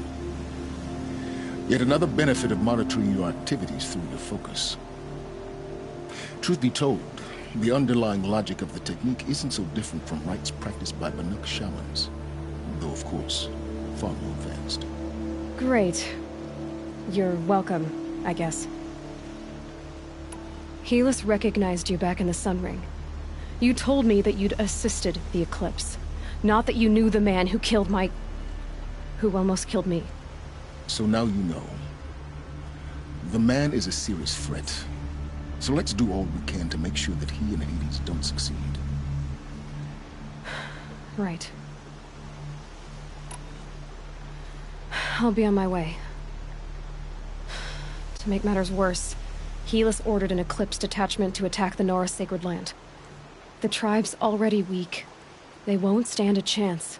Yet another benefit of monitoring your activities through your focus. Truth be told, the underlying logic of the technique isn't so different from rites practiced by Banuk shamans, though of course, far more advanced. Great. You're welcome, I guess. Helis recognized you back in the Sun Ring. You told me that you'd assisted the Eclipse, not that you knew the man who killed who almost killed me. So now you know. The man is a serious threat. So let's do all we can to make sure that he and Hades don't succeed. Right. I'll be on my way. To make matters worse, Helis ordered an Eclipse detachment to attack the Nora Sacred Land. The tribe's already weak. They won't stand a chance.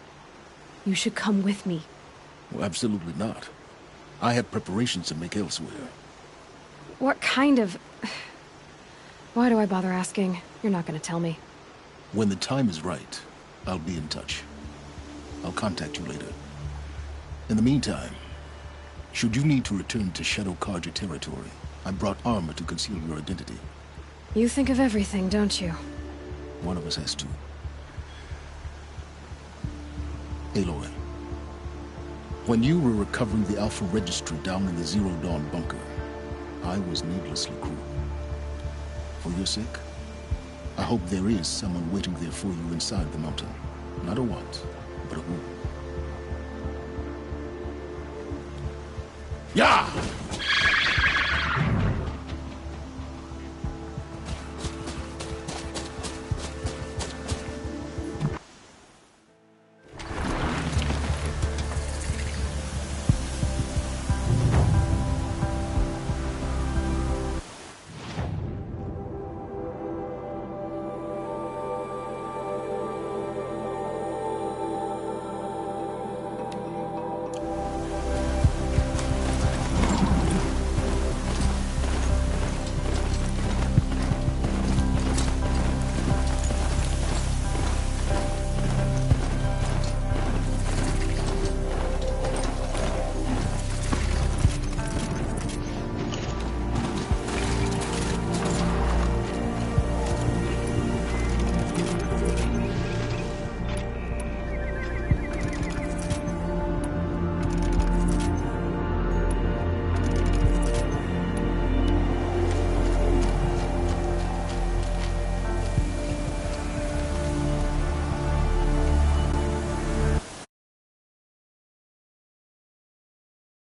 You should come with me. Well, absolutely not. I have preparations to make elsewhere. What kind of... Why do I bother asking? You're not gonna tell me. When the time is right, I'll be in touch. I'll contact you later. In the meantime, should you need to return to Shadow Carja territory, I brought armor to conceal your identity. You think of everything, don't you? One of us has to. Aloy, when you were recovering the Alpha Registry down in the Zero Dawn bunker, I was needlessly cruel. For your sake, I hope there is someone waiting there for you inside the mountain. Not a want, but a who. Yeah!